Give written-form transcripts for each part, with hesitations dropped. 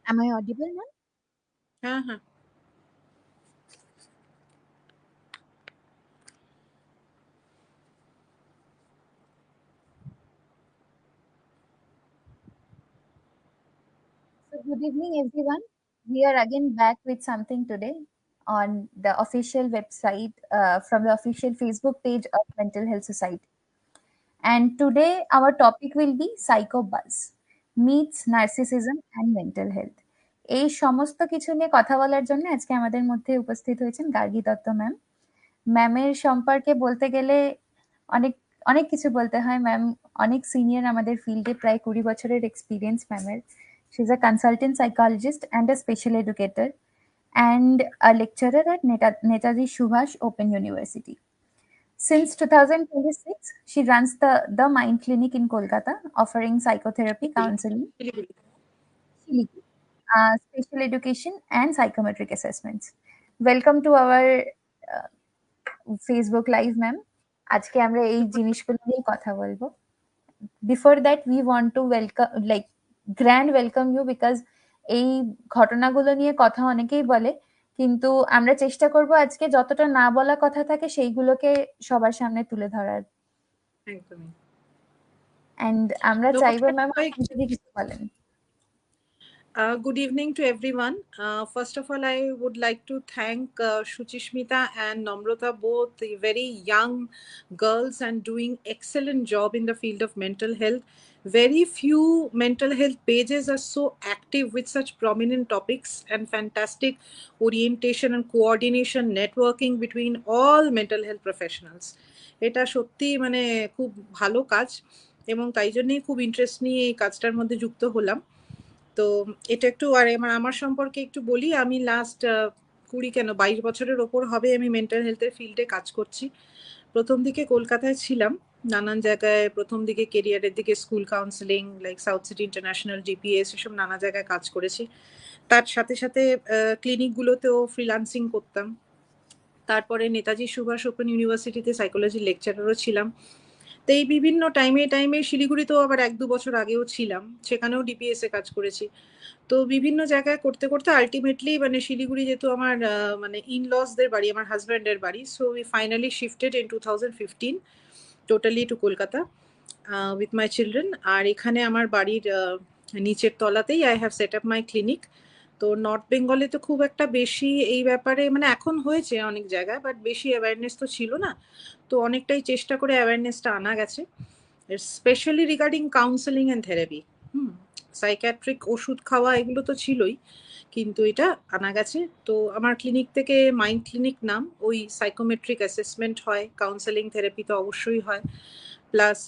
Am I audible now? Uh-huh. So good evening, everyone. We are again back with something today on the official website from the official Facebook page of Mental Health Society. And today our topic will be psychobuzz, myths, narcissism and mental health. এই সমস্ত কিছু নিয়ে কথা বলার জন্য আজকে আমাদের মধ্যে উপস্থিত হয়েছেন গার্গী দত্ত ম্যাম। ম্যামের সম্পর্কে বলতে গেলে অনেক অনেক কিছু বলতে হয়। ম্যাম অনেক সিনিয়র আমাদের ফিল্ডে, প্রায় 20 বছরের এক্সপিরিয়েন্স ম্যামের। She is a consultant psychologist and a special educator and a lecturer at Netaji Subhash Open University. Since 2026, she runs the Mind Clinic in Kolkata, offering psychotherapy, counseling, special education, and psychometric assessments. Welcome to our Facebook Live, ma'am. আজকে আমরা এই জিনিসগুলো নিয়ে কথা বলবো। Before that, we want to grand welcome you because এই ঘটনাগুলো নিয়ে কথা অনেকেই বলে, কিন্তু আমরা চেষ্টা করব আজকে যতটা না বলা কথা থাকে সেইগুলোকে সবার সামনে তুলে ধরার। একদমই। And আমরা চাইবো ম্যাম আপনি যদি কিছু বলেন। Good evening to everyone. First of all, I would like to thank Shuchishmita and Namrata, both very young girls and doing excellent job in the field of mental health. Very few mental health pages are so active with such prominent topics and fantastic orientation and coordination networking between all mental health professionals. এটা সত্যি মানে খুব ভালো কাজ এবং তাই জন্যই খুব ইন্টারেস্ট নিয়ে এই কাজটার মধ্যে যুক্ত হলাম। তো এটা একটু আর আমার সম্পর্কে একটু বলি। আমি লাস্ট 22 বছরের ওপর হবে আমি মেন্টাল হেলথের ফিল্ডে কাজ করছি। প্রথম দিকে কলকাতায় ছিলাম, নানান জায়গায় প্রথম দিকে কেরিয়ারের দিকে school counselling like south city international, GPS, এসব নানা জায়গায় কাজ করেছি। তার সাথে সাথে ক্লিনিকগুলোতেও ফ্রিল্যান্সিং করতাম। তারপরে নেতাজি সুভাষ ওপেন ইউনিভার্সিটিতে সাইকোলজি লেকচারারও ছিলাম। তো এই বিভিন্ন টাইমে শিলিগুড়িতেও আবার 1-2 বছর আগেও ছিলাম, সেখানেও ডিপিএস এ কাজ করেছি। তো বিভিন্ন জায়গায় করতে করতে আলটিমেটলি মানে শিলিগুড়ি যেহেতু আমার মানে ইনলসদের বাড়ি, আমার হাজব্যান্ডের বাড়ি, so we finally shifted in 2015 totally to Kolkata with my children. আর এখানে আমার বাড়ির নিচের তলাতেই I have set up my clinic. তো নর্থ বেঙ্গলে তো খুব একটা বেশি এই ব্যাপারে মানে এখন হয়েছে অনেক জায়গায়, বাট বেশি অ্যাওয়ারনেস তো ছিল না। তো অনেকটাই চেষ্টা করে অ্যাওয়ারনেসটা আনা গেছে, specially regarding counselling and therapy. Psychiatric ওষুধ খাওয়া এগুলো তো ছিলই, কিন্তু এটা আনা গেছে। তো আমার ক্লিনিক থেকে মাইন্ড ক্লিনিক নাম, ওই সাইকোমেট্রিক অ্যাসেসমেন্ট হয়, কাউন্সেলিং থেরাপি তো অবশ্যই হয়, plus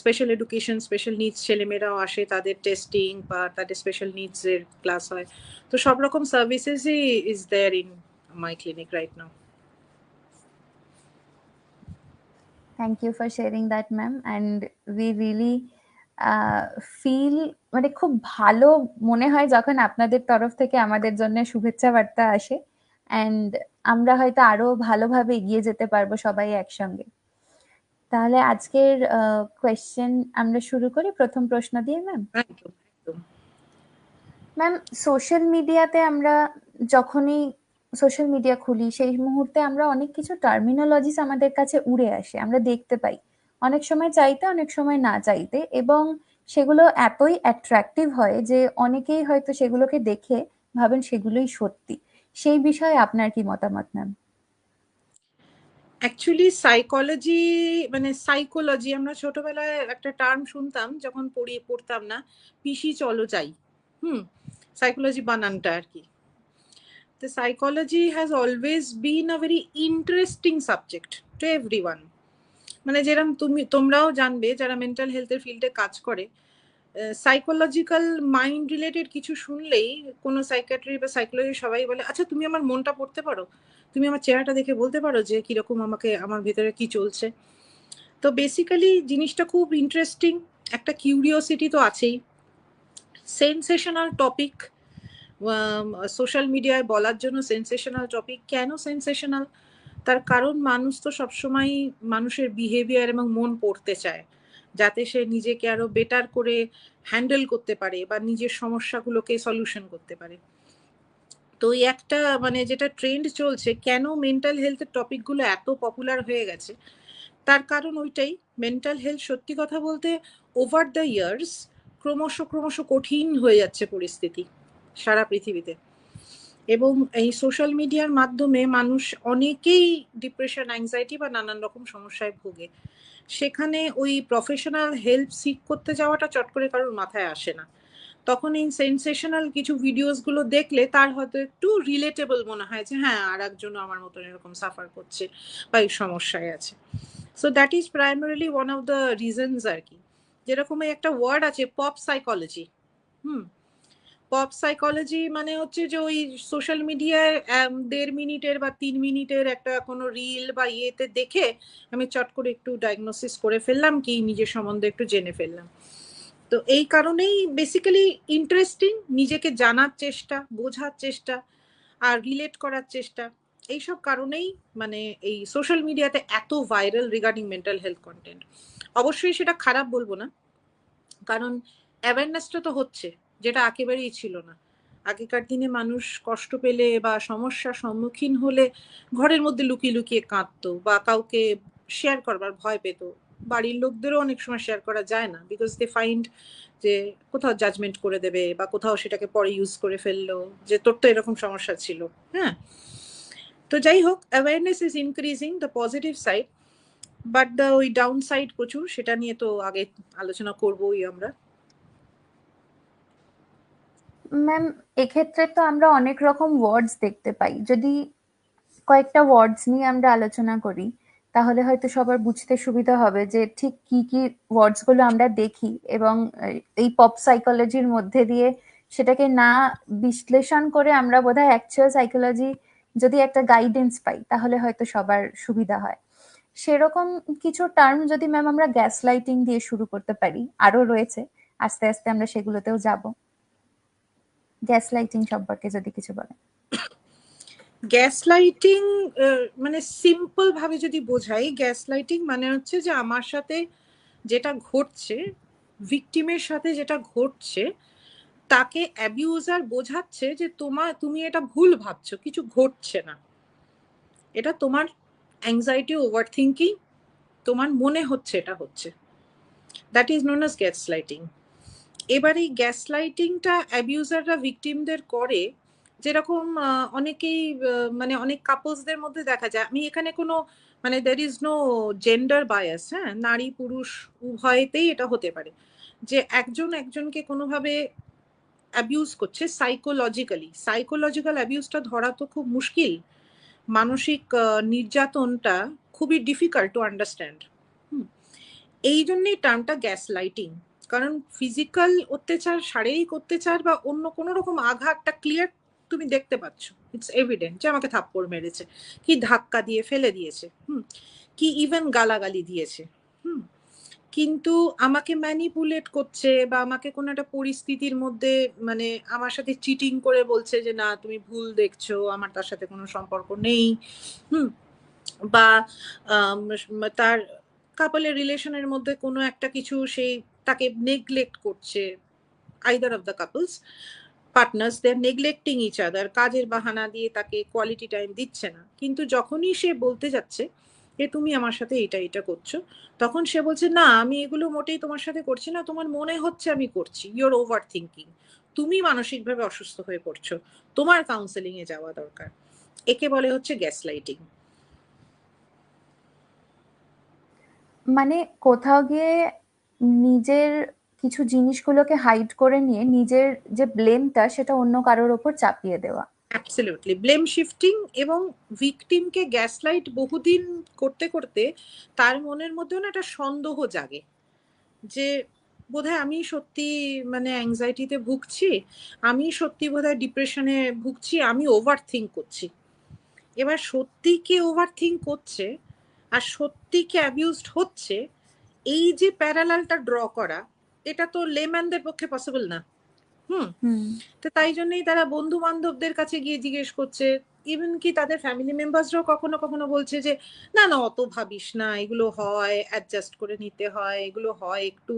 special education, special needs ছেলেমেয়েরাও আসে, তাদের টেস্টিং বা তাদের স্পেশাল নিডসের ক্লাস হয়। তো সব রকম সার্ভিসেসই is there in my clinic right now. Thank you for sharing that ma'am, and we really feel মানে খুব ভালো মনে হয় যখন আপনাদের তরফ থেকে আমাদের জন্য শুভেচ্ছা বার্তা আসে, অ্যান্ড আমরা হয়তো আরো ভালোভাবে এগিয়ে যেতে পারবো সবাই একসঙ্গে। তাহলে আজকের কোয়েশ্চেন আমরা শুরু করি প্রথম প্রশ্ন দিয়ে ম্যাম। একদম একদম। ম্যাম, সোশ্যাল মিডিয়াতে আমরা যখনই সোশ্যাল মিডিয়া খুলি সেই মুহূর্তে আমরা অনেক কিছু টার্মিনোলজিস আমাদের কাছে উড়ে আসে, আমরা দেখতে পাই, অনেক সময় চাইতে অনেক সময় না চাইতে, এবং সেগুলো এতই অ্যাট্রাকটিভ হয় যে অনেকেই হয়তো সেগুলোকে দেখে ভাবেন সেগুলোই সত্যি। সেই বিষয়ে আপনার কি মতামত ম্যাম? অ্যাকচুয়ালি সাইকোলজি আমরা ছোটবেলায় একটা টার্ম শুনতাম যখন পড়তাম না, পিসি চলো যাই। সাইকোলজি বানানটা আর কি। The psychology has always been a very interesting subject to everyone. মানে যেরকম তোমরাও জানবে যারা মেন্টাল হেলথের ফিল্ডে কাজ করে, সাইকোলজিক্যাল মাইন্ড রিলেটেড কিছু শুনলেই কোনো সাইকিয়াট্রি বা সাইকোলজি সবাই বলে, আচ্ছা তুমি আমার মনটা পড়তে পারো, তুমি আমার চেহারাটা দেখে বলতে পারো যে কিরকম আমাকে, আমার ভেতরে কি চলছে। তো বেসিক্যালি জিনিসটা খুব ইন্টারেস্টিং, একটা কিউরিওসিটি তো আছেই। সেন্সেশনাল টপিক, সোশ্যাল মিডিয়ায় বলার জন্য সেন্সেশনাল টপিক। কেন সেন্সেশনাল? তার কারণ মানুষ তো সবসময় মানুষের বিহেভিয়ার এবং মন পড়তে চায়, যাতে সে নিজেকে আরো বেটার করে হ্যান্ডেল করতে পারে বা নিজের সমস্যাগুলোকে সলিউশন করতে পারে। তো এই একটা মানে যেটা ট্রেন্ড চলছে, কেন মেন্টাল হেলথের টপিকগুলো এত পপুলার হয়ে গেছে, তার কারণ ওইটাই। মেন্টাল হেলথ সত্যি কথা বলতে ওভার দ্য ইয়ার্স ক্রমশ ক্রমশ কঠিন হয়ে যাচ্ছে পরিস্থিতি সারা পৃথিবীতে। এবং এই সোশ্যাল মিডিয়ার মাধ্যমে মানুষ অনেকেই ডিপ্রেশন, অ্যাংজাইটি বা নানান রকম সমস্যায় ভোগে। সেখানে ওই প্রফেশনাল হেল্প সিক করতে যাওয়াটা চট করে কারোর মাথায় আসে না। তখন এই সেন্সেশনাল কিছু ভিডিওস গুলো দেখলে তার হয়তো একটু রিলেটেবল মনে হয় যে হ্যাঁ আর একজন আমার মতন এরকম সাফার করছে বা এই সমস্যায় আছে। So that is primarily one of the reasons আর কি। যেরকম একটা ওয়ার্ড আছে পপ সাইকোলজি। পপ সাইকোলজি মানে হচ্ছে যে ওই সোশ্যাল মিডিয়ায় 1.5 মিনিটের বা 3 মিনিটের একটা কোনো রিল বা ইয়েতে দেখে আমি চট করে একটু ডায়াগনোসিস করে ফেললাম, কি নিজের সম্বন্ধে একটু জেনে ফেললাম। তো এই কারণেই বেসিক্যালি ইন্টারেস্টিং, নিজেকে জানার চেষ্টা, বোঝার চেষ্টা আর রিলেট করার চেষ্টা, এইসব কারণেই মানে এই সোশ্যাল মিডিয়াতে এত viral regarding mental health content. অবশ্যই সেটা খারাপ বলবো না, কারণ অ্যাওয়ারনেসটা তো হচ্ছে, যেটা একেবারেই ছিল না। আগেকার দিনে মানুষ কষ্ট পেলে বা সমস্যার সম্মুখীন হলে ঘরের মধ্যে লুকিয়ে লুকিয়ে কাঁদতো বা কাউকে শেয়ার করবার ভয় পেত। বাড়ির লোকদেরও অনেক সময় শেয়ার করা যায় না, বিকজ দে ফাইন্ড যে কোথাও জাজমেন্ট করে দেবে বা কোথাও সেটাকে পরে ইউজ করে ফেললো যে তোর তো এরকম সমস্যা ছিল। হ্যাঁ, তো যাই হোক, awareness is increasing, the positive side, but the ওই ডাউন সাইড প্রচুর, সেটা নিয়ে তো আগে আলোচনা করবোই আমরা। ম্যাম, এক্ষেত্রে তো আমরা অনেক রকম ওয়ার্ডস দেখতে পাই। যদি কয়েকটা ওয়ার্ডস নিয়ে আমরা আলোচনা করি, তাহলে হয়তো সবার বুঝতে সুবিধা হবে যে ঠিক কি কি ওয়ার্ডস গুলো আমরা দেখি, এবং এই পপ সাইকোলজির মধ্যে দিয়ে সেটাকে না বিশ্লেষণ করে আমরা বোধহয় অ্যাকচুয়াল সাইকোলজি যদি একটা গাইডেন্স পাই, তাহলে হয়তো সবার সুবিধা হয়। সেরকম কিছু টার্ম যদি ম্যাম আমরা গ্যাস লাইটিং দিয়ে শুরু করতে পারি, আরো রয়েছে, আস্তে আস্তে আমরা সেগুলোতেও যাব। গ্যাস লাইটিং সম্পর্কে যদি কিছু বলেন। গ্যাস লাইটিং মানে সিম্পল ভাবে যদি বোঝাই, গ্যাস লাইটিং মানে হচ্ছে যে আমার সাথে যেটা ঘটছে, ভিকটিমের সাথে যেটা ঘটছে, তাকে অ্যাবিউজার বোঝাচ্ছে যে তুমি এটা ভুল ভাবছো, কিছু ঘটছে না, এটা তোমার অ্যাংজাইটি, ওভার থিঙ্কিং, তোমার মনে হচ্ছে এটা হচ্ছে। That is known as gas lighting. এবার এই গ্যাস লাইটিংটা অ্যাবিউজাররা ভিকটিমদের করে, যেরকম অনেকেই মানে অনেক কাপলসদের মধ্যে দেখা যায়। আমি এখানে কোনো মানে there is no gender bias, হ্যাঁ, নারী পুরুষ উভয়তেই এটা হতে পারে, যে একজন একজনকে কোনোভাবে অ্যাবিউজ করছে সাইকোলজিক্যালি। সাইকোলজিক্যাল অ্যাবিউজটা ধরা তো খুব মুশকিল, মানসিক নির্যাতনটা খুবই ডিফিকাল্ট টু আন্ডারস্ট্যান্ড। এই জন্যই টার্মটা গ্যাস লাইটিং। কারণ ফিজিক্যাল অত্যাচার, শারীরিক অত্যাচার বা অন্য কোনো রকম আঘাতটা ক্লিয়ার তুমি দেখতে পাচ্ছ, ইটস এভিডেন্ট যে আমাকে থাপ্পড় মেরেছে, কি ধাক্কা দিয়ে ফেলে দিয়েছে, কি ইভেন গালাগালি দিয়েছে। কিন্তু আমাকে ম্যানিপুলেট করছে বা আমাকে কোনো একটা পরিস্থিতির মধ্যে মানে আমার সাথে চিটিং করে বলছে যে না তুমি ভুল দেখছো, আমার তার সাথে কোনো সম্পর্ক নেই। বা তার কাপলের রিলেশনের মধ্যে কোনো একটা কিছু সেই তাকে নেগলেক্ট করছে, either of the couples partners they are neglecting each other, কাজের বাহানা দিয়ে তাকে কোয়ালিটি টাইম দিচ্ছে না। কিন্তু যখনই সে বলতে যাচ্ছে যে তুমি আমার সাথে এটা এটা করছো, তখন সে বলছে না আমি এগুলো মোটেই তোমার সাথে করছি না, তোমার মনে হচ্ছে আমি করছি, ইউর ওভার থিঙ্কিং, তুমি মানসিকভাবে অসুস্থ হয়ে পড়ছো, তোমার কাউন্সেলিং এ যাওয়া দরকার। একে বলে হচ্ছে গ্যাস লাইটিং। মানে কোথাও গিয়ে নিজের কিছু জিনিসগুলোকে হাইড করে নিয়ে নিজের যে ব্লেমটা সেটা অন্য কারোর ওপর চাপিয়ে দেওয়া। Absolutely blame shifting. এবং ভিকটিমকে গ্যাসলাইট বহুদিন করতে করতে তার মনের মধ্যেও না একটা সন্দেহ জাগে যে বোধহয় আমি সত্যি মানে অ্যাংজাইটিতে ভুগছি, আমি সত্যি বোধহয় ডিপ্রেশনে ভুগছি, আমি ওভার থিঙ্ক করছি। এবার সত্যি কে ওভার থিঙ্ক করছে আর সত্যি কে অ্যাবিউজড হচ্ছে, এই যে প্যারালালটা ড্র করা, এটা তো লেম্যানদের পক্ষে পসিবল না। তো তাই জন্যই তারা বন্ধু বান্ধবদের কাছে গিয়ে জিজ্ঞেস করছে, ইভেন কি তাদের ফ্যামিলি মেম্বার্সরাও কখনো কখনো বলছে যে না না অত ভাবিস না, এগুলো হয়, অ্যাডজাস্ট করে নিতে হয়, এগুলো হয় একটু,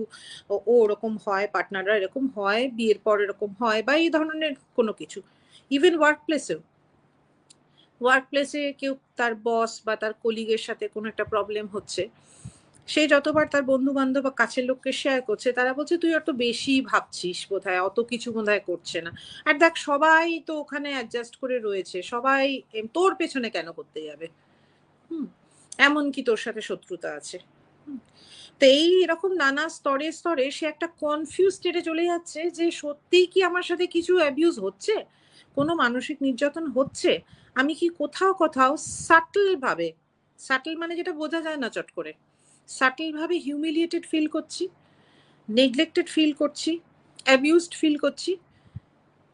ও ওরকম হয়, পার্টনাররা এরকম হয়, বিয়ের পর এরকম হয়, বা এই ধরনের কোনো কিছু। ইভেন ওয়ার্কপ্লেসে কেউ তার বস বা তার কলিগের সাথে কোনো একটা প্রবলেম হচ্ছে, সে যতবার তার বন্ধু বান্ধব বা কাছের লোককে শেয়ার করছে, তারা বলছে তুই অত বেশি ভাবছিস, বোধহয় অত কিছু বোধহয় করছে না। আর দেখ সবাই তো ওখানে অ্যাডজাস্ট করে রয়েছে, সবাই তোর পেছনে কেন করতে যাবে, এমনকি তোর সাথে শত্রুতা আছে। তো এই এরকম নানা স্তরে স্তরে সে একটা কনফিউজ স্টেটে চলে যাচ্ছে যে সত্যিই কি আমার সাথে কিছু অ্যাবিউজ হচ্ছে, কোনো মানসিক নির্যাতন হচ্ছে, আমি কি কোথাও কোথাও সাটল ভাবে, সাটল মানে যেটা বোঝা যায় না চট করে, সাটল ভাবে হিউমিলিয়েটেড ফিল করছি, নেগলেক্টেড ফিল করছি, অ্যাবিউজড ফিল করছি।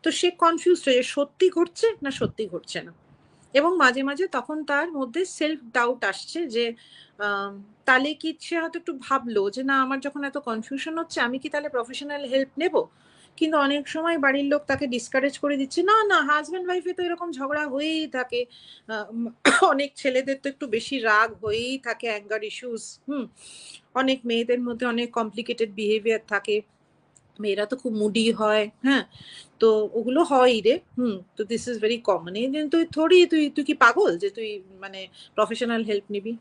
তো সে কনফিউজ হয়ে সত্যি ঘটছে না সত্যি ঘটছে না। এবং মাঝে মাঝে তখন তার মধ্যে সেলফ ডাউট আসছে যে তাহলে কি সে হয়তো একটু ভাবলো যে না আমার যখন এত কনফিউশন হচ্ছে আমি কি তাহলে প্রফেশনাল হেল্প নেব, কিন্তু অনেক সময় বাড়ির লোক তাকে ডিসকারেজ করে দিচ্ছে, না না হাজব্যান্ড ওয়াইফে তো এরকম ঝগড়া হয়েই থাকে, অনেক ছেলেদের তো একটু বেশি রাগ হয়েই থাকে, অ্যাঙ্গার ইস্যুস, অনেক মেয়েদের মধ্যে অনেক কমপ্লিকেটেড বিহেভিয়ার থাকে, মেয়েরা তো খুব মুডি হয়, হ্যাঁ, তো ওগুলো হয় রে, তো দিস ইজ ভেরি কমন। এই তুই থোড়ি তুই তুই কি পাগল যে তুই মানে প্রফেশনাল হেল্প নিবি,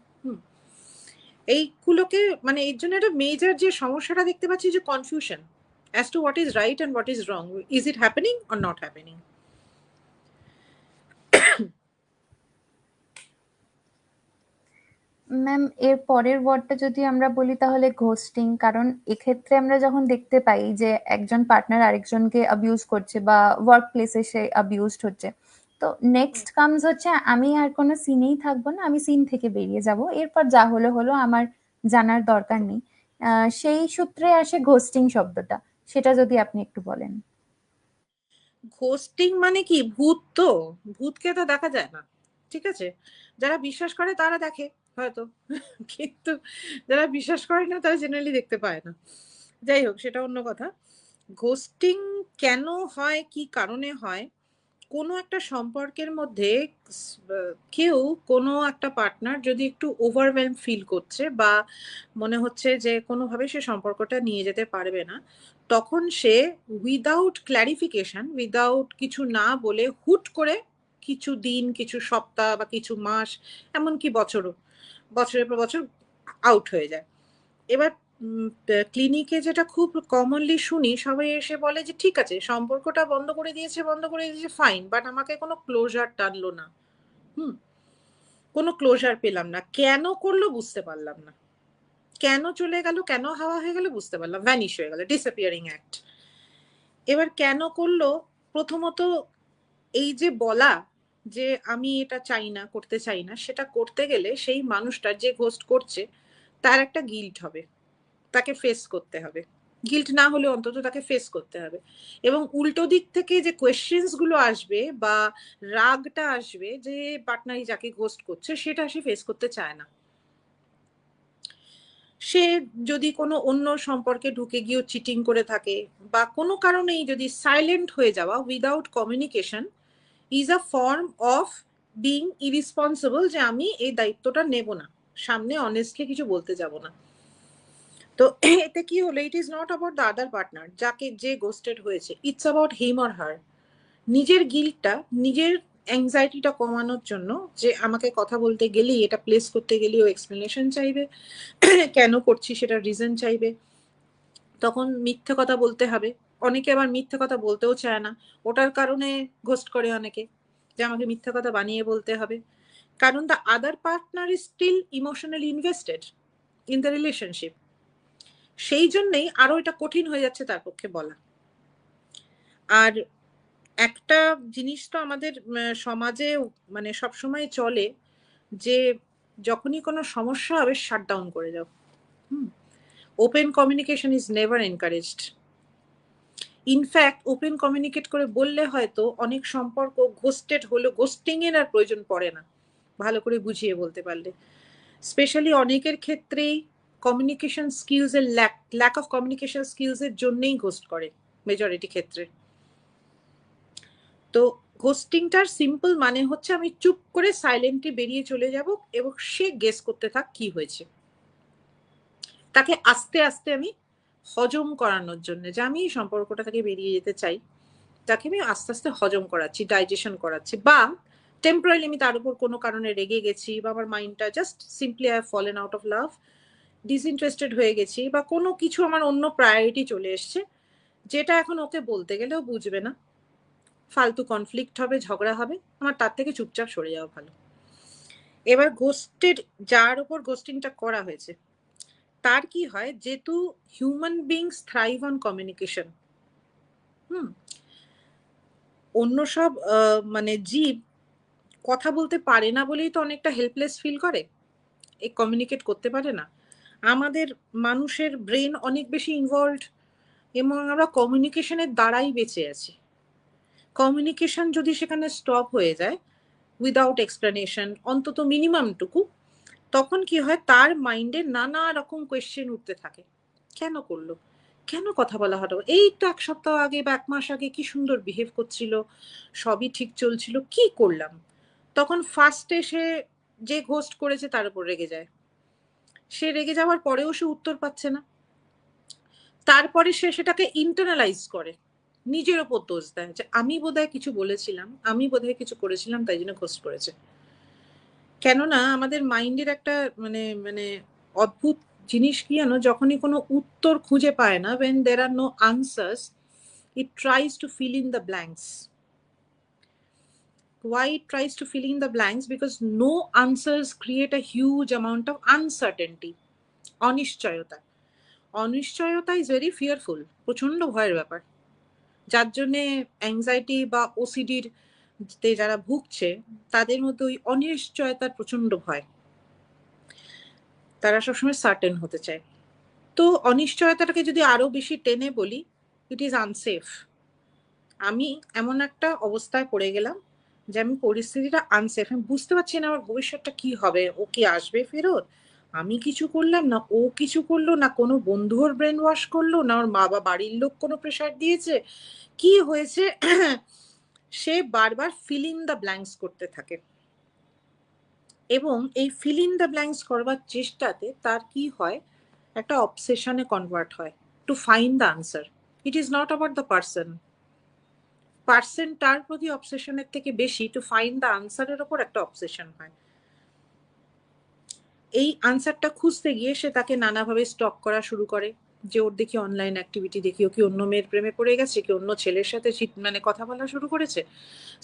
এইগুলোকে মানে এর জন্য একটা মেজর যে সমস্যাটা দেখতে পাচ্ছি যে confusion as to what is right and what is wrong, is it happening or not happening. Ma'am এর পরের ওয়ার্ডটা যদি আমরা বলি তাহলে ঘোস্টিং, কারণ এক্ষেত্রে আমরা যখন দেখতে পাই যে একজন পার্টনার আরেকজনকে অ্যাবিউজ করছে বা ওয়ার্ক প্লেসে সে অ্যাবিউজড হচ্ছে, তো নেক্সট কামস হচ্ছে আমি আর কোনো সিনেই থাকবো না, আমি সিন থেকে বেরিয়ে যাব, এরপর যা হলো হলো, আমার জানার দরকার নেই। সেই সূত্রে আসে ঘোস্টিং শব্দটা, সেটা যদি আপনি একটু বলেন। ঘোস্টিং মানে কি, ভূত তো, ভূতকে তো দেখা যায় না, ঠিক আছে, যারা বিশ্বাস করে তারা দেখে হয়তো, কিন্তু যারা বিশ্বাস করে না তারা জেনারেলি দেখতে পায় না। যাই হোক সেটা অন্য কথা। ঘোস্টিং কেন হয়, কি কারণে হয়, কোনো একটা সম্পর্কের মধ্যে কেউ কোনো একটা পার্টনার যদি একটু ওভারওয়েলম ফিল করছে বা মনে হচ্ছে যে কোনোভাবে সে সম্পর্কটা নিয়ে যেতে পারবে না, তখন সে উইদাউট ক্ল্যারিফিকেশন, উইদাউট কিছু না বলে হুট করে কিছু দিন, কিছু সপ্তাহ বা কিছু মাস, এমনকি বছরের পর বছর আউট হয়ে যায়। এবার ক্লিনিকে যেটা খুব কমনলি শুনি, সবাই এসে বলে যে ঠিক আছে সম্পর্কটা বন্ধ করে দিয়েছে ফাইন, বাট আমাকে কোনো ক্লোজার টানলো না, হুম, কোনো ক্লোজার পেলাম না, কেন করলো বুঝতে পারলাম না, কেন চলে গেল, কেন হাওয়া হয়ে গেল বুঝতে পারলাম, ভ্যানিশ হয়ে গেল, ডিসঅ্যাপিয়ারিং অ্যাক্ট। এবার কেন করলো, প্রথমত এই যে বলা যে আমি এটা চাই না, করতে চাই না, সেটা করতে গেলে সেই মানুষটা যে ঘোস্ট করছে তার একটা গিল্ট হবে, তাকে ফেস করতে হবে, গিল্ট না হলে অন্তত তাকে ফেস করতে হবে। এবং উল্টো দিক থেকে যে কোয়েশ্চেন্স গুলো আসবে বা রাগটা আসবে যে পার্টনারই যাকে ঘোস্ট করছে সেটা সে ফেস করতে চায় না। সে যদি কোনো অন্য সম্পর্কে ঢুকে গিয়েও চিটিং করে থাকে বা কোনো কারণেই যদি সাইলেন্ট হয়ে যাওয়া without communication is a form of being irresponsible, যে আমি এই দায়িত্বটা নেব না, সামনে অনেস্টলি কিছু বলতে যাব না। তো এতে কি হলো, ইট is not about the other partner যাকে যে গোস্টেড হয়েছে, ইটস অ্যাবাউট হিম অর হার। নিজের গিল্টটা, নিজের অ্যাংজাইটিটা কমানোর জন্য, যে আমাকে কথা বলতে গেলেই, এটা প্লেস করতে গেলেই ও এক্সপ্লেনেশন চাইবে, কেন করছি সেটা রিজন চাইবে, তখন মিথ্যে কথা বলতে হবে। অনেকে আবার মিথ্যে কথা বলতেও চায় না, ওটার কারণে ঘোস্ট করে অনেকে, যে আমাকে মিথ্যে কথা বানিয়ে বলতে হবে, কারণ the other partner is still emotionally invested in the relationship. সেই জন্যেই আরো এটা কঠিন হয়ে যাচ্ছে তার পক্ষে বলা। আর একটা জিনিস তো আমাদের সমাজে মানে সবসময় চলে যে যখনই কোনো সমস্যা হবে শাটডাউন করে যাও, open communication is never encouraged. In fact open communicate করে বললে হয়তো অনেক সম্পর্ক ঘোস্টেড হলো, ঘোস্টিং এর আর প্রয়োজন পড়ে না, ভালো করে বুঝিয়ে বলতে পারলে। স্পেশালি অনেকের ক্ষেত্রেই কমিউনিকেশন স্কিলস এর ল্যাক অফ কমিউনিকেশন স্কিলস এর জন্যই ঘোস্ট করে মেজরিটি ক্ষেত্রে। তো ঘোস্টিংটার সিম্পল মানে হচ্ছে আমি চুপ করে সাইলেন্টলি বেরিয়ে চলে যাব এবং সে গেস করতে থাক কি হয়েছে। তাকে আস্তে আস্তে আমি হজম করানোর জন্য, যে আমি এই সম্পর্কটা থেকে বেরিয়ে যেতে চাই, তাকে আমি আস্তে আস্তে হজম করাচ্ছি, ডাইজেশন করাচ্ছি, বা টেম্পোরারি আমি তার উপর কোনো কারণে রেগে গেছি, বা আমার মাইন্ডটা just simply I fallen out of love, disinterested হয়ে গেছি, বা কোনো কিছু আমার অন্য প্রায়োরিটি চলে এসছে, যেটা এখন ওকে বলতে গেলেও বুঝবে না, ফালতু কনফ্লিক্ট হবে, ঝগড়া হবে, আমার তার থেকে চুপচাপ সরে যাওয়া ভালো। এবার গোস্টেড, যার উপর গোস্টিংটা করা হয়েছে তার কি হয়, যেহেতু human beings thrive on communication, অন্য সব মানে জীব কথা বলতে পারে না বলেই তো অনেকটা হেল্পলেস ফিল করে, এই কমিউনিকেট করতে পারে না। আমাদের মানুষের ব্রেন অনেক বেশি ইনভলভড এবং আমরা কমিউনিকেশনের দ্বারাই বেঁচে আছি। কমিউনিকেশন যদি সেখানে স্টপ হয়ে যায় উইদাউট এক্সপ্লেনেশন, অন্তত মিনিমামটুকু, তখন কি হয়, তার মাইন্ডে নানা রকম কোয়েশ্চেন উঠতে থাকে। কেন করলো, কেন কথা বলা হলো, এই তো এক সপ্তাহ আগে বা এক মাস আগে কি সুন্দর বিহেভ করছিল, সবই ঠিক চলছিল, কি করলাম? তখন ফার্স্টে সে যে ঘোস্ট করেছে তার উপর রেগে যায়। সে রেগে যাওয়ার পরেও সে উত্তর পাচ্ছে না, তারপরে সে সেটাকে ইন্টারনালাইজ করে, নিজের ওপর দোষ দেয়, যে আমি বোধহয় কিছু বলেছিলাম, আমি বোধহয় কিছু করেছিলাম, তাই জন্য ঘোস্ট করেছে। কেননা আমাদের মাইন্ডের একটা মানে মানে অদ্ভুত জিনিস কি জানো, যখনই কোনো উত্তর খুঁজে পায় না, when there are no answers, it tries to fill in the blanks. Why it tries to fill in the blanks? Because no answers create a huge amount of uncertainty. অনিশ্চয়তা, অনিশ্চয়তা ইজ ভেরি ফিয়ারফুল, প্রচন্ড ভয়ের ব্যাপার, যার জন্যে anxiety বা ওসিডির যারা ভুগছে তাদের মধ্যে ওই অনিশ্চয়তার প্রচন্ড ভয়, তারা সবসময় সার্টেন হতে চায়। তো অনিশ্চয়তাটাকে যদি আরো বেশি টেনে বলি, ইট ইজ আনসেফ। আমি এমন একটা অবস্থায় পড়ে গেলাম যে আমি পরিস্থিতিটা আনসেফ, আমি বুঝতে পারছি না আমার ভবিষ্যৎটা কি হবে, ও কি আসবে ফেরত, আমি কিছু করলাম না ও কিছু করলো না, কোনো বন্ধুর ব্রেন ওয়াশ করলো না, ওর মা বা বাড়ির লোক কোনো প্রেশার দিয়েছে, কি হয়েছে? সে বারবার ফিল ইন দ্য ব্ল্যাঙ্কস করতে থাকে এবং এই ফিল ইন দ্য ব্ল্যাঙ্কস করবার চেষ্টাতে তার কি হয়, একটা অবসেশনে কনভার্ট হয়, to find the answer. It is not about the person, পার্সনটার প্রতি অবসেশনের থেকে বেশি টু ফাইন্ড দ্য আনসারের ওপর একটা অবসেশন হয়। এই আনসারটা খুঁজতে গিয়ে সে তাকে নানাভাবে স্টক করা শুরু করে, যে ওর দেখি অনলাইন অ্যাক্টিভিটি দেখি ও কি অন্য মেয়ের প্রেমে পড়ে গেছে, কি অন্য ছেলের সাথে মানে কথা বলা শুরু করেছে,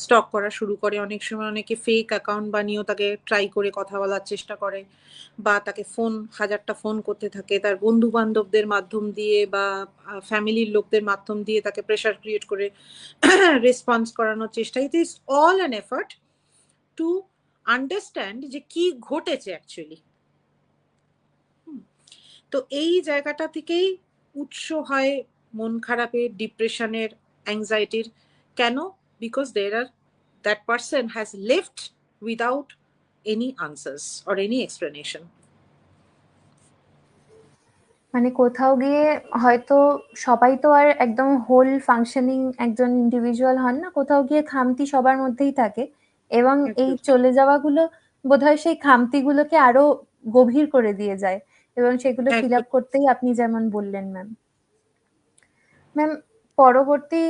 স্টক করা শুরু করে। অনেক সময় অনেকে ফেক অ্যাকাউন্ট বানিয়েও তাকে ট্রাই করে কথা বলার চেষ্টা করে, বা তাকে হাজারটা ফোন করতে থাকে, তার বন্ধু বান্ধবদের মাধ্যম দিয়ে বা ফ্যামিলির লোকদের মাধ্যম দিয়ে তাকে প্রেশার ক্রিয়েট করে রেসপন্স করানোর চেষ্টা। It is all an effort to understand যে কি ঘটেছে অ্যাকচুয়ালি। তো এই জায়গাটা থেকেই উৎস হয় মন খারাপের, ডিপ্রেশনের, অ্যাংজাইটির। কেন? Because that person has left without any answers or any explanation. মানে কোথাও গিয়ে হয়তো সবাই তো আর একদম হোল ফাংশনিং একজন ইন্ডিভিজুয়াল হন না, কোথাও গিয়ে খামতি সবার মধ্যেই থাকে, এবং এই চলে যাওয়াগুলো বোধহয় সেই খামতিগুলোকে আরো গভীর করে দিয়ে যায়, এবং সেগুলো ফিল আপ করতেই আপনি যেমন বললেন ম্যাম। ম্যাম, পরবর্তী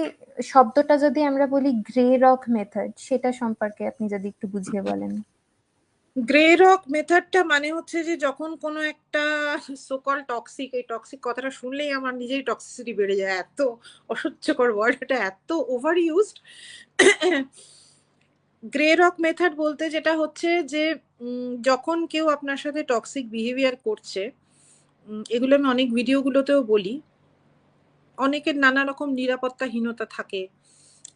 শব্দটা যদি আমরা বলি গ্রে রক মেথড, সেটা সম্পর্কে আপনি যদি একটু বুঝিয়ে বলেন। গ্রে রক মেথডটা মানে হচ্ছে যে যখন কোনো একটা সোকল টক্সিক, এই টক্সিক কথাটা শুনলেই আমার নিজেই টক্সিসিটি বেড়ে যায়, এত অসহ্যকর ওয়ার্ড, এটা এত over used. Grey rock method বলতে যেটা হচ্ছে যে যখন কেউ আপনার সাথে টক্সিক বিহেভিয়ার করছে, এগুলো আমি অনেক ভিডিওগুলোতেও বলি, অনেকের নানা রকম নিরাপত্তাহীনতা থাকে,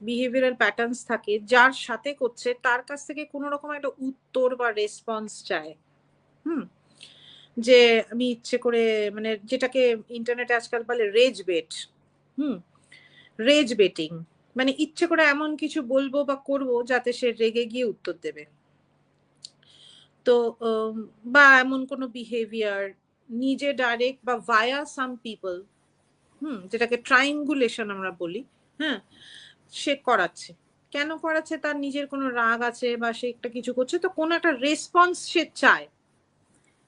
বিহেভিয়ারাল প্যাটার্নস থাকে, যার সাথে করছে তার কাছ থেকে কোনো রকম একটা উত্তর বা রেসপন্স চায়। যে আমি ইচ্ছে করে, মানে যেটাকে ইন্টারনেটে আজকাল বলে রেজ বেট। রেজ বেটিং মানে ইচ্ছে করে এমন কিছু বলবো বা করব যাতে সে রেগে গিয়ে উত্তর দেবে। তো বা এমন কোনো বিহেভিয়ার নিজে ডাইরেক্ট বা ভায়া সাম পিপল, যেটাকে ট্রাইঙ্গুলেশন আমরা বলি, হ্যাঁ, সে করাচ্ছে। কেন করাচ্ছে? তার নিজের কোনো রাগ আছে বা সে একটা কিছু করছে, তো কোনো একটা রেসপন্স সে চায়।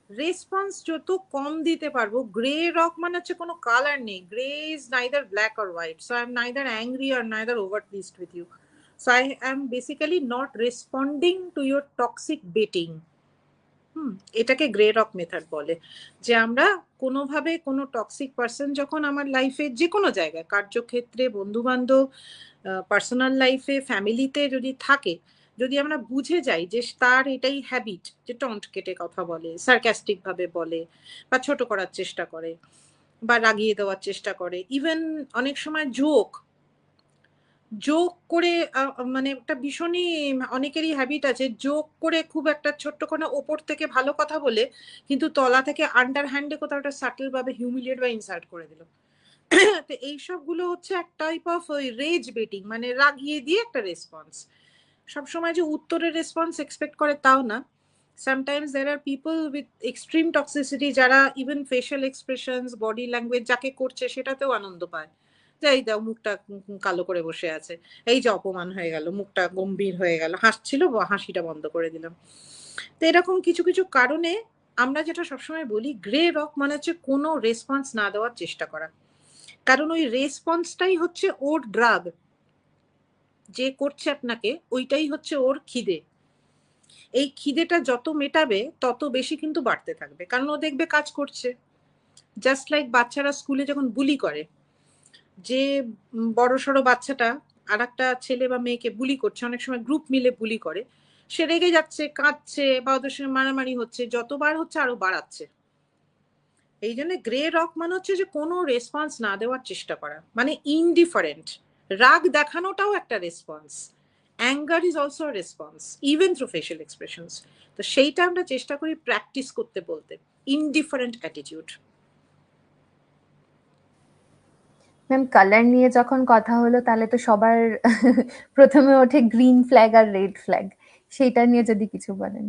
রেসপন্স যত কম দিতে পারবো, গ্রে রক মানে হচ্ছে কোনো কালার নেই, grey is neither black or white, so I am neither angry or neither over pleased with you, so I am basically not responding to your toxic baiting. এটাকে grey rock method বলে। যে আমরা কোনোভাবে কোনো toxic person যখন আমার লাইফে যে কোনো জায়গায়, কার্যক্ষেত্রে, বন্ধু বান্ধব, পার্সোনাল লাইফে, ফ্যামিলিতে যদি থাকে, যদি আমরা বুঝে যাই যে তার এটাই হ্যাবিট, যে টন্ট কেটে কথা বলে, সার্কাস্টিক ভাবে বলে, বা ছোট করার চেষ্টা করে, বা রাগিয়ে দেওয়ার চেষ্টা করে, ইভেন অনেক সময় জোক জোক করে, মানে একটা ভীষণই অনেকেরই হ্যাবিট আছে, জোক করে খুব একটা ছোট্ট কোনো ওপর থেকে ভালো কথা বলে কিন্তু তলা থেকে আন্ডার হ্যান্ডে কোথাও একটা সাটল ভাবে হিউমিলিয়েট বা ইনসাল্ট করে দিল। তো এইসবগুলো হচ্ছে এক টাইপ অফ ওই রেজ বেটিং, মানে রাগিয়ে দিয়ে একটা রেসপন্স। সবসময় যে উত্তরের রেসপন্স এক্সপেক্ট করে তাও না। Sometimes there are people with extreme toxicity যারা even facial expressions, body language যাকে করছে সেটাতেও আনন্দ পায়। যে এই দাও মুখটা কালো করে বসে আছে, এই যে অপমান হয়ে গেল, মুখটা গম্ভীর হয়ে গেল, হাসছিল হাসিটা বন্ধ করে দিলাম। তো এরকম কিছু কিছু কারণে আমরা যেটা সবসময় বলি, গ্রে রক মানে হচ্ছে কোনো রেসপন্স না দেওয়ার চেষ্টা করা। কারণ ওই রেসপন্সটাই হচ্ছে ওর ড্রাগ, যে করছে আপনাকে ওইটাই হচ্ছে ওর খিদে। এই খিদেটা যত মেটাবে তত বেশি কিন্তু বাড়তে থাকবে, কারণ ও দেখবে কাজ করছে। জাস্ট লাইক বাচ্চারা স্কুলে যখন বুলি করে, যে বড় সড়ো বাচ্চাটা আর একটা ছেলে বা মেয়েকে বুলি করছে, অনেক সময় গ্রুপ মিলে বুলি করে, সে রেগে যাচ্ছে, কাঁদছে, বা ওদের সঙ্গে মারামারি হচ্ছে, যতবার হচ্ছে আরো বাড়াচ্ছে। এই জন্য গ্রে রক মানে হচ্ছে যে কোনো রেসপন্স না দেওয়ার চেষ্টা করা, মানে ইনডিফারেন্ট। রাগ দেখানোটাও একটা response, anger is also response, even through facial expressions. তো সেইটা আমরা চেষ্টা করি প্র্যাকটিস করতে, বলতে ইনডিফারেন্ট অ্যাটিটিউড। ম্যাম, কালার নিয়ে যখন কথা হলো তাহলে তো সবার প্রথমে ওঠে গ্রিন ফ্ল্যাগ আর রেড ফ্ল্যাগ, সেইটা নিয়ে যদি কিছু বলেন।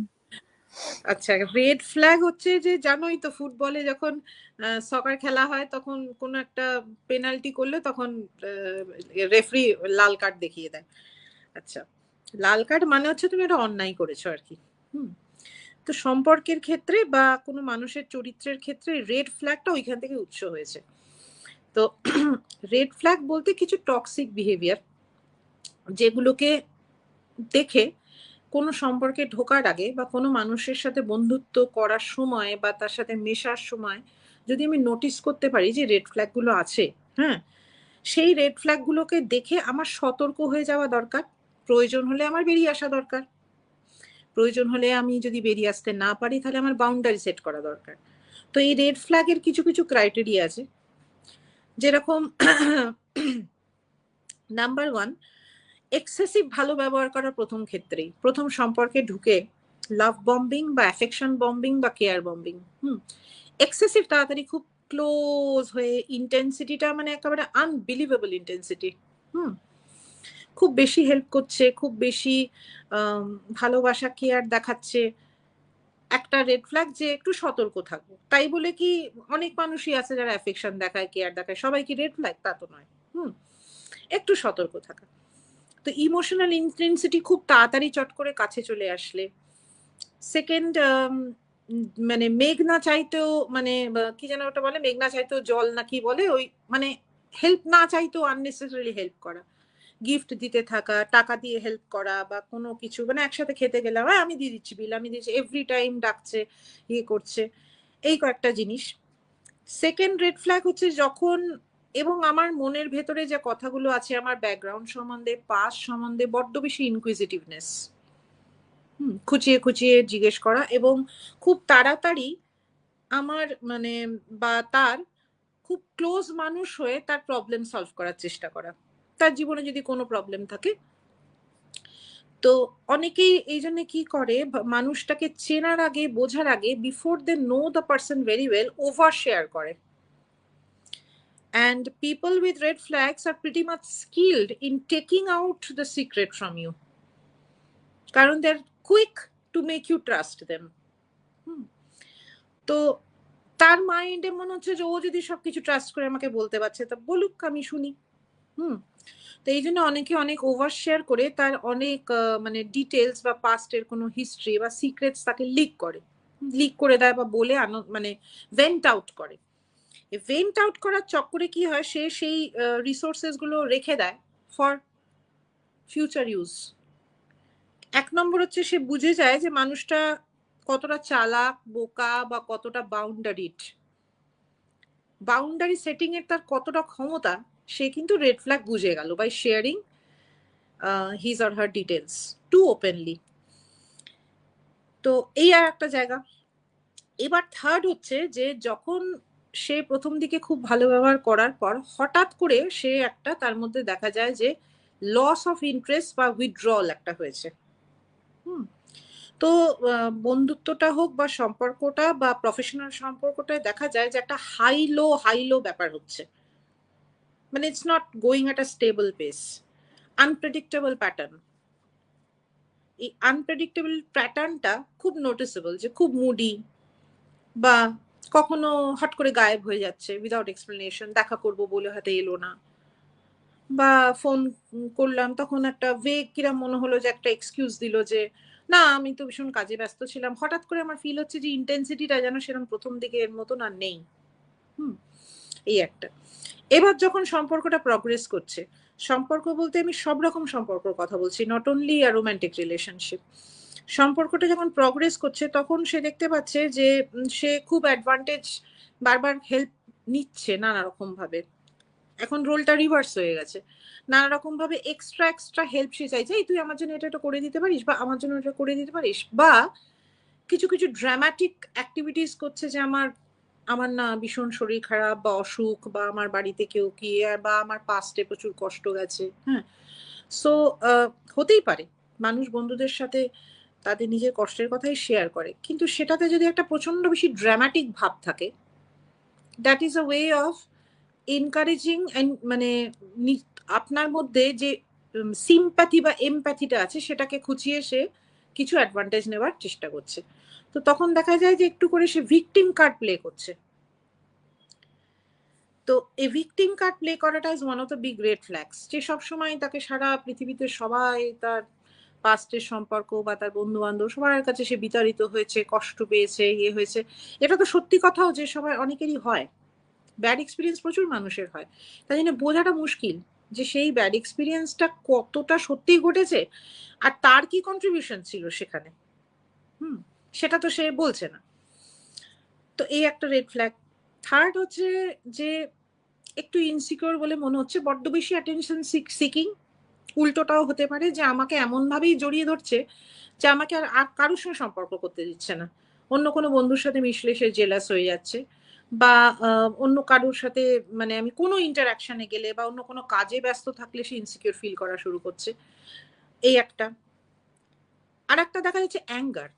আচ্ছা, রেড ফ্ল্যাগ হচ্ছে যে জানোই তো, ফুটবলে যখন সকার খেলা হয় তখন কোনো একটা পেনাল্টি করলে তখন রেফারি লাল কার্ড দেখিয়ে দেয়। আচ্ছা, লাল কার্ড মানে হচ্ছে তুমি একটা অন্যায় করেছো আর কি। তো সম্পর্কের ক্ষেত্রে বা কোনো মানুষের চরিত্রের ক্ষেত্রে রেড ফ্ল্যাগটা ওইখান থেকে উৎস হয়েছে। তো রেড ফ্ল্যাগ বলতে কিছু টক্সিক বিহেভিয়ার, যেগুলোকে দেখে কোনো সম্পর্কে ঢোকার আগে বা কোনো মানুষের সাথে বন্ধুত্ব করার সময় বা তার সাথে মেশার সময় যদি আমি নোটিস করতে পারি যে রেড ফ্ল্যাগগুলো আছে, হ্যাঁ, সেই রেড ফ্ল্যাগগুলোকে দেখে আমার সতর্ক হয়ে যাওয়া দরকার। প্রয়োজন হলে আমার বেরিয়ে আসা দরকার। প্রয়োজন হলে আমি যদি বেরিয়ে আসতে না পারি তাহলে আমার বাউন্ডারি সেট করা দরকার। তো এই রেড ফ্ল্যাগের কিছু কিছু ক্রাইটেরিয়া আছে, যেরকম নাম্বার ওয়ান, এক্সেসিভ ভালো ব্যবহার করা প্রথম ক্ষেত্রেই, প্রথম সম্পর্কে ঢুকে লাভ বম্বিং বা অ্যাফেকশন বম্বিং বা কেয়ার বম্বিং, এক্সেসিভ তাড়াতাড়ি খুব ক্লোজ হয়ে ইন্টেন্সিটিটা মানে একেবারে আনবিলিভেবল ইন্টেন্সিটি, খুব বেশি হেল্প করছে, খুব বেশি ভালোবাসা কেয়ার দেখাচ্ছে, একটা রেড ফ্ল্যাগ, যে একটু সতর্ক থাকবো। তাই বলে কি অনেক মানুষই আছে যারা অ্যাফেকশন দেখায়, কেয়ার দেখায়, সবাই কি রেড ফ্ল্যাগ? তা তো নয়। একটু সতর্ক থাকা। তো ইমোশনাল ইন্টেন্সিটি খুব তাড়াতাড়ি চট করে কাছে চলে আসলে। সেকেন্ড, মানে মেঘ না চাইতেও, মানে কি যেন ওটা বলে, মেঘ না চাইতেও জল না কি বলে, ওই মানে হেল্প না চাইতেও আননেসেসারি হেল্প করা, গিফট দিতে থাকা, টাকা দিয়ে হেল্প করা, বা কোনো কিছু, মানে একসাথে খেতে গেলাম, হ্যাঁ আমি দিয়ে দিচ্ছি বিল, আমি দিচ্ছি, এভরি টাইম ডাকছে, ইয়ে করছে, এই কয়েকটা জিনিস। সেকেন্ড রেড ফ্ল্যাগ হচ্ছে যখন, এবং আমার মনের ভেতরে যে কথাগুলো আছে আমার ব্যাকগ্রাউন্ড সম্বন্ধে, পাস সম্বন্ধে বড্ড বেশি ইনকুইজিটিভনেস, খুঁচিয়ে খুঁচিয়ে জিজ্ঞেস করা, এবং খুব তাড়াতাড়ি আমার মানে বা তার খুব ক্লোজ মানুষ হয়ে তার প্রবলেম সলভ করার চেষ্টা করা। তার জীবনে যদি কোনো প্রবলেম থাকে তো অনেকেই এই জন্য কি করে, মানুষটাকে চেনার আগে, বোঝার আগে, before they know the person very well, over share করে। And people with red flags are pretty much skilled in taking out the secret from you, কারণ they're quick to make you trust them. তো তার মাইন্ডে মনে হচ্ছে যে ও যদি সবকিছু ট্রাস্ট করে আমাকে বলতে পারছে, তা বলুক, আমি শুনি। তো এই জন্য অনেকে অনেক ওভার শেয়ার করে তার অনেক মানে ডিটেলস বা পাস্টের কোনো হিস্ট্রি বা সিক্রেটস তাকে লিক করে দেয় বা বলে মানে ভেন্ট আউট করে। ভেন্ট আউট করার চক্করে কি হয়, সে সেই রিসোর্সেস গুলো রেখে দেয় ফর ফিউচার ইউজ। এক নম্বর হচ্ছে সে বুঝে যায় যে মানুষটা কতটা চালাক, বোকা বা কতটা বাউন্ডারি সেটিং এর তার কতটা ক্ষমতা, সে কিন্তু রেড ফ্ল্যাগ বুঝে গেল by sharing his or her details too openly. তো এই আর একটা জায়গা। এবার থার্ড হচ্ছে যে যখন সে প্রথম দিকে খুব ভালো ব্যবহার করার পর হঠাৎ করে সে একটা, তার মধ্যে দেখা যায় যে লস অফ ইন্টারেস্ট বা উইথড্রল একটা হয়েছে। তো বন্ধুত্বটা হোক বা সম্পর্কটা বা প্রফেশনাল সম্পর্কটায় দেখা যায় যে একটা হাই লো ব্যাপার হচ্ছে, মানে it's not going at a stable pace, unpredictable pattern. এই আনপ্রেডিক্টেবল প্যাটার্নটা খুব নোটিসেবল, যে খুব মুডি, বা কখনো হট করে গায়েব হয়ে যাচ্ছে উইদাউট এক্সপ্লেনেশন, দেখা করবো বলে হয়তো এলো না, বা ফোন করলাম তখন একটা ভেগ কিরম মনে হলো যে একটা এক্সকিউজ দিল যে না আমি তো ভীষণ কাজে ব্যস্ত ছিলাম। হঠাৎ করে আমার ফিল হচ্ছে যে ইন্টেন্সিটিটা যেন সেরকম প্রথম দিকে এর মতন আর নেই। এই একটা। এবার যখন সম্পর্কটা প্রগ্রেস করছে, সম্পর্ক বলতে আমি সব রকম সম্পর্কের কথা বলছি, not only a romantic relationship. সম্পর্কটা যখন প্রগ্রেস করছে তখন সে দেখতে পাচ্ছে যে সে খুব অ্যাডভান্টেজ, বারবার হেল্প নিচ্ছে নানা রকম ভাবে। এখন রোলটা রিভার্স হয়ে গেছে, নানা রকম ভাবে এক্সট্রা হেল্প সে চাইছে, এই তুই আমার জন্য এটা করে দিতে পারিস, বা আমার জন্য এটা করে দিতে পারিস, বা কিছু কিছু ড্রামাটিক অ্যাক্টিভিটিস করছে যে আমার না ভীষণ শরীর খারাপ বা অসুখ, বা আমার বাড়িতে কেউ কি, বা আমার পাস্টে প্রচুর কষ্ট গেছে। হ্যাঁ, সো হতেই পারে মানুষ বন্ধুদের সাথে তাদের নিজের কষ্টের কথাই শেয়ার করে, কিন্তু সেটাতে যদি একটা প্রচন্ড বেশি ড্রামাটিক ভাব থাকে, that is a way of encouraging, মানে আপনার মধ্যে যে সিম্প্যাথি বা এমপ্যাথিটা আছে সেটাকে খুঁচিয়ে সে কিছু অ্যাডভান্টেজ নেওয়ার চেষ্টা করছে। তো তখন দেখা যায় যে একটু করে সে ভিকটিম কার্ড প্লে করছে। তো এই ভিকটিম কার্ড প্লে করাটা is one of the big red flags, যে সবসময় তাকে সারা পৃথিবীতে সবাই তার পাস্টের সম্পর্ক বা তার বন্ধু বান্ধব সবার কাছে সে বিতাড়িত হয়েছে, কষ্ট পেয়েছে, ইয়ে হয়েছে। এটা তো সত্যি কথাও যে সবাই অনেকেরই হয়, ব্যাড এক্সপিরিয়েন্স প্রচুর মানুষের হয়। তাই জন্য বোঝাটা মুশকিল যে সেই ব্যাড এক্সপিরিয়েন্সটা কতটা সত্যি ঘটেছে আর তার কি কন্ট্রিবিউশন ছিল সেখানে। সেটা তো সে বলছে না। তো এই একটা রেড ফ্ল্যাগ। থার্ড হচ্ছে যে একটু ইনসিকিউর বলে মনে হচ্ছে, বড্ড বেশি অ্যাটেনশন সিকিং। উল্টোটাও হতে পারে যে আমাকে এমন ভাবেই জড়িয়ে ধরছে যে আমাকে আর কারোর সঙ্গে সম্পর্ক করতে দিচ্ছে না, অন্য কোনো বন্ধুর সাথে মিশলে সে জেলাস হয়ে যাচ্ছে, বা অন্য কারোর সাথে মানে আমি কোনো ইন্টারাকশনে গেলে বা অন্য কোনো কাজে ব্যস্ত থাকলে সে ইনসিকিউর ফিল করা শুরু করছে। এই একটা। আর একটা দেখা যাচ্ছে অ্যাঙ্গার,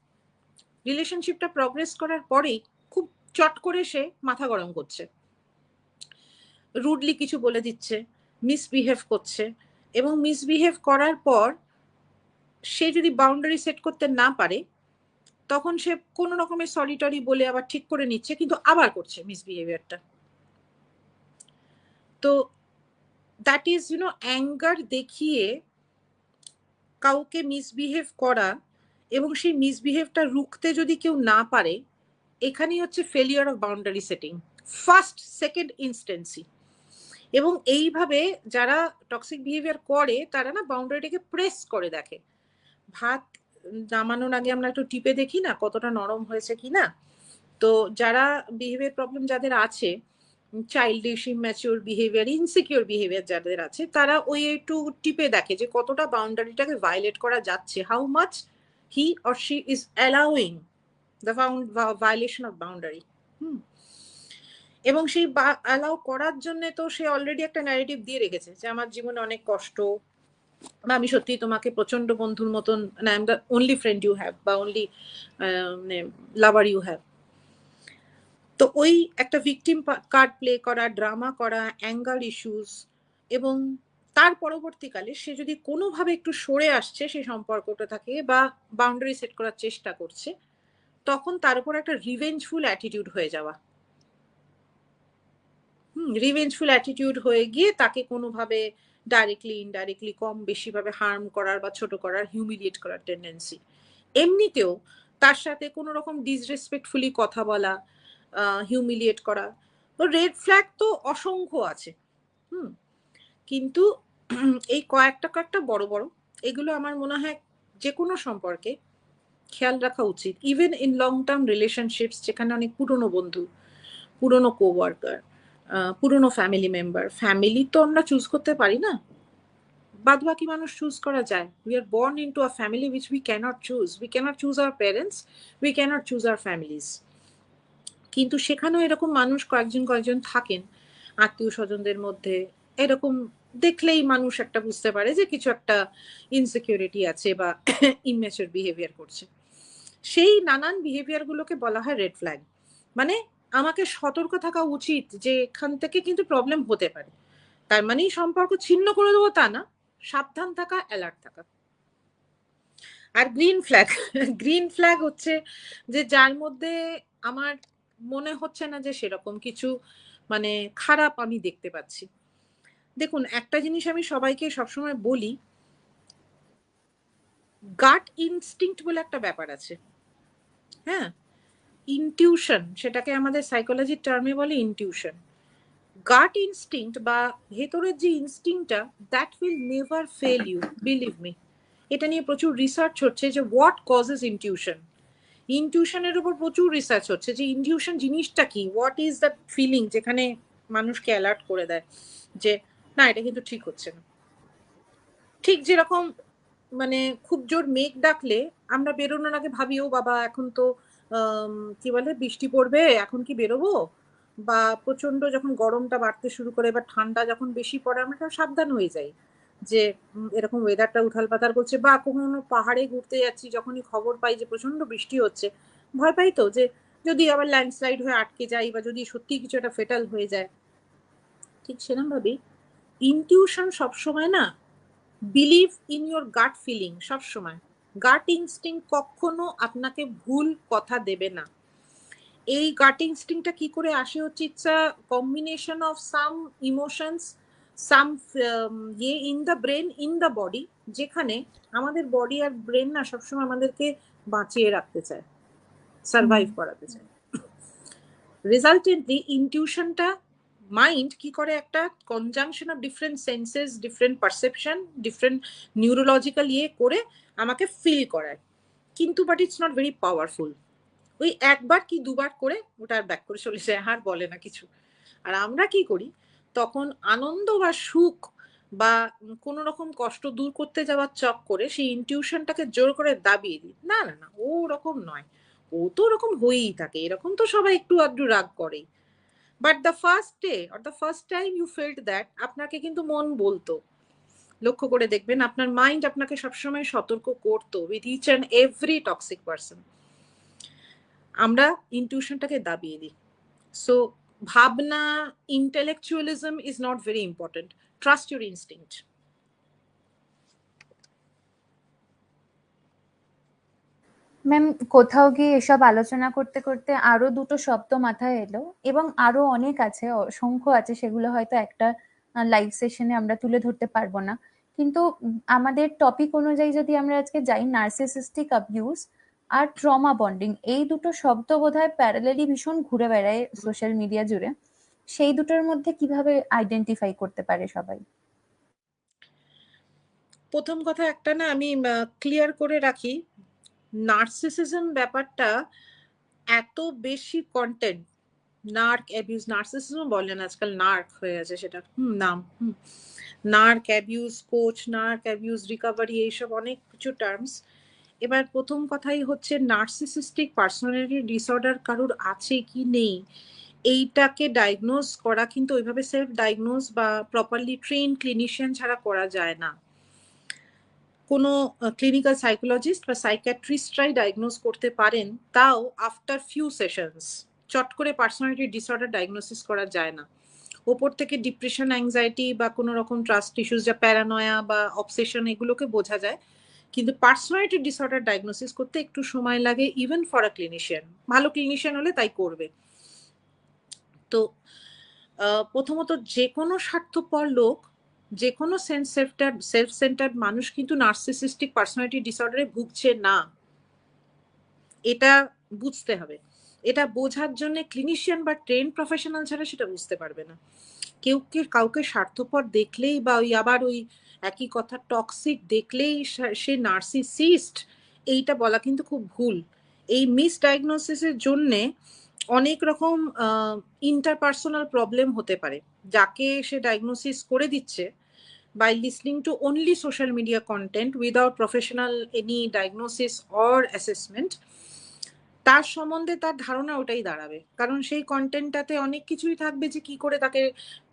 রিলেশনশিপটা প্রগ্রেস করার পরেই খুব চট করে সে মাথা গরম করছে, রুডলি কিছু বলে দিচ্ছে, মিসবিহেভ করছে, এবং মিসবিহেভ করার পর সে যদি বাউন্ডারি সেট করতে না পারে তখন সে কোনো রকমের সরি টরি বলে আবার ঠিক করে নিচ্ছে, কিন্তু আবার করছে মিসবিহেভিয়ারটা। তো দ্যাট ইজ অ্যাঙ্গার দেখিয়ে কাউকে মিসবিহেভ করা, এবং সেই মিসবিহেভটা রুখতে যদি কেউ না পারে, এখানেই হচ্ছে failure of boundary setting, first second instances. এবং এইভাবে যারা টক্সিক বিহেভিয়ার করে তারা না বাউন্ডারিটাকে প্রেস করে দেখে। ভাত নামানোর আগে আমরা একটু টিপে দেখি না কতটা নরম হয়েছে কিনা। তো যারা বিহেভিয়ার প্রবলেম যাদের আছে, childish, immature behaviour, insecure behaviour যাদের আছে, তারা ওই একটু টিপে দেখে যে কতটা বাউন্ডারিটাকে ভায়োলেট করা যাচ্ছে, how much he or she is allowing the violation of boundary. এবং সেই অ্যালাউ করার জন্য তো সে অলরেডি একটা ন্যারেটিভ দিয়ে রেখেছে যে আমার জীবনে অনেক কষ্ট, বা আমি সত্যি তোমাকে প্রচন্ড বন্ধুর মতন, মানে I am the only friend you have বা অনলি লাভার ইউ হ্যাভ। তো ওই একটা ভিকটিম কার্ড প্লে করা, ড্রামা করা, অ্যাঙ্গার ইস্যুস, এবং তার পরবর্তীকালে সে যদি কোনোভাবে একটু সরে আসছে সেই সম্পর্কটা থাকে বা বাউন্ডারি সেট করার চেষ্টা করছে, তখন তার উপর একটা রিভেঞ্জফুল অ্যাটিটিউড হয়ে যাওয়া। রিভেঞ্জফুল অ্যাটিটিউড হয়ে গিয়ে তাকে কোনোভাবে ডাইরেক্টলি ইনডাইরেক্টলি কম বেশি ভাবে হার্ম করার বা ছোট করার, হিউমিলিয়েট করার টেন্ডেন্সি। এমনিতেও তার সাথে কোনো রকম ডিসরেসপেক্টফুলি কথা বলা, হিউমিলিয়েট করা, তো রেড ফ্ল্যাগ তো অসংখ্য আছে। কিন্তু এই কয়েকটা বড় বড়, এগুলো আমার মনে হয় যে কোনো সম্পর্কে খেয়াল রাখা উচিত। Even in long term relationships, যেখানে অনেক পুরনো বন্ধু, পুরনো কোওয়ার্কার, পুরনো ফ্যামিলি মেম্বার। ফ্যামিলি তো আমরা চুজ করতে পারি না, বাদ বাকি মানুষ চুজ করা যায়। We are born into a family which we cannot choose. We cannot choose our parents, we cannot choose our families. কিন্তু সেখানেও এরকম মানুষ কয়েকজন থাকেন আত্মীয় স্বজনদের মধ্যে, এরকম দেখলেই মানুষ একটা বুঝতে পারে যে কিছু একটা ইনসিকিউরিটি আছে বা ইনম্যাচিওর বিহেভিয়ার করছে। সেই নানান বিহেভিয়ার গুলোকে বলা হয় রেড ফ্ল্যাগ। মানে আমাকে সতর্ক থাকা উচিত যে এখান থেকে কিন্তু প্রবলেম হতে পারে। তার মানেই সম্পর্ক ছিন্ন করে দেবো তা না, সাবধান থাকা, অ্যালার্ট থাকা। আর গ্রিন ফ্ল্যাগ, গ্রিন ফ্ল্যাগ হচ্ছে যে যার মধ্যে আমার মনে হচ্ছে না যে সেরকম কিছু মানে খারাপ আমি দেখতে পাচ্ছি। দেখুন, একটা জিনিস আমি সবাইকে সবসময় বলি, গাট ইনস্টিংক্ট বলে একটা ব্যাপার আছে। হ্যাঁ, ইনটিউশন, সেটাকে আমাদের সাইকোলজির টার্মে বলে ইনটিউশন। গাট ইনস্টিংক্ট বা ভেতরের যে ইনস্টিংক্টটা, that will never fail you, believe me. এটা নিয়ে প্রচুর রিসার্চ হচ্ছে যে হোয়াট কজেস ইনটিউশন। ইনটিউশনের উপর প্রচুর রিসার্চ হচ্ছে যে ইনটিউশন জিনিসটা কি, হোয়াট ইজ দ্যাট ফিলিং যেখানে মানুষকে অ্যালার্ট করে দেয় যে না, এটা কিন্তু ঠিক হচ্ছে না। ঠিক যেরকম মানে খুব জোর মেঘ ডাকলে আমরা বেরোনোর আগে ভাবি, ও বাবা এখন তো কি বলে বৃষ্টি পড়বে, এখন কি বেরোবো? বা প্রচন্ড যখন গরমটা বাড়তে শুরু করে বা ঠান্ডা যখন বেশি পড়ে, আমরা সাবধান হয়ে যাই যে এরকম ওয়েদারটা উথাল পাতাল করছে। বা কোনো পাহাড়ে ঘুরতে যাচ্ছি, যখনই খবর পাই যে প্রচন্ড বৃষ্টি হচ্ছে, ভয় পাই তো যে যদি আবার ল্যান্ডস্লাইড হয়ে আটকে যাই বা যদি সত্যি কিছু একটা ফেটাল হয়ে যায়। ঠিক সেরকম ভাবেই ইনটিউশন সবসময় না, believe in your gut feeling. সবসময় গাট ইনস্টিং কখনো আপনাকে ভুল কথা দেবে না। এই গাট ইনস্টিংটা কি করে আসে হচ্ছে, it's a combination of some emotions, some in the brain, in the body, যেখানে আমাদের বডি আর ব্রেন না সবসময় আমাদেরকে বাঁচিয়ে রাখতে চায়, সার্ভাইভ করাতে চায়। রেজাল্টেন্টলি ইনটিউশনটা মাইন্ড কি করে, একটা conjunction of different senses, different perception, different neurological ইয়ে করে আমাকে ফিল করায়। কিন্তু but it's not very powerful. ওই একবার কি দুবার করে ওটা আর ব্যাক করে চলে যায়, আর বলে না কিছু। আর আমরা কি করি তখন, আনন্দ বা সুখ বা কোনো রকম কষ্ট দূর করতে যাওয়ার চক করে সেই ইনটিউশনটাকে জোর করে দাবিয়ে দিই, না না না ও ওরকম নয়, ও তো ওরকম হয়েই থাকে, এরকম তো সবাই একটু আধটু রাগ করেই। But the first day or the first time you felt that, আপনাকে কিন্তু মন বলতো, লক্ষ্য করে দেখবেন আপনার মাইন্ড আপনাকে সবসময় সতর্ক করতো with each and every toxic person. আমরা ইনটিউশনটাকে দাবিয়ে দিই। সো ভাবনা, intellectualism is not very important, trust your instinct. Ma'am, কোথাও গিয়ে এসব আলোচনা করতে করতে আরো দুটো শব্দ মাথায় এলো, এবং আরো অনেক আছে, অসংখ্য আছে, সেগুলো হয়তো একটা লাইভ সেশনে আমরা তুলে ধরতে পারবো না। কিন্তু আমাদের টপিক অনুযায়ী যদি আমরা আজকে যাই, নার্সিসিস্টিক অ্যাবিউজ আর ট্রমা বন্ডিং, এই দুটো শব্দ বোধহয় প্যারালালি ভীষণ ঘুরে বেড়ায় সোশ্যাল মিডিয়া জুড়ে। সেই দুটোর মধ্যে কিভাবে আইডেন্টিফাই করতে পারে সবাই? প্রথম কথা একটা না আমি ক্লিয়ার করে রাখি, নার্সিসিজম ব্যাপারটা এত বেশি কন্টেন্ট, নার্ক অ্যাবিউজ, নার্সিসিজম বলেন আজকাল, নার্ক হয়ে আছে সেটা নাম, নার্ক অ্যাবিউজ কোচ, নার্ক অ্যাবিউজ রিকভারি, এইসব অনেক কিছু টার্মস। এবার প্রথম কথাই হচ্ছে, নার্সিসিস্টিক পার্সোনালিটি ডিসঅর্ডার কারোর আছে কি নেই, এইটাকে ডায়াগনোজ করা কিন্তু ওইভাবে সেলফ ডায়াগনোজ বা প্রপারলি ট্রেন ক্লিনিশিয়ান ছাড়া করা যায় না। কোনো ক্লিনিক্যাল সাইকোলজিস্ট বা সাইকিয়াট্রিস্টরাই ডায়াগনোজ করতে পারেন, তাও আফটার ফিউ সেশনস। চট করে পার্সোনালিটি ডিসঅর্ডার ডায়াগনোসিস করা যায় না। ওপর থেকে ডিপ্রেশন, অ্যাংজাইটি বা কোনো রকম ট্রাস্ট ইস্যুস, যা প্যারানয়া বা অবসেশন, এগুলোকে বোঝা যায়। কিন্তু পার্সোনালিটি ডিসঅর্ডার ডায়াগনোসিস করতে একটু সময় লাগে, ইভেন ফর আ ক্লিনিশিয়ান। ভালো ক্লিনিশিয়ান হলে তাই করবে। তো প্রথমত, যে কোনো স্বার্থপর লোক, যে কোনো সেলফ সেন্টার্ড মানুষ কিন্তু নার্সিসিস্টিক পার্সোনালিটি ডিসঅর্ডারে ভুগছে না, এটা বুঝতে হবে। এটা বোঝার জন্য ক্লিনিশিয়ান বা ট্রেন প্রফেশনাল ছাড়া সেটা বুঝতে পারবে না। কাউকে স্বার্থপর দেখলেই বা ওই আবার ওই একই কথা টক্সিক দেখলেই সে নার্সিসিস্ট, এইটা বলা কিন্তু খুব ভুল। এই মিসডায়াগনোসিসের জন্যে অনেক রকম ইন্টারপার্সোনাল প্রবলেম হতে পারে। যাকে সে ডায়াগনোসিস করে দিচ্ছে by listening to only social media content without professional any diagnosis or assessment, তার সম্বন্ধে তার ধারণা ওটাই দাঁড়াবে। কারণ সেই কন্টেন্টটাতে অনেক কিছুই থাকবে যে কি করে তাকে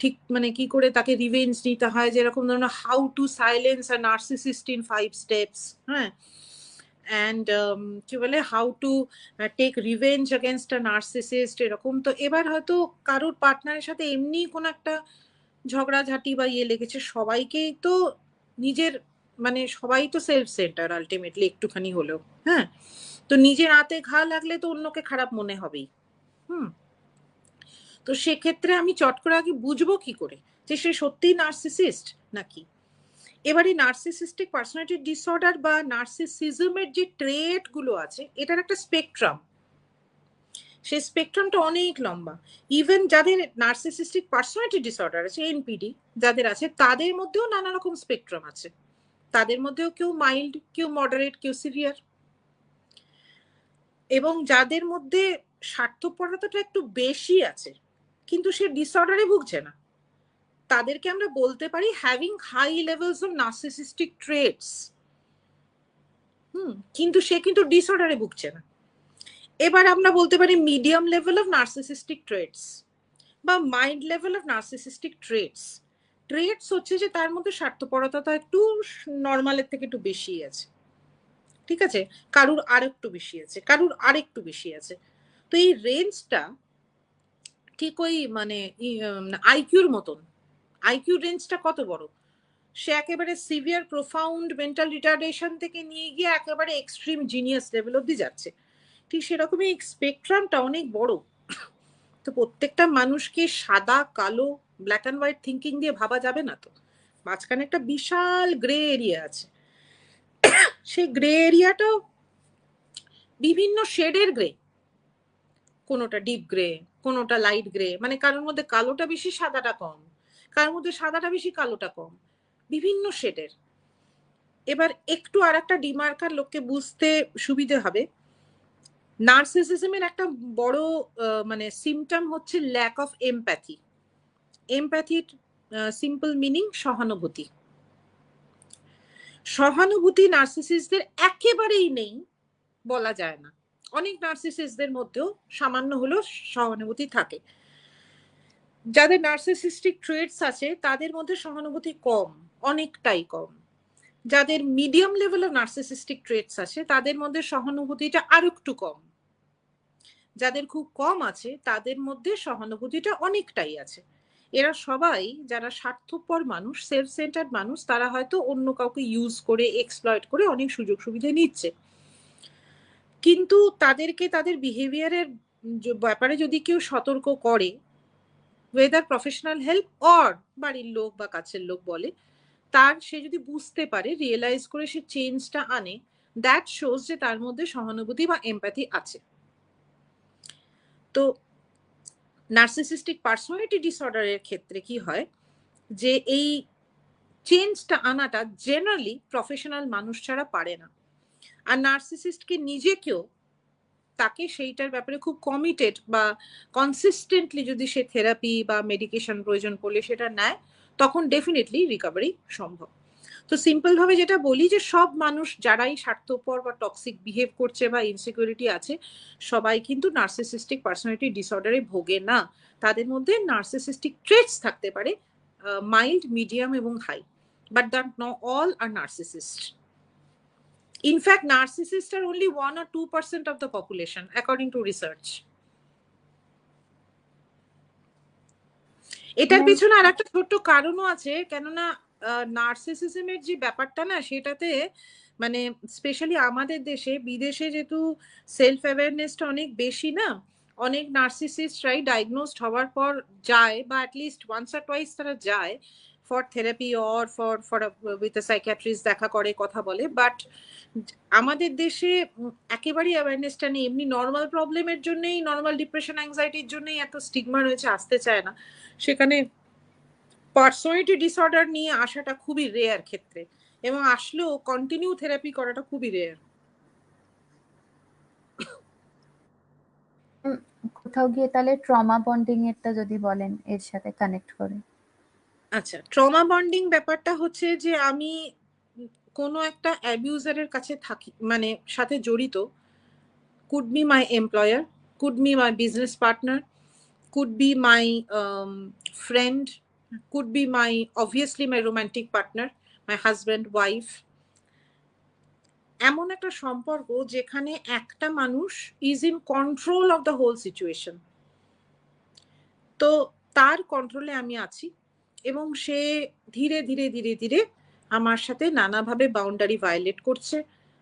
ঠিক, মানে কি করে তাকে রিভেঞ্জ নিতে হয়, যেরকম ধরনের how to silence a narcissist in 5 steps, হ্যাঁ, অ্যান্ড কি বলে how to take revenge against a narcissist, এরকম। তো এবার হয়তো কারোর পার্টনারের সাথে এমনি কোনো একটা ঝগড়াঝাটি বা ইয়ে লেগেছে, সবাইকেই তো নিজের, মানে সবাই তো সেলফ সেন্টার আলটিমেটলি একটুখানি হলেও, হ্যাঁ। তো নিজের হাতে ঘা লাগলে তো অন্যকে খারাপ মনে হবেই। তো সেক্ষেত্রে আমি চট করে আগে বুঝবো কি করে যে সে সত্যিই নার্সিসিস্ট নাকি। এবারে নার্সিসিস্টিক পার্সোনালিটি ডিসঅর্ডার বা নার্সিসিজমের যে ট্রেট গুলো আছে, এটার একটা স্পেকট্রাম। সেই স্পেকট্রামটা অনেক লম্বা। ইভেন যাদের নার্সিসিস্টিক পার্সোনালিটি ডিসঅর্ডার আছে, এনপিডি যাদের আছে, তাদের মধ্যেও নানা রকম স্পেকট্রাম আছে। তাদের মধ্যেও কেউ মাইল্ড, কেউ মডারেট, কেউ সিভিয়ার। এবং যাদের মধ্যে স্বার্থপরতাটা একটু বেশি আছে কিন্তু সে ডিসঅর্ডারে ভুগছে না, তাদেরকে আমরা বলতে পারি having high levels of narcissistic traits. কিন্তু সে কিন্তু ডিসঅর্ডারে ভুগছে না। এবার আমরা বলতে পারি medium level of narcissistic traits বা mild level of narcissistic traits. Traits হচ্ছে যে তার মধ্যে স্বার্থপরতা একটু নর্মালের থেকে একটু বেশি আছে, ঠিক আছে, কারুর আরেকটু বেশি আছে, কারুর আরেকটু বেশি আছে। তো এই রেঞ্জটা ঠিক ওই মানে আইকিউর মতন। আইকিউ রেঞ্জটা কত বড়, সে একেবারে সিভিয়ার প্রোফাউন্ড মেন্টাল রিটার্ডেশন থেকে নিয়ে গিয়ে একেবারে এক্সট্রিম জিনিয়াস লেভেল অব্দি যাচ্ছে। ঠিক সেরকমই স্পেকট্রামটা অনেক বড়। তো প্রত্যেকটা মানুষকে সাদা কালো ব্ল্যাক অ্যান্ড হোয়াইট থিঙ্কিং দিয়ে ভাবা যাবে না। তো মাঝখানে একটা বিশাল গ্রে এরিয়া আছে। সেই গ্রে এরিয়াটাও বিভিন্ন শেডের গ্রে, কোনোটা ডিপ গ্রে, কোনোটা লাইট গ্রে, মানে কারোর মধ্যে কালোটা বেশি সাদাটা কম, কারোর মধ্যে সাদাটা বেশি কালোটা কম, বিভিন্ন শেডের। এবার একটু আর একটা ডিমার্কার লোককে বুঝতে সুবিধে হবে। নার্সিসিজমের একটা বড় মানে সিমটম হচ্ছে ল্যাক অফ এমপ্যাথি। এমপ্যাথির সিম্পল মিনিং সহানুভূতি। সহানুভূতি নার্সিসিস্টদের একেবারেই নেই বলা যায় না। অনেক নার্সিসিস্টদের মধ্যেও সামান্য হলেও সহানুভূতি থাকে। যাদের নার্সিসিস্টিক ট্রেটস আছে তাদের মধ্যে সহানুভূতি কম, অনেকটাই কম। যাদের মিডিয়াম লেভেলের নার্সিসিস্টিক ট্রেটস আছে তাদের মধ্যে সহানুভূতিটা আরো একটু কম। যাদের খুব কম আছে তাদের মধ্যে সহানুভূতিটা অনেকটাই আছে। এরা সবাই যারা স্বার্থপর মানুষ, সেলফ সেন্টার্ড মানুষ, তারা হয়তো অন্য কাউকে ইউজ করে, এক্সপ্লয়েট করে অনেক সুযোগ সুবিধা নিচ্ছে। কিন্তু তাদেরকে তাদের বিহেভিয়ারের ব্যাপারে যদি কেউ সতর্ক করে, ওয়েদার প্রফেশনাল হেল্প অর বাড়ির লোক বা কাছের লোক বলে, তার সে যদি বুঝতে পারে, রিয়েলাইজ করে সে চেঞ্জটা আনে, দ্যাট শোজ যে তার মধ্যে সহানুভূতি বা এমপ্যাথি আছে। তো নার্সিসিস্টিক পার্সোনালিটি ডিসঅর্ডারের ক্ষেত্রে কি হয় যে এই চেঞ্জটা আনাটা জেনারেলি প্রফেশনাল মানুষ ছাড়া পারে না। আর নার্সিসিস্টকে নিজেকেও, তাকে সেইটার ব্যাপারে খুব কমিটেড বা কনসিস্টেন্টলি যদি সে থেরাপি বা মেডিকেশন প্রয়োজন পড়লে সেটা নেয়, তখন ডেফিনেটলি রিকভারি সম্ভব। তো সিম্পল ভাবে যেটা বলি যে সব মানুষ যারাই স্বার্থপর বা টক্সিক বিহেভ করছে বা ইনসিকিউরিটি আছে, সবাই কিন্তু নার্সিসিস্টিক পার্সোনালিটি ডিসঅর্ডারে ভোগে না। তাদের মধ্যে নার্সিসিস্টিক ট্রেটস থাকতে পারে মাইল্ড, মিডিয়াম এবং high, but that not all are narcissist. In fact, narcissists are only 1 or 2% of the population, according to research. এটার পেছনে আর একটা ছোট্ট কারণও আছে, কেননা নার্সিসিজমের যে ব্যাপারটা না, সেটাতে মানে স্পেশালি আমাদের দেশে, বিদেশে যেহেতু সেলফ অ্যাওয়ারনেসটা অনেক বেশি না, অনেক নার্সিসিস্টরাই ডায়াগনোজড হওয়ার পর যায়, বা অ্যাটলিস্ট ওয়ান্স আর টুয়াইস তারা যায় for therapy or for with a psychiatrist, দেখা করে, কথা বলে। বাট আমাদের দেশে একেবারেই অ্যাওয়ারনেসটা নেই। এমনি নর্মাল প্রবলেমের জন্যই, নর্মাল ডিপ্রেশন অ্যাংজাইটির জন্যই এত স্টিগমা রয়েছে, আসতে চায় না। সেখানে পার্সোনালিটি ডিসঅর্ডার নিয়ে আসাটা খুবই রেয়ার ক্ষেত্রে, এবং আসলেও কন্টিনিউ থেরাপি করাটা খুবই রেয়ার। কোথাও গিয়ে তাহলে ট্রমা বন্ডিং এরটা যদি বলেন এর সাথে কানেক্ট করে। আচ্ছা, ট্রমা বন্ডিং ব্যাপারটা হচ্ছে যে আমি কোনো একটা অ্যাবিউজারের কাছে থাকি, মানে সাথে জড়িত, could be my employer, could be my business partner, could be my friend, could be my, obviously my romantic partner, my husband, wife. এমন একটা সম্পর্ক যেখানে একটা মানুষ is in control of the whole situation. তো তার কন্ট্রোলে আমি আছি, এবং সে ধীরে ধীরে ধীরে ধীরে আমার সাথে নানাভাবে বাউন্ডারি ভায়োলেট করছে,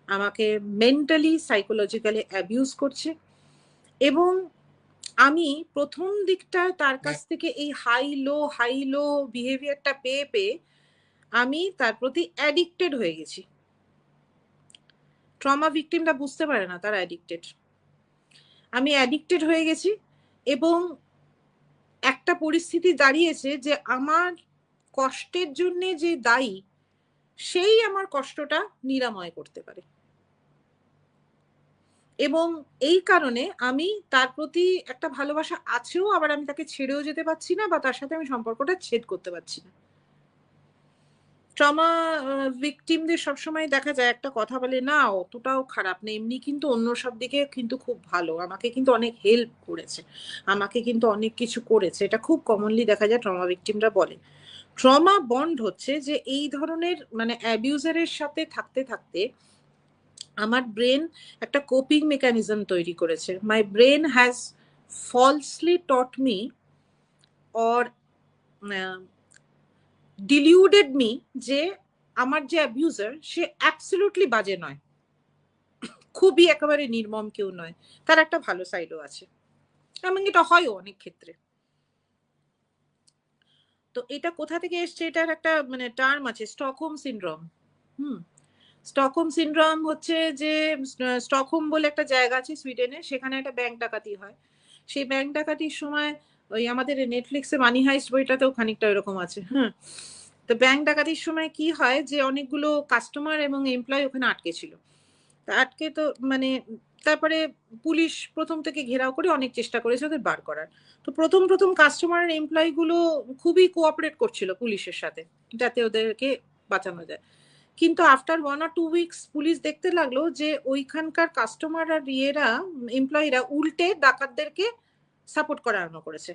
আমাকে মেন্টালি সাইকোলজিক্যালি অ্যাবিউজ করছে। এবং আমি প্রথম দিকটায় তার কাছ থেকে এই হাই লো বিহেভিয়ারটা পেয়ে পেয়ে আমি তার প্রতি অ্যাডিক্টেড হয়ে গেছি। ট্রমা ভিকটিমটা বুঝতে পারে না তারা অ্যাডিক্টেড। আমি অ্যাডিক্টেড হয়ে গেছি, এবং একটা পরিস্থিতি দাঁড়িয়েছে যে আমার কষ্টের জন্য যে দায়ী, সেই আমার কষ্টটা নিরাময় করতে পারে। এবং এই কারণে আমি তার প্রতি একটা ভালোবাসা আছেও, আবার আমি তাকে ছেড়েও যেতে পারছি না, বা তার সাথে আমি সম্পর্কটা ছেদ করতে পারছি না। ট্রমা ভিকটিমদের সবসময় দেখা যায় একটা কথা বলে, না অতটাও খারাপ না, এমনি কিন্তু অন্য সব দিকে কিন্তু খুব ভালো, আমাকে কিন্তু অনেক হেল্প করেছে, আমাকে কিন্তু অনেক কিছু করেছে। এটা খুব কমনলি দেখা যায় ট্রমা ভিকটিমরা বলে। ট্রমা বন্ড হচ্ছে যে এই ধরনের মানে অ্যাবিউজারের সাথে থাকতে থাকতে আমার ব্রেন একটা কোপিং মেকানিজম তৈরি করেছে। মাই brain has falsely taught me or ডিলিউডেড me যে আমার যে অ্যাবিউজার সে অ্যাবসলিউটলি বাজে নয়, খুবই একেবারে নির্মম কেউ নয়, তার একটা ভালো সাইডও আছে। এবং এটা হয়ও অনেক ক্ষেত্রে। তো এটা কোথা থেকে এসছে, এটার একটা মানে টার্ম আছে, স্টকহোম সিনড্রোম। স্টকহোম সিনড্রোম হচ্ছে যে স্টকহোম বলে একটা জায়গা আছে সুইডেনে, সেখানে একটা ব্যাংক ডাকাতি হয়। সেই ব্যাংক ডাকাতির সময় ওই আমাদের নেটফ্লিক্সে মানি হাইস্ট বইটাতেও খানিকটা এরকম আছে। তো ব্যাংক ডাকাতির সময় কি হয় যে অনেকগুলো কাস্টমার এবং এমপ্লয় ওখানে আটকে ছিল। আটকে তো মানে তারপরে পুলিশ প্রথম থেকে ঘেরাও করে অনেক চেষ্টা করেছে ওদের বার করার। তো প্রথম প্রথম কাস্টমার আর এমপ্লয় গুলো খুবই কোঅপারেট করছিল পুলিশের সাথে, যাতে ওদেরকে বাঁচানো যায়। কিন্তু আফটার 1 or 2 উইকস পুলিশ দেখতে লাগলো যে ওইখানকার কাস্টমার আর এমপ্লয়িরা উল্টে ডাকাতদেরকে সাপোর্ট করা আরম্ভ করেছে,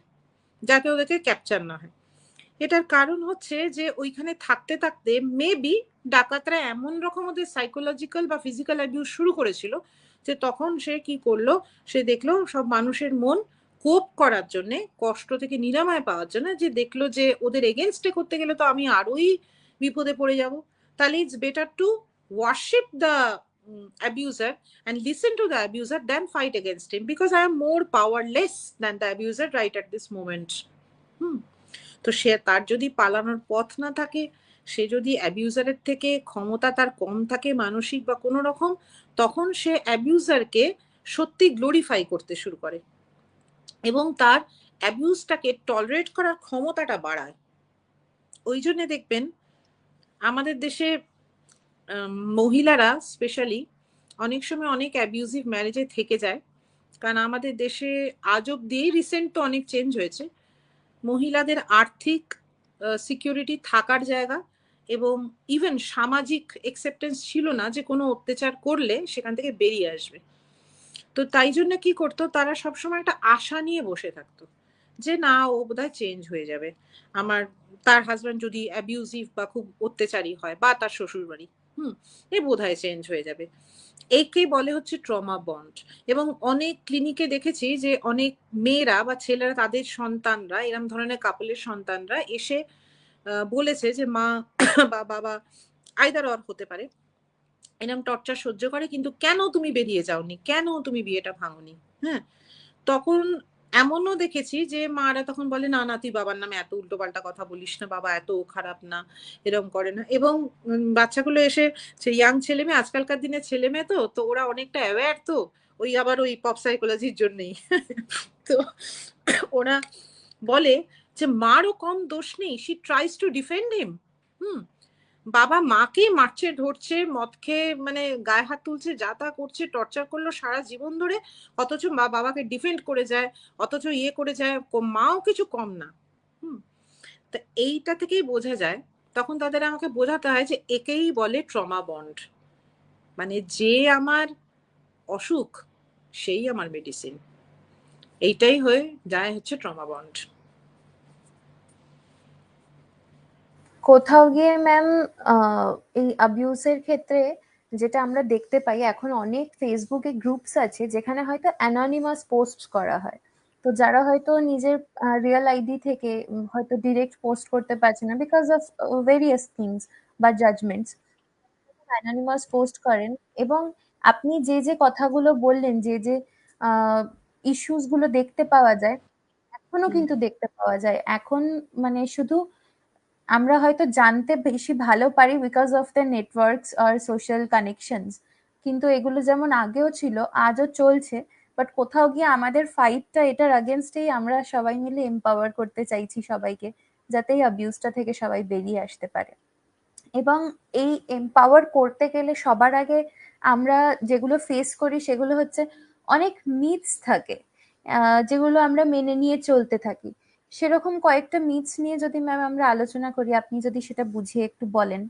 যাতে ওদেরকে ক্যাপচার না হয়। এটার কারণ হচ্ছে যে ওইখানে থাকতে থাকতে মেবি ডাকাতরা এমন রকম ওদের সাইকোলজিক্যাল বা ফিজিক্যাল অ্যাবিউজ শুরু করেছিল যে তখন সে কি করলো, সে দেখলো সব মানুষের মন কোপ করার জন্যে, কষ্ট থেকে নিরাময় পাওয়ার জন্য, যে দেখলো যে ওদের এগেনস্টে করতে গেলে তো আমি আরোই বিপদে পড়ে যাব, তাহলে it's better to worship the abuser and listen to the abuser than fight against him, because I am more powerless than the abuser right at this moment. তো সে তার যদি পালানোর পথ না থাকে, সে যদি অ্যাবিউজারের থেকে ক্ষমতা তার কম থাকে মানসিক বা কোনো রকম, তখন সে অ্যাবিউজারকে সত্যি গ্লোরিফাই করতে শুরু করে এবং তার অ্যাবিউজটাকে টলারেট করার ক্ষমতাটা বাড়ায়। ওই জন্য দেখবেন আমাদের দেশে মহিলারা স্পেশালি অনেক সময় অনেক অ্যাবিউজিভ ম্যারেজে থেকে যায়, কারণ আমাদের দেশে আজ অব্দি, রিসেন্ট তো অনেক চেঞ্জ হয়েছে, মহিলাদের আর্থিক সিকিউরিটি থাকার জায়গা এবং ইভেন সামাজিক একসেপ্টেন্স ছিল না যে কোনো অত্যাচার করলে সেখান থেকে বেরিয়ে আসবে। তো তাই জন্য কি করতো, তারা সবসময় একটা আশা নিয়ে বসে থাকতো যে না ও বোধহয় চেঞ্জ হয়ে যাবে, আমার তার হাজব্যান্ড যদি অ্যাবিউজিভ বা খুব অত্যাচারী হয় বা তার শ্বশুর বাড়ি, এ বোধহয় চেঞ্জ হয়ে যাবে। একে বলে হচ্ছে ট্রমা বন্ড। এবং অনেক ক্লিনিকে দেখেছি যে অনেক মেয়েরা বা ছেলেরা তাদের সন্তানরা, এরম ধরনের কাপলের সন্তানরা এসে বলেছে যে মা বা বাবা আইদার অর হতে পারে, এরম টর্চার সহ্য করে, কিন্তু কেন তুমি বেরিয়ে যাওনি, কেন তুমি বিয়েটা ভাঙনি। হ্যাঁ, তখন এমনও দেখেছি যে মারা তখন বলে না না তুই বাবার নামে এত উল্টোপাল্টা কথা বলিস না, বাবা এত খারাপ না, এরকম করে না। এবং বাচ্চাগুলো এসে ইয়াং ছেলে মেয়ে, আজকালকার দিনে ছেলে মেয়ে তো ওরা অনেকটা অ্যাওয়্যার, তো ওই আবার ওই পপ সাইকোলজির জন্যই তো ওরা বলে যে মারও কম দোষ নেই, শি ট্রাইস টু ডিফেন্ড হিম। বাবা মাকেই মারছে, ধরছে, মদ খেয়ে মানে গায়ে হাত তুলছে, যা তা করছে, টর্চার করলো সারা জীবন ধরে, অথচ মা বাবাকে ডিফেন্ড করে যায়, অথচ ইয়ে করে যায়, মাও কিছু কম না। তো এইটা থেকেই বোঝা যায়, তখন তাদের আমাকে বোঝাতে হয় যে একেই বলে ট্রমা বন্ড, মানে যে আমার অসুখ সেই আমার মেডিসিন, এইটাই হয়ে যায় হচ্ছে ট্রমা বন্ড। কোথাও গিয়ে ম্যাম এই অ্যাবিউসের ক্ষেত্রে যেটা আমরা দেখতে পাই, এখন অনেক ফেসবুকে গ্রুপস আছে যেখানে হয়তো অ্যানোনিমাস পোস্ট করা হয়। তো যারা হয়তো নিজের রিয়েল আইডি থেকে হয়তো ডিরেক্ট পোস্ট করতে পারছে না বিকজ অফ ভেরিয়াস থিংস বা জাজমেন্টস, অ্যানোনিমাস পোস্ট করেন। এবং আপনি যে যে কথাগুলো বললেন, যে যে ইস্যুস গুলো দেখতে পাওয়া যায়, এখনো কিন্তু দেখতে পাওয়া যায়। এখন মানে শুধু আমরা হয়তো জানতে বেশি ভালো পারি বিকজ অফ দ্য নেটওয়ার্কস আর সোশ্যাল কানেকশনস, কিন্তু এগুলো যেমন আগেও ছিল আজও চলছে। বাট কোথাও গিয়ে আমাদের ফাইটটা এটার আগেনস্টেই আমরা সবাই মিলে এম্পাওয়ার করতে চাইছি সবাইকে, যাতে এই অ্যাবিউজটা থেকে সবাই বেরিয়ে আসতে পারে। এবং এই এম্পাওয়ার করতে গেলে সবার আগে আমরা যেগুলো ফেস করি সেগুলো হচ্ছে অনেক মিথস থাকে, যেগুলো আমরা মেনে নিয়ে চলতে থাকি। সেরকম কয়েকটা মিথস নিয়ে যদি ম্যাম আমরা আলোচনা করি, আপনি যদি সেটা বুঝিয়ে একটু বলেন।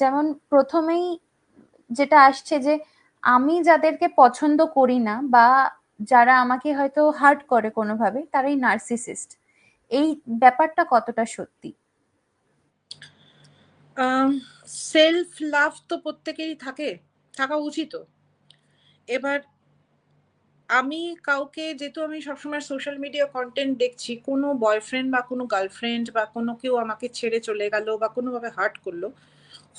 যেমন প্রথমেই যেটা আসছে যে আমি যাদেরকে পছন্দ করি না বা যারা আমাকে হয়তো হার্ট করে কোনোভাবে, তারাই নার্সিসিস্ট। এই ব্যাপারটা কতটা সত্যি? সেলফ লাভ তো প্রত্যেকেরই থাকে, থাকা উচিত। এবার আমি কাউকে, যেহেতু আমি সবসময় সোশ্যাল মিডিয়া কন্টেন্ট দেখছি, কোনো বয়ফ্রেন্ড বা কোনো গার্লফ্রেন্ড বা কোনো কেউ আমাকে ছেড়ে চলে গেল বা কোনোভাবে হার্ট করলো,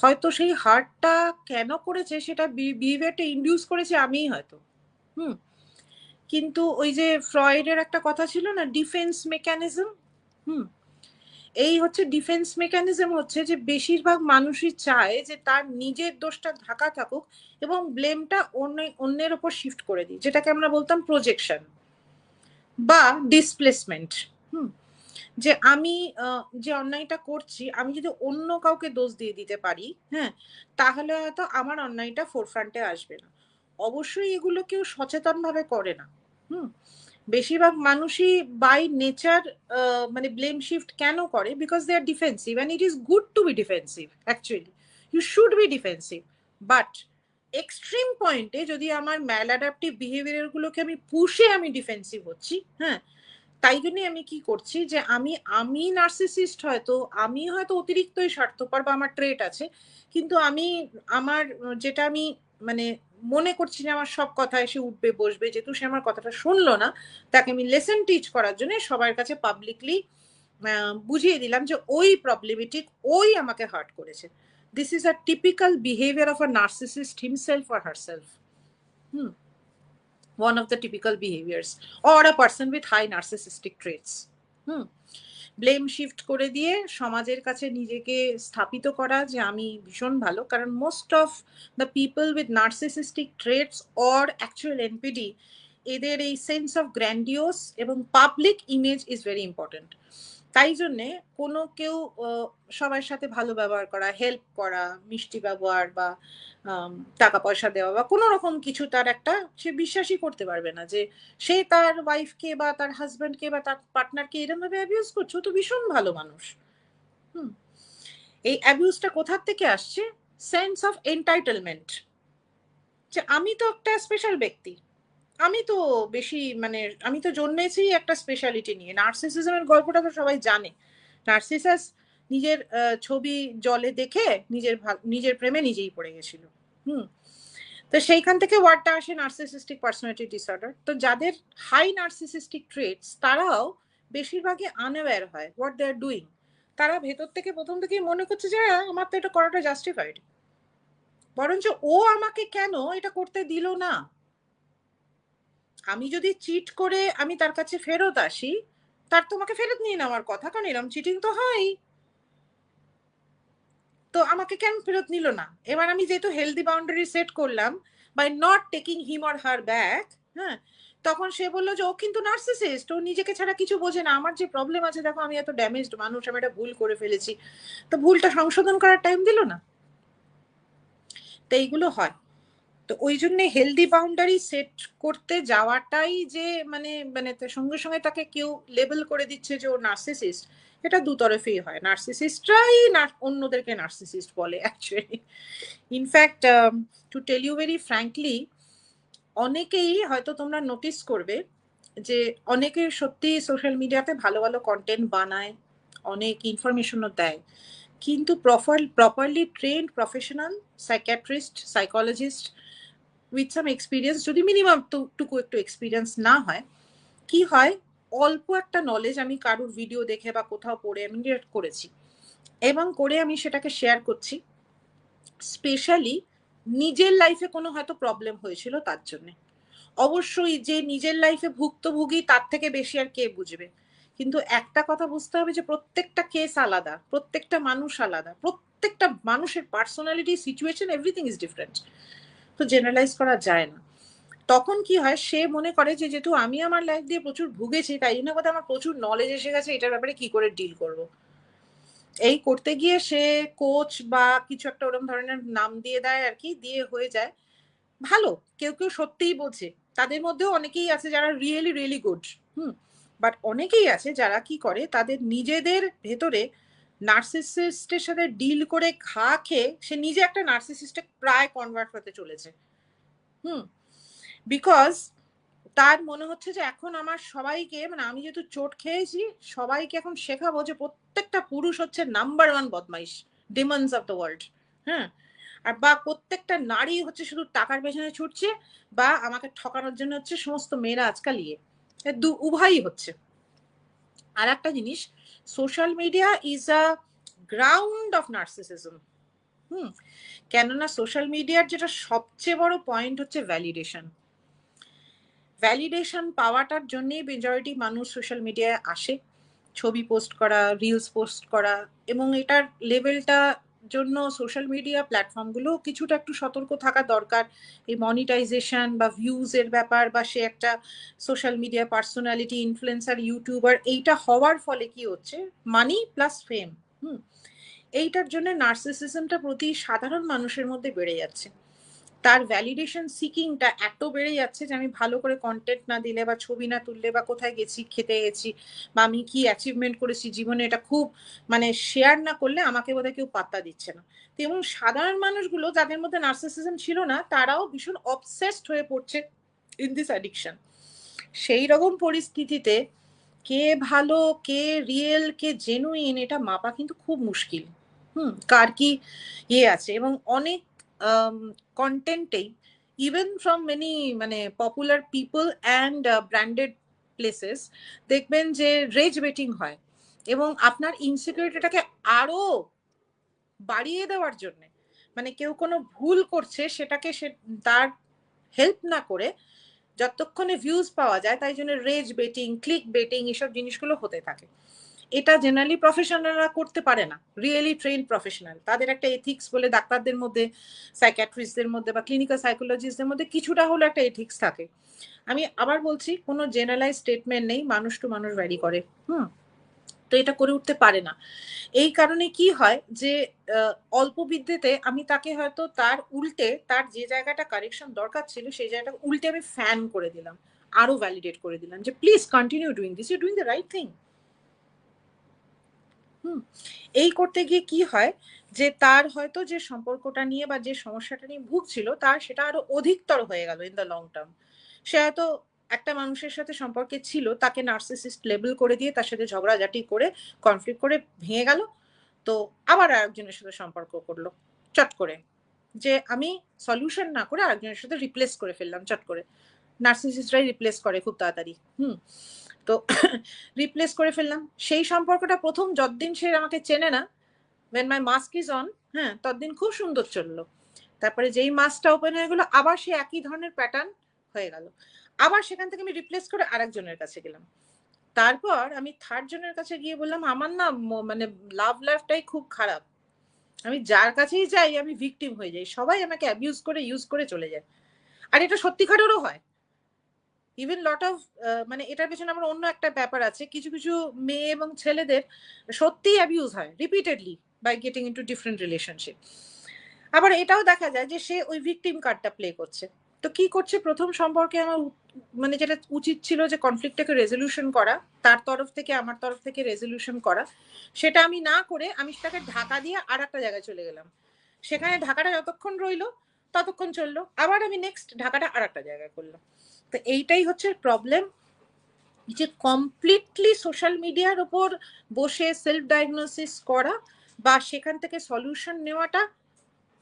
হয়তো সেই হার্টটা কেন করেছে সেটা বিহেভিয়ারটা ইন্ডিউস করেছে আমিই হয়তো। কিন্তু ওই যে ফ্রয়েডের একটা কথা ছিল না, ডিফেন্স মেকানিজম। এই হচ্ছে ডিফেন্স মেকানিজম, হচ্ছে যে বেশিরভাগ মানুষই চায় যে তার নিজের দোষটা ঢাকা থাকুক এবং ব্লেমটা অন্যের ওপর শিফট করে দিই, যেটাকে আমরা বলতাম প্রজেকশন বা ডিসপ্লেসমেন্ট। যে আমি যে অন্যায়টা করছি, আমি যদি অন্য কাউকে দোষ দিয়ে দিতে পারি, হ্যাঁ, তাহলে হয়তো আমার অন্যায়টা ফোরফ্রন্টে আসবে না। অবশ্যই এগুলো কেউ সচেতন ভাবে করে না। বেশিরভাগ মানুষই বাই নেচার মানে ব্লেম শিফট কেন করে, because they are defensive, and it is good to be defensive. Actually you should be defensive, but extreme পয়েন্টে যদি আমার ম্যাল অ্যাডাপটিভ বিহেভিয়ার গুলোকে আমি পুষে আমি ডিফেন্সিভ হচ্ছি, হ্যাঁ, তাই জন্যই আমি কি করছি যে আমি নার্সিসিস্ট, আমি হয়তো অতিরিক্তই স্বার্থপর বা আমার ট্রেট আছে, কিন্তু আমি আমার যেটা আমি মানে মনে করছি যে আমার সব কথা এসে উঠবে বসবে, যেহেতু সে আমার কথাটা শুনলো না, তাকে আমি লেসন টিচ করার জন্য সবার কাছে পাবলিকলি বুঝিয়ে দিলাম যে ওই প্রবলেমেটিক, ওই আমাকে হার্ট করেছে। This is a typical behaviour of a narcissist himself or herself. One of the typical behaviors, or a person with high narcissistic traits. Blame shift করে দিয়ে সমাজের কাছে নিজেকে স্থাপিত করা যে আমি ভীষণ ভালো, কারণ most of the people with narcissistic traits or actual NPD, এদের এই সেন্স অফ গ্র্যান্ডিওস এবং public image is very important. তাই জন্যে কোনো কেউ সবার সাথে ভালো ব্যবহার করা, হেল্প করা, মিষ্টি ব্যবহার বা টাকা পয়সা দেওয়া বা কোনো রকম কিছু, তার একটা সে বিশ্বাসই করতে পারবে না যে সে তার ওয়াইফকে বা তার হাজব্যান্ডকে বা তার পার্টনারকে এরকম ভাবে অ্যাবিউজ করছে, ও তো ভীষণ ভালো মানুষ। এই অ্যাবিউজটা কোথার থেকে আসছে? সেন্স অফ এন্টাইটেলমেন্ট, যে আমি তো একটা স্পেশাল ব্যক্তি, আমি তো বেশি মানে আমি তো জন্মেছি একটা স্পেশালিটি নিয়ে। নার্সিসিজমের গল্পটা তো সবাই জানে। নার্সিসাস নিজের ছবি জলে দেখে নিজের প্রেমে নিজেই পড়ে গেছিল। তো সেইখান থেকে ওয়ার্ডটা আসে নার্সিসিস্টিক পার্সোনালিটি ডিসঅর্ডার। তো যাদের হাই নার্সিসিস্টিক ট্রেটস তারাও বেশিরভাগই আনঅ্যাওয়্যার হয় হোয়াট দে আর ডুইং। তারা ভেতর থেকে প্রথম থেকেই মনে করছে যে আমার তো এটা করাটা জাস্টিফাইড, বরঞ্চ ও আমাকে কেন এটা করতে দিল না। আমি যদি চিট করে আমি তার কাছে ফেরত আসি, তার তোমাকে ফেরত নিয়ে নেওয়ার কথা, কারণ এরম চিটিং তো হয়। তো আমাকে কেন ফেরত নিল না? এবার আমি যেহেতু হেলদি বাউন্ডারি সেট করলাম by not taking him or her back, হ্যাঁ, তখন সে বললো যে ও কিন্তু নার্সিসিস্ট, ও নিজেকে ছাড়া কিছু বোঝে না, আমার যে প্রবলেম আছে দেখো, আমি এত ড্যামেজড মানুষ, আমি একটা ভুল করে ফেলেছি। তো ভুলটা সংশোধন করার টাইম দিল না। তো এইগুলো হয়। তো ওই জন্য হেলদি বাউন্ডারি সেট করতে যাওয়াটাই যে মানে মানে সঙ্গে সঙ্গে তাকে কেউ লেবেল করে দিচ্ছে যে ও নার্সিসিস্ট, এটা দুতরফেই হয়। নার্সিসিস্টরাই অন্যদেরকে নার্সিসিস্ট বলে actually. In fact to tell you very frankly, অনেকেই হয়তো তোমরা নোটিস করবে যে অনেকে সত্যি সোশ্যাল মিডিয়াতে ভালো ভালো কন্টেন্ট বানায়, অনেক ইনফরমেশনও দেয়, কিন্তু properly trend professional psychiatrist, psychologist with some experience যদি মিনিমাম টুকু একটু এক্সপিরিয়েন্স না হয়, কি হয়, অল্প একটা নলেজ আমি কারোর ভিডিও দেখে বা কোথাও পড়ে আমি গেট করেছি এবং করে আমি সেটাকে শেয়ার করছি, স্পেশালি নিজের লাইফে কোনো হয়তো প্রবলেম হয়েছিল তার জন্য। অবশ্যই যে নিজের লাইফে ভুক্তভোগী তার থেকে বেশি আর কে বুঝবে, কিন্তু একটা কথা বুঝতে হবে যে প্রত্যেকটা কেস আলাদা, প্রত্যেকটা মানুষ আলাদা, প্রত্যেকটা মানুষের personality, situation, everything is different. তো জেনারেলাইজ করা যায় না। তখন কি হয়, সে মনে করে যে যেহেতু আমি আমার লাইফ দিয়ে প্রচুর ভুগেছি, তাই জন্য কথা আমার প্রচুর নলেজ এসে গেছে এটার ব্যাপারে কি করে ডিল করব। এই করতে গিয়ে সে কোচ বা কিছু একটা ওরকম ধরনের নাম দিয়ে দেয় আর কি, দিয়ে হয়ে যায় ভালো। কেউ কেউ সত্যিই বোঝে, তাদের মধ্যেও অনেকেই আছে যারা রিয়েলি রিয়েলি গুড। বাট অনেকেই আছে যারা কি করে, তাদের নিজেদের ভেতরে নার্সিসিস্টের সাথে ডিল করে ঘা খেয়ে সে নিজে একটা নার্সিসিস্টে প্রায় কনভার্ট হতে চলেছে। বিকজ তার মনে হচ্ছে যে এখন আমার সবাইকে, মানে আমি যেহেতু চোট খেয়েছি, সবাইকে এখন শেখাবো যে প্রত্যেকটা পুরুষ হচ্ছে নাম্বার ওয়ান বদমাইশ, ডিমন্স অফ দ্য ওয়ার্ল্ড। হ্যাঁ, আর বা প্রত্যেকটা নারী হচ্ছে শুধু টাকার পেছনে ছুটছে, বা আমাকে ঠকানোর জন্য হচ্ছে সমস্ত মেয়েরা আজকাল উভয়ই হচ্ছে। আর একটা জিনিস, social media is a ground of narcissism. কেননা সোশ্যাল মিডিয়ার যেটা সবচেয়ে বড় পয়েন্ট হচ্ছে ভ্যালিডেশন। ভ্যালিডেশন পাওয়াটার জন্যই মেজরিটি মানুষ সোশ্যাল মিডিয়ায় আসে, ছবি পোস্ট করা, রিলস পোস্ট করা, এবং এটার লেভেলটা জন্য সোশ্যাল মিডিয়া প্ল্যাটফর্মগুলো কিছুটা একটু সতর্ক থাকা দরকার। এই মনিটাইজেশন বা ভিউজ এর ব্যাপার, বা সে একটা social media personality, influencer, YouTuber, এইটা হওয়ার ফলে কি হচ্ছে, মানি প্লাস ফেম, এইটার জন্য নার্সিসিজমটা প্রতি সাধারণ মানুষের মধ্যে বেড়ে যাচ্ছে। তার ভ্যালিডেশন সিকিংটা এত বেড়ে যাচ্ছে যে আমি ভালো করে কন্টেন্ট না দিলে, বা ছবি না তুললে, বা কোথায় গেছি, খেতে গেছি, বা আমি কি অ্যাচিভমেন্ট করেছি জীবনে, এটা খুব মানে শেয়ার না করলে আমাকে বোধহয় কেউ পাত্তা দিচ্ছে না। তো এবং সাধারণ মানুষগুলো যাদের মধ্যে নার্সিসিজম ছিল না, তারাও ভীষণ অবসেসড হয়ে পড়ছে ইন দিস অ্যাডিকশন। সেই রকম পরিস্থিতিতে কে ভালো, কে রিয়েল, কে জেনুইন, এটা মাপা কিন্তু খুব মুশকিল। কার কি আছে। এবং অনেক কন্টেন্টেই, ইভেন ফ্রম মেনি মানে popular people and branded places, দেখবেন যে রেজ বেটিং হয়, এবং আপনার ইনসিকিউরিটিটাকে আরো বাড়িয়ে দেওয়ার জন্য, মানে কেউ কোনো ভুল করছে সেটাকে সে তার হেল্প না করে যতক্ষণে ভিউজ পাওয়া যায়, তাই জন্য রেজ বেটিং, ক্লিক বেটিং, এসব জিনিসগুলো হতে থাকে। এটা জেনারেলি প্রফেশনালরা করতে পারে না, রিয়েলি ট্রেন প্রফেশনাল। তাদের একটা এথিক্স বলে ডাক্তারদের মধ্যে, সাইকিয়াট্রিস্টদের মধ্যে, বা ক্লিনিক্যাল সাইকোলজিস্টদের মধ্যে কিছুটা হলো একটা এথিক্স থাকে। আমি আবার বলছি, কোনো জেনারেলাইজ স্টেটমেন্ট নেই, মানুষ টু মানুষ ভ্যারি করে। তো এটা করে উঠতে পারে না। এই কারণে কি হয় যে অল্প বিদ্যেতে আমি তাকে হয়তো তার উল্টে, তার যে জায়গাটা কারেকশন দরকার ছিল সেই জায়গাটা উল্টে আমি ফ্যান করে দিলাম, আরো ভ্যালিডেট করে দিলাম যে please continue doing this, you doing the right thing. এই করতে গিয়ে কি হয় যে তার হয়তো যে সম্পর্কটা নিয়ে বা যে সমস্যাটা নিয়ে ভুগছিল, তার সেটা আরো অধিকতর হয়ে গেল ইন দ্য লং টার্ম। সে হয়তো একটা মানুষের সাথে সম্পর্কে ছিল, তাকে নার্সিসিস্ট লেবেল করে দিয়ে তার সাথে ঝগড়াঝাটি করে কনফ্লিক্ট করে ভেঙে গেল, তো আবার আরেকজনের সাথে সম্পর্ক করলো চট করে, যে আমি সলিউশন না করে আরেকজনের সাথে রিপ্লেস করে ফেললাম চট করে। নার্সিসিস্টরাই রিপ্লেস করে খুব তাড়াতাড়ি। তো রিপ্লেস করে ফেললাম। সেই সম্পর্কটা প্রথম যতদিন সে আমাকে চেনে না, when my mask is on, হ্যাঁ, ততদিন খুব সুন্দর চললো। তারপরে যেই মাস্কটা ওপেন হয়ে গেলো, আবার সে একই ধরনের প্যাটার্ন হয়ে গেল, আবার সেখান থেকে আমি রিপ্লেস করে আরেকজনের কাছে গেলাম। তারপর আমি থার্ড জনের কাছে গিয়ে বললাম, আমার না মানে লাভ লাইফটাই খুব খারাপ, আমি যার কাছেই যাই আমি ভিকটিম হয়ে যাই, সবাই আমাকে অ্যাবিউজ করে ইউজ করে চলে যায়। আর এটা সত্যিকারেরও হয়। ইভেন লট অফ মানে এটার পেছনে আমার অন্য একটা ব্যাপার আছে, কিছু কিছু মেয়ে এবং ছেলেদের সত্যিই অ্যাবিউজ হয় repeatedly by getting into different relationship. আবার এটাও দেখা যায় যে সে ওই ভিকটিম কার্ডটা প্লে করছে। তো কি করছে, প্রথম সম্পর্কে আমার মানে যেটা উচিত ছিল যে কনফ্লিক্টটাকে রেজলিউশন করা, তার তরফ থেকে আমার তরফ থেকে রেজলিউশন করা, সেটা আমি না করে আমি সেটাকে ঢাকা দিয়ে আর একটা জায়গায় চলে গেলাম। সেখানে ঢাকাটা যতক্ষণ রইলো ততক্ষণ চললো, আবার আমি নেক্সট ঢাকাটা আর একটা জায়গায় করলাম। তো এইটাই হচ্ছে প্রবলেম, যে কমপ্লিটলি সোশ্যাল মিডিয়ার উপর বসে সেলফ ডায়াগনোসিস করা বা সেখান থেকে সলিউশন নেওয়াটা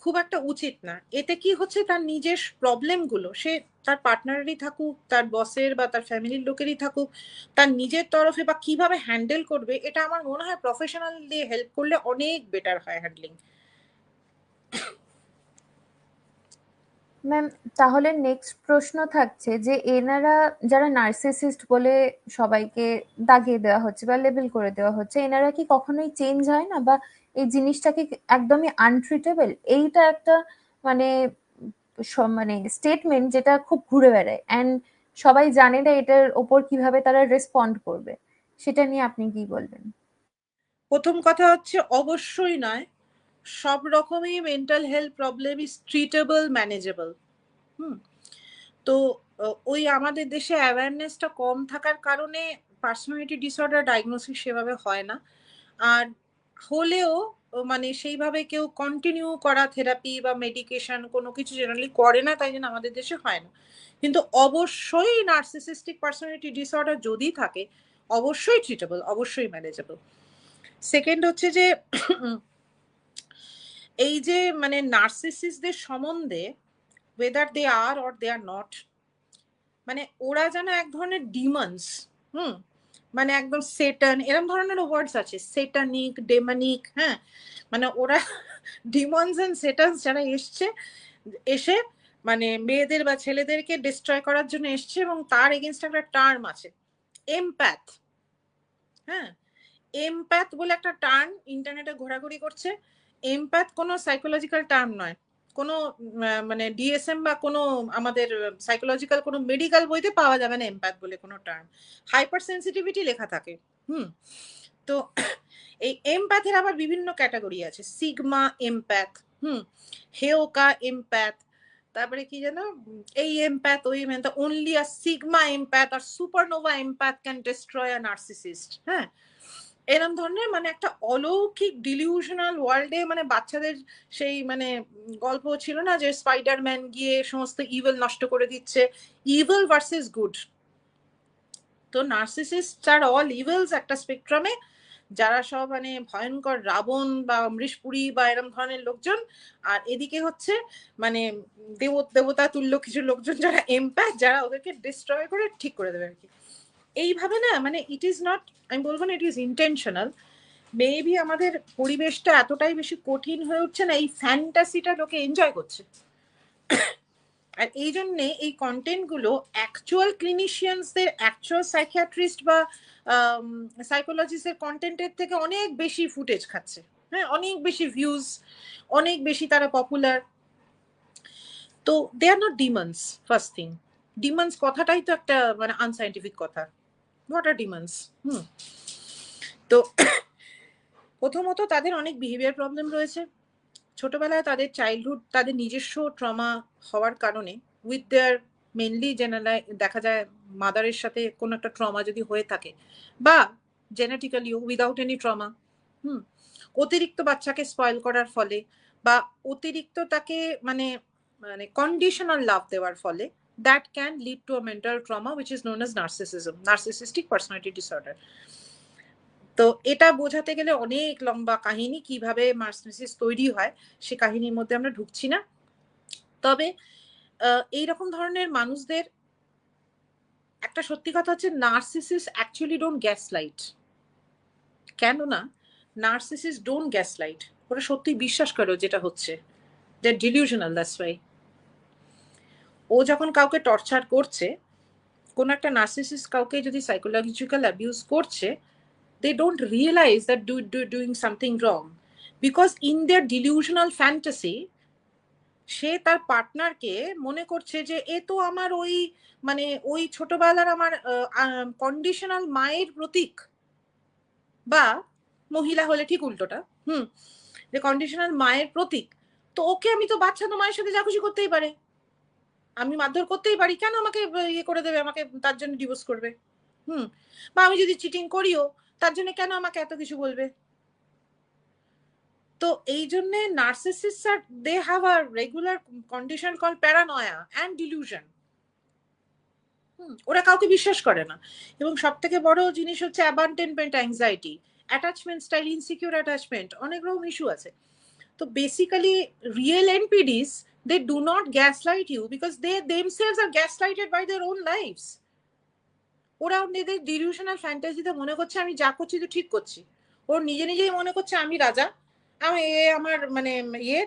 খুব একটা উচিত না। এতে কি হচ্ছে, তার নিজের প্রবলেমগুলো সে তার পার্টনারেরই থাকুক, তার বসের বা তার ফ্যামিলির লোকেরই থাকুক, তার নিজের তরফে বা কিভাবে হ্যান্ডেল করবে, এটা আমার মনে হয় প্রফেশনাল দিয়ে হেল্প করলে অনেক বেটার হয় হ্যান্ডলিং। ম্যাম, তাহলে নেক্সট প্রশ্ন থাকছে যে এনারা যারা নার্সিসিস্ট বলে সবাইকে দাগিয়ে দেওয়া হচ্ছে বা লেবেল করে দেওয়া হচ্ছে, এনারা কি কখনোই চেঞ্জ হয় না, বা এই জিনিসটা কি একদমই আনট্রিটেবল? এইটা একটা মানে মানে স্টেটমেন্ট যেটা খুব ঘুরে বেড়ায়, অ্যান্ড সবাই জানে না এটার ওপর কিভাবে তারা রেসপন্ড করবে। সেটা নিয়ে আপনি কি বলবেন? প্রথম কথা হচ্ছে, অবশ্যই নয়, সব রকমই mental health problem is treatable, manageable. তো ওই আমাদের দেশে অ্যাওয়ারনেসটা কম থাকার কারণে পার্সোনালিটি ডিসঅর্ডার ডায়াগনোসিস সেভাবে হয় না। আর হলেও মানে সেইভাবে কেউ কন্টিনিউ করা থেরাপি বা মেডিকেশন কোনো কিছু জেনারেলি করে না, তাই জন্য আমাদের দেশে হয় না। কিন্তু অবশ্যই নার্সিসিস্টিক পার্সোনালিটি ডিসঅর্ডার যদি থাকে, অবশ্যই ট্রিটেবল, অবশ্যই ম্যানেজেবল। সেকেন্ড হচ্ছে যে এই যে মানে নার্সিসিস্টদের সম্বন্ধে, whether they are or they are not, মানে ওরা যেন এক ধরনের ডিমন্স, মানে একদম সেটান, এরকম ধরনের ওয়ার্ডস আছে, সেটানিক, ডেমনিক, হ্যাঁ, মানে ওরা ডিমন্স এন্ড সেটানস যারা এসে মানে মেয়েদের বা ছেলেদেরকে ডিস্ট্রয় করার জন্য এসছে, এবং তার এগেনস্ট একটা টার্ম আছে, এমপ্যাথ। হ্যাঁ, এমপ্যাথ বলে একটা টার্ম ইন্টারনেটে ঘোরাঘুরি করছে। এমপ্যাথ কোনো সাইকোলজিক্যাল টার্ম নয়, কোনো মানে ডিএসএম বা কোনো আমাদের সাইকোলজিক্যাল কোনো মেডিকেল বইতে পাওয়া যাবে না এমপ্যাথ বলে কোনো টার্ম। হাইপার সেন্সিটিভিটি লেখা থাকে। তো এই এমপ্যাথের আবার বিভিন্ন ক্যাটাগরি আছে, সিগমা এমপ্যাথ, হেওকা এমপ্যাথ, তারপরে কি যেন এই এমপ্যাথ ওই empath, only a sigma empath আর supernova empath can destroy a narcissist. হ্যাঁ, এরম ধরনের মানে একটা অলৌকিক ডিলিউশনাল ওয়ার্ল্ডে, মানে বাচ্চাদের সেই মানে গল্প ছিল না যে স্পাইডারম্যান গিয়ে সমস্ত ইভিল নষ্ট করে দিচ্ছে, ইভিল ভার্সেস গুড। তো নার্সিসিস্ট আর অল ইভিলস একটা স্পেকট্রামে, যারা সব মানে ভয়ঙ্কর রাবণ বা অমৃষপুরী বা এরম ধরনের লোকজন, আর এদিকে হচ্ছে মানে দেবতা তুল্য কিছু লোকজন যারা এমপ্যাথ, যারা ওদেরকে ডিস্ট্রয় করে ঠিক করে দেবে আর কি। এইভাবে না, মানে ইট ইজ নট, আমি বলবো না ইট ইজ ইন্টেনশনাল, মেবি আমাদের পরিবেশটা এতটাই বেশি কঠিন হয়ে উঠছে না, এই ফ্যান্টাসিটা লোকে এনজয় করছে। আর এই জন্যে এই কন্টেন্টগুলো অ্যাকচুয়াল ক্লিনিশিয়ানসদের, অ্যাকচুয়াল সাইকিয়াট্রিস্ট বা সাইকোলজিস্টের কন্টেন্টের থেকে অনেক বেশি ফুটেজ খাচ্ছে। হ্যাঁ, অনেক বেশি ভিউজ, অনেক বেশি তারা পপুলার। তো they are not demons. First thing, demons কথাটাই তো একটা মানে আনসাইন্টিফিক কথা। What are demons? তো প্রথমত তাদের অনেক বিহেভিয়ার প্রবলেম রয়েছে। ছোটবেলায় তাদের চাইল্ডহুড, তাদের নিজস্ব ট্রমা হওয়ার কারণে, উইথ দেয়ার মেনলি জেনারেল দেখা যায় মাদারের সাথে কোনো একটা ট্রমা যদি হয়ে থাকে, বা জেনেটিক্যালিও উইদাউট এনি ট্রমা, অতিরিক্ত বাচ্চাকে স্পয়েল করার ফলে, বা অতিরিক্ত তাকে মানে মানে কন্ডিশনাল লাভ দেওয়ার ফলে, that can lead to a mental trauma which is known as narcissism, narcissistic personality disorder. তো এটা বোঝাতে গেলে অনেক লম্বা কাহিনী, কিভাবে নার্সিসিস তৈরি হয় সে কাহিনীর মধ্যে আমরা ঢুকছি না। তবে এইরকম ধরনের মানুষদের একটা সত্যি কথা হচ্ছে, নার্সিসিস অ্যাকচুয়ালি ডোন্ট গ্যাসলাইট। কেননা নার্সিসিস ডোন্ট গ্যাসলাইট, ওরা সত্যি বিশ্বাস করে যেটা হচ্ছে, দে আর ডিলিউশনাল, দ্যাটস ওয়াই। ও যখন কাউকে টর্চার করছে, কোন একটা নার্সিসিস কাউকে যদি সাইকোলজিক্যাল অ্যাবিউজ করছে, they don't realize that doing something wrong, because in their delusional fantasy সে তার পার্টনারকে মনে করছে যে এ তো আমার ওই মানে ওই ছোটবেলার আমার কন্ডিশনাল মায়ের প্রতীক, বা মহিলা হলে ঠিক উল্টোটা, যে কন্ডিশনাল মায়ের প্রতীক, তো ওকে আমি তো বাচ্চা তো মায়ের সাথে যা খুশি করতেই পারে, আমি মারধর করতেই পারি, কেন আমাকে ইয়ে করে দেবে, আমাকে তার জন্য ডিভোর্স করবে, বা আমি যদি চিটিং করিও তার জন্য কেন আমাকে এত কিছু বলবে। তো এই জন্য নার্সিসিস্টস আর they have a regular condition call paranoia and delusion. ওরা কাউকে বিশ্বাস করে না, এবং সব থেকে বড় জিনিস হচ্ছে abandonment anxiety, attachment style, insecure attachment, অনেক রকম ইস্যু আছে। তো basically real NPDs, they do not gaslight you because they themselves are gaslighted by their own lives. ওরা ওদের ডিলিউশনাল ফ্যান্টাসিতে মনে করছে আমি যা করছি তো ঠিক করছি, ওর নিজে নিজেই মনে করছে আমি রাজা, আমি আমার মানে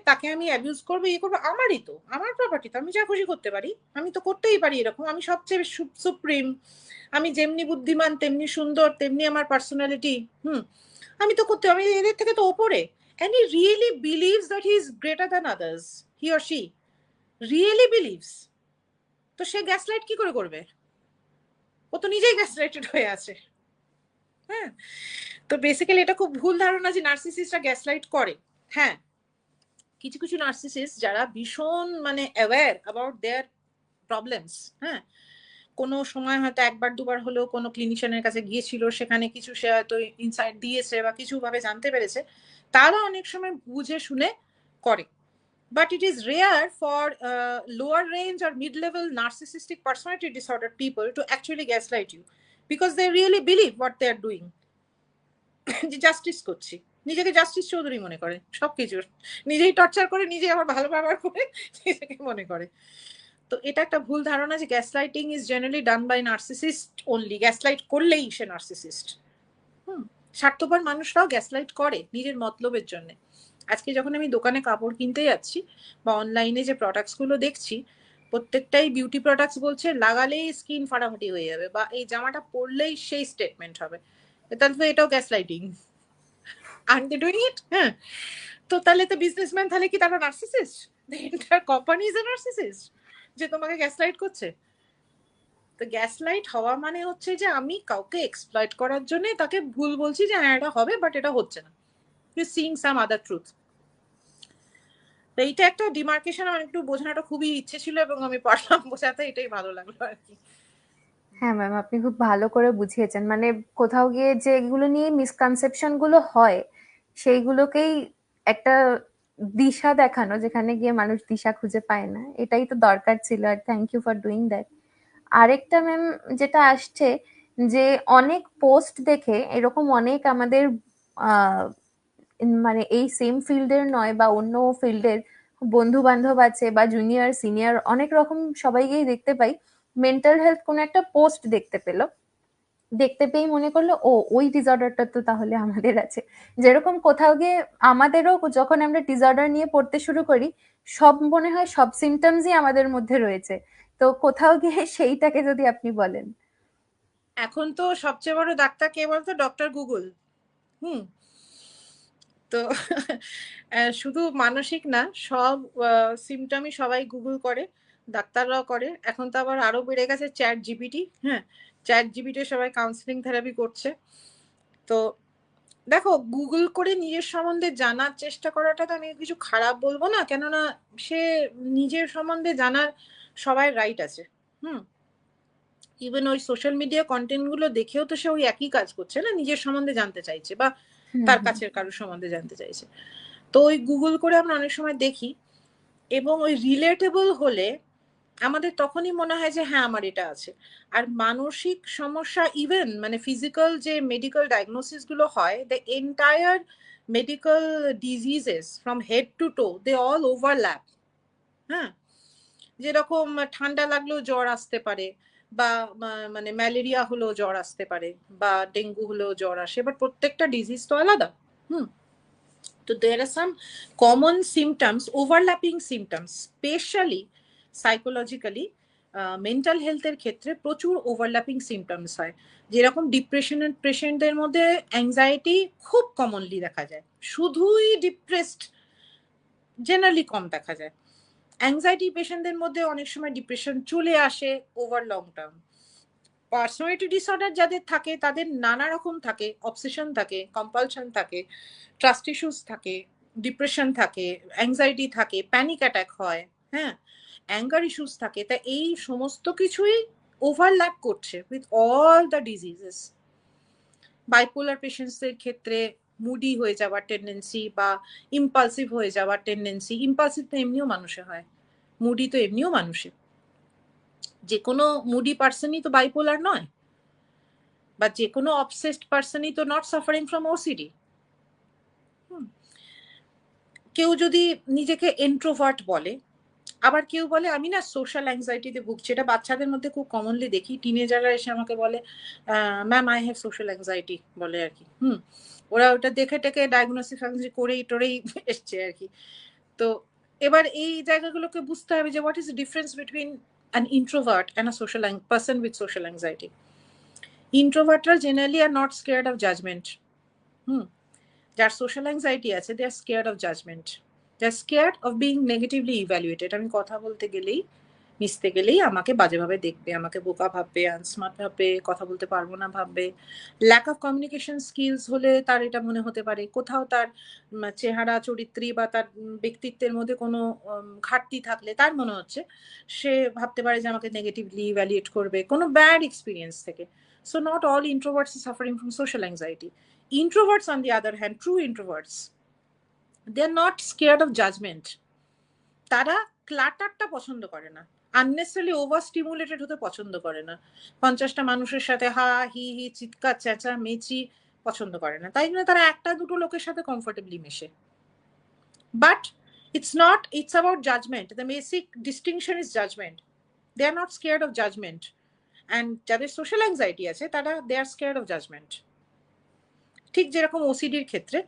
তাকে আমি অ্যাবিউজ করবো, করবো, আমারই তো, আমার প্রপার্টি তো, আমি যা খুশি করতে পারি, আমি তো করতেই পারি এরকম, আমি সবচেয়ে সুপ্রিম, আমি যেমনি বুদ্ধিমান তেমনি সুন্দর, তেমনি আমার পার্সোনালিটি, আমি তো করতে, আমি এদের থেকে তো ওপরে। and he really believes that he is greater than others, he or she really believes। তো সে গ্যাসলাইট কি করে করবে, ও তো নিজেই গ্যাসলাইটেড হয়ে আছে। হ্যাঁ, তো বেসিক্যালি এটা খুব ভুল ধারণা যে নার্সিসিস্টরা গ্যাসলাইট করে। হ্যাঁ, কিছু কিছু নার্সিসিস্ট যারা ভীষণ মানে অ্যাওয়্যার অ্যাবাউট দেয়ার প্রবলেমস, হ্যাঁ, কোনো সময় হয়তো একবার দুবার হলেও কোনো ক্লিনিশিয়ানের কাছে গিয়েছিল, সেখানে কিছু সে হয়তো ইনসাইট দিয়েছে বা কিছু ভাবে জানতে পেরেছে, তারা অনেক সময় বুঝে শুনে করে। But it is rare for lower range or mid-level narcissistic personality disorder people to actually gaslight you, because they really believe what they are doing. যে জাস্টিস করছি, নিজেকে জাস্টিস চৌধুরী মনে করে, সবকিছুর নিজেই টর্চার করে, নিজে আবার ভালো ব্যবহার করে নিজেকে মনে করে। তো এটা একটা ভুল ধারণা যে gaslighting is generally done by narcissist only, gaslight করলেই সে নার্সিসিস্ট। স্বার্থপর মানুষরাও গ্যাসলাইট করে নিজের মতলবের জন্য। আজকে যখন আমি দোকানে কাপড় কিনতে যাচ্ছি বা অনলাইনে যে প্রোডাক্টস গুলো দেখছি, প্রত্যেকটাই বিউটি প্রোডাক্টস বলছে লাগালেই স্কিন ফাটাফাটি হয়ে যাবে, বা এই জামাটা পরলেই সেই স্টেটমেন্ট হবে, তাহলে তো এটাও gaslighting, aren't they doing it? হ্যাঁ, তো তাহলে তো বিজনেসম্যান, তাহলে কি তারা narcissist? the entire company is a narcissist যে তোমাকে গ্যাসলাইট করছে। তো গ্যাসলাইট হওয়া মানে হচ্ছে যে আমি কাউকে এক্সপ্লয়েট করার জন্য তাকে ভুল বলছি যে হ্যাঁ এটা হবে, বাট এটা হচ্ছে না, you seeing some other truth. তো এইটা একটা ডিমার্কেশন আমার একটু বোঝানোটা খুবই ইচ্ছে ছিল, এবং আমি পারলাম বোঝাতে, এটাই ভালো লাগলো আর কি। হ্যাঁ ম্যাম, আপনি খুব ভালো করে বুঝিয়েছেন। মানে কোথাও গিয়ে যেগুলো নিয়ে মিসকনসেপশন গুলো হয় সেইগুলোকেই একটা দিশা দেখানো, যেখানে গিয়ে মানুষ দিশা খুঁজে পায় না, এটাই তো দরকার ছিল। আর thank you for doing that. আরেকটা ম্যাম যেটা আসছে, যে অনেক পোস্ট দেখে এরকম অনেক আমাদের মানে এই সেম ফিল্ডের নয় বা অন্য ফিল্ডের বন্ধু বান্ধব আছে বা জুনিয়র সিনিয়র অনেক রকম সবাইকেই দেখতে পাই, মেন্টাল হেলথ কোনো একটা পোস্ট দেখতে পেলো, দেখতে পেয়েই মনে করলো ও ওই ডিসঅর্ডারটা তো তাহলে আমাদের আছে। যেরকম কোথাও গিয়ে আমাদেরও যখন আমরা ডিসঅর্ডার নিয়ে পড়তে শুরু করি, সব মনে হয় সব সিমটমসই আমাদের মধ্যে রয়েছে। তো কোথাও গিয়ে সেইটাকে যদি আপনি বলেন। এখন তো সবচেয়ে বড় ডাক্তার কে বলতো? Doctor Google. তো শুধু মানসিক না, সব সিমটমই সবাই গুগল করে, ডাক্তাররাও করে। এখন তো আবার আরো বেড়ে গেছে চ্যাট জিপিটি। হ্যাঁ, চ্যাট জিপিটি সবাই কাউন্সিলিং থেরাপি করছে। তো দেখো, গুগল করে নিজের সম্বন্ধে জানার চেষ্টা করাটা তো আমি কিছু খারাপ বলবো না, কেননা সে নিজের সম্বন্ধে জানার সবাই রাইট আছে। ইভেন ওই সোশ্যাল মিডিয়া কন্টেন্ট গুলো দেখেও তো সে ওই একই কাজ করছে না, নিজের সম্বন্ধে জানতে চাইছে বা তার কাছের কারোর সম্বন্ধে জানতে চাইছে। তো ওই গুগল করে আমরা অনেক সময় দেখি, এবং ওই রিলেটেবল হলে আমাদের তখনই মনে হয় যে হ্যাঁ আমার এটা আছে। আর মানসিক সমস্যা ইভেন মানে ফিজিক্যাল যে মেডিকেল ডায়াগনোসিস গুলো হয়, the entire medical diseases from head to toe they all overlap. হ্যাঁ, যেরকম ঠান্ডা লাগলেও জ্বর আসতে পারে, বা মানে ম্যালেরিয়া হলেও জ্বর আসতে পারে, বা ডেঙ্গু হলেও জ্বর আসে, বাট প্রত্যেকটা ডিজিজ তো আলাদা। তো there are some common symptoms, overlapping symptoms, specially psychologically mental হেলথের ক্ষেত্রে প্রচুর ওভারল্যাপিং সিমটমস হয়। যেরকম ডিপ্রেশনের পেশেন্টদের মধ্যে অ্যাংজাইটি খুব কমনলি দেখা যায়, শুধুই ডিপ্রেসড জেনারেলি কম দেখা যায়। অ্যাংজাইটি পেশেন্টদের মধ্যে অনেক সময় ডিপ্রেশন চলে আসে over long term. Personality disorder যাদের থাকে তাদের নানা রকম থাকে, অবসেশন থাকে, কম্পালশন থাকে, ট্রাস্ট ইস্যুস থাকে, ডিপ্রেশন থাকে, অ্যাংজাইটি থাকে, প্যানিক অ্যাটাক হয়, হ্যাঁ, অ্যাঙ্গার ইস্যুস থাকে। তা এই সমস্ত কিছুই ওভারল্যাপ করছে with all the diseases. Bipolar পেশেন্টসদের ক্ষেত্রে মুডি হয়ে যাওয়ার টেন্ডেন্সি বা ইম্পালসিভ হয়ে যাওয়ার টেন্ডেন্সি, ইম্পালসিভ তো এমনিও মানুষে হয়, মুডি তো এমনিও মানুষে, যে কোনো মুডি পার্সনই তো বাইপোলার নয়, বা যে কোনো অবসেসড পার্সনই তো নট সাফারিং ফ্রম ওসিডি। কেউ যদি নিজেকে ইন্ট্রোভার্ট বলে, আবার কেউ বলে আমি না সোশ্যাল অ্যাংজাইটিতে ভুগছি। এটা বাচ্চাদের মধ্যে খুব কমনলি দেখি, টিনেজাররা এসে আমাকে বলে ma'am I have social anxiety বলে আর কি। ওরা ওটা দেখে টেকে ডায়াগনোসিস করেই টরেই এসছে আর কি। তো এবার এই জায়গাগুলোকে বুঝতে হবে যে what is the difference between an introvert and a social person with social anxiety. ইন্ট্রোভার্টরা generally are not scared of judgment. যার সোশ্যাল অ্যাংজাইটি আছে they are scared of judgment, they are scared of being negatively evaluated. আমি কথা বলতে গেলেই, মিশতে গেলেই আমাকে বাজেভাবে দেখবে, আমাকে বোকা ভাববে, আনস্মার্ট ভাববে, কথা বলতে পারবো না ভাববে। ল্যাক অফ কমিউনিকেশন স্কিলস হলে তার এটা মনে হতে পারে, কোথাও তার চেহারা চরিত্রী বা তার ব্যক্তিত্বের মধ্যে কোনো ঘাটতি থাকলে তার মনে হচ্ছে, সে ভাবতে পারে যে আমাকে নেগেটিভলি ইভ্যালুয়েট করবে কোনো ব্যাড এক্সপিরিয়েন্স থেকে। So not all introverts are suffering from social anxiety. Introverts, on the other hand, true introverts, they're not scared of judgment. তারা ক্লাটারটা পছন্দ করে না, আননেসেসারি ওভার স্টিমুলেটেড হতে পছন্দ করে না, 50টা মানুষের সাথে হা হি হি চিৎকার চেঁচা মেচি পছন্দ করে না। তাই জন্য তারা একটা দুটো লোকের সাথে কমফোর্টেবলি মেশে। But it's about judgment. The basic distinction is judgment. They are not scared of judgment. And যাদের সোশ্যাল অ্যাংজাইটি আছে তারা দে আর স্কেয়ার্ড অফ জাজমেন্ট। ঠিক যেরকম ওসিডির ক্ষেত্রে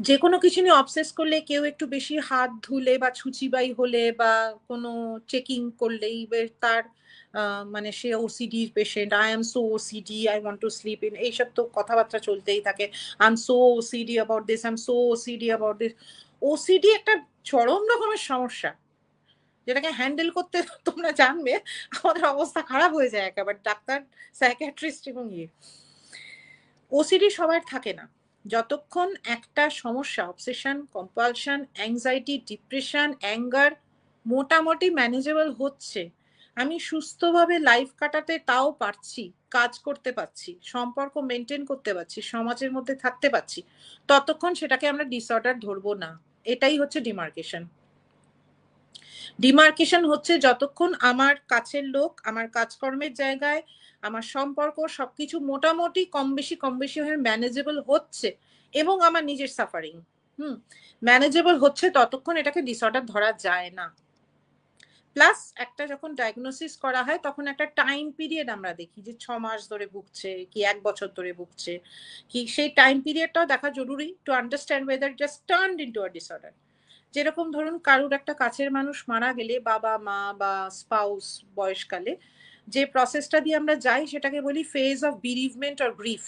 যে কোনো কিছু নিয়ে অবসেস করলে, কেউ একটু বেশি হাত ধুলে বা ছুচিবাই হলে বা কোনো চেকিং করলেই তার মানে সে ওসিডির patient, I am so OCD, I want to sleep in, এইসব তো কথাবার্তা চলতেই থাকে। I am so OCD about this, I am so OCD about this. OCD একটা চরম রকমের সমস্যা, যেটাকে হ্যান্ডেল করতে তোমরা জানবে আমাদের অবস্থা খারাপ হয়ে যায় একেবারে, ডাক্তার, সাইকিয়াট্রিস্ট এবং ওসিডি সবার থাকে না। যতক্ষণ একটা সমস্যা, obsession, compulsion, anxiety, depression, anger মোটামুটি ম্যানেজেবল হচ্ছে, আমি সুস্থভাবে লাইফ কাটাতে তাও পারছি, কাজ করতে পারছি, সম্পর্ক মেনটেন করতে পারছি, সমাজের মধ্যে থাকতে পারছি, ততক্ষণ সেটাকে আমরা ডিসঅর্ডার ধরবো না। এটাই হচ্ছে ডিমার্কেশন। ডিমার্কেশন হচ্ছে যতক্ষণ আমার কাছের লোক, আমার কাজকর্মের জায়গায়, আমার সম্পর্ক সবকিছু মোটামুটি কম বেশি হয়ে ম্যানেজেবল হচ্ছে এবং আমার নিজের সাফারিং ম্যানেজেবল হচ্ছে, ততক্ষণ এটাকে ডিসঅর্ডার ধরা যায় না। প্লাস একটা যখন ডায়াগনোসিস করা হয় তখন একটা টাইম পিরিয়ড আমরা দেখি যে 6 মাস ধরে ভুগছে কি 1 বছর ধরে ভুগছে কি, সেই টাইম পিরিয়ডটাও দেখা জরুরি to understand weather it just turned into a disorder. যেরকম ধরুন কারুর একটা কাছের মানুষ মারা গেলে, বাবা মা বা স্পাউস বয়সকালে যে প্রসেসটা দিয়ে আমরা যাই সেটাকে বলি ফেজ অফ বিরিভমেন্ট অর গ্রিফ।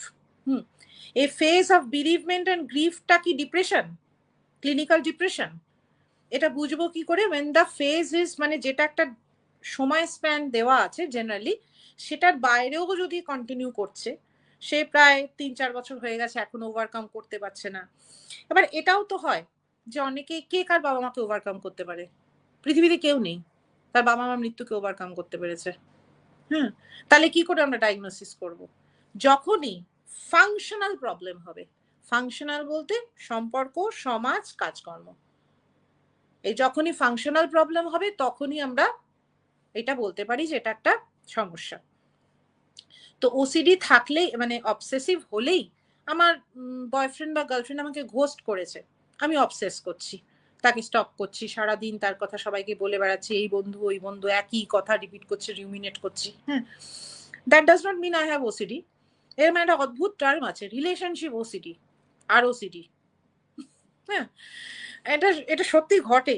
এই ফেজ অফ বিরিভমেন্ট অ্যান্ড গ্রিফটা কি ডিপ্রেশন, ক্লিনিক্যাল ডিপ্রেশন? এটা বুঝবো কি করে? when the phase is মানে যেটা একটা সময় স্প্যান দেওয়া আছে জেনারেলি, সেটার বাইরেও যদি কন্টিনিউ করছে, সে প্রায় 3-4 বছর হয়ে গেছে এখন ওভারকাম করতে পারছে না। এবার এটাও তো হয় যে অনেকে, কে কার বাবা মাকে ওভারকাম করতে পারে? পৃথিবীতে কেউ নেই তার বাবা মার মৃত্যুকে ওভারকাম করতে পেরেছে। তাহলে কি করে আমরা ডায়াগনোসিস করব? যখনই ফাংশনাল প্রবলেম হবে। ফাংশনাল বলতে সম্পর্ক, সমাজ, কাজকর্ম, এই যখনই ফাংশনাল প্রবলেম হবে তখনই আমরা এটা বলতে পারি যে এটা একটা সমস্যা। তো ওসিডি থাকলেই মানে অবসেসিভ হলেই, আমার বয়ফ্রেন্ড বা গার্লফ্রেন্ড আমাকে ঘোস্ট করেছে, আমি অবসেস করছি, তাকে স্টপ করছি, সারাদিন তার কথা সবাইকে বলে বেড়াচ্ছি, এই বন্ধু ওই বন্ধু একই কথা রিপিট করছি, রিউমিনেট করছি। হ্যাঁ, that does not mean I have OCD. এর মানে একটা অদ্ভুত টার্ম আছে, রিলেশনশিপ ওসিডি আর ওসিডি। হ্যাঁ, এটা এটা সত্যি ঘটে।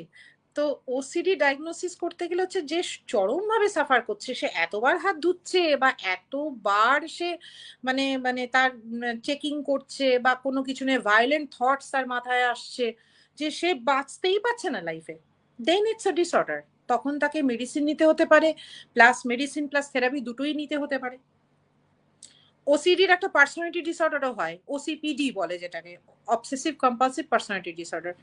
তো ওসিডি ডায়াগনোসিস করতে গেলে হচ্ছে যে চরমভাবে সাফার করছে, সে এতবার হাত ধুচ্ছে বা এতবার সে মানে মানে তার চেকিং করছে বা কোনো কিছু নিয়ে ভায়োলেন্ট থটস তার মাথায় আসছে, যে সে বাঁচতেই পারছে না লাইফে, দেন ইটস আ ডিসঅর্ডার। তখন তাকে মেডিসিন নিতে হতে পারে, প্লাস মেডিসিন প্লাস থেরাপি দুটোই নিতে হতে পারে। ওসিডির একটা পার্সোনালিটি ডিসঅর্ডারও হয়, ওসিপিডি বলে যেটাকে, অবসেসিভ কম্পালসিভ পার্সোনালিটি ডিসঅর্ডার।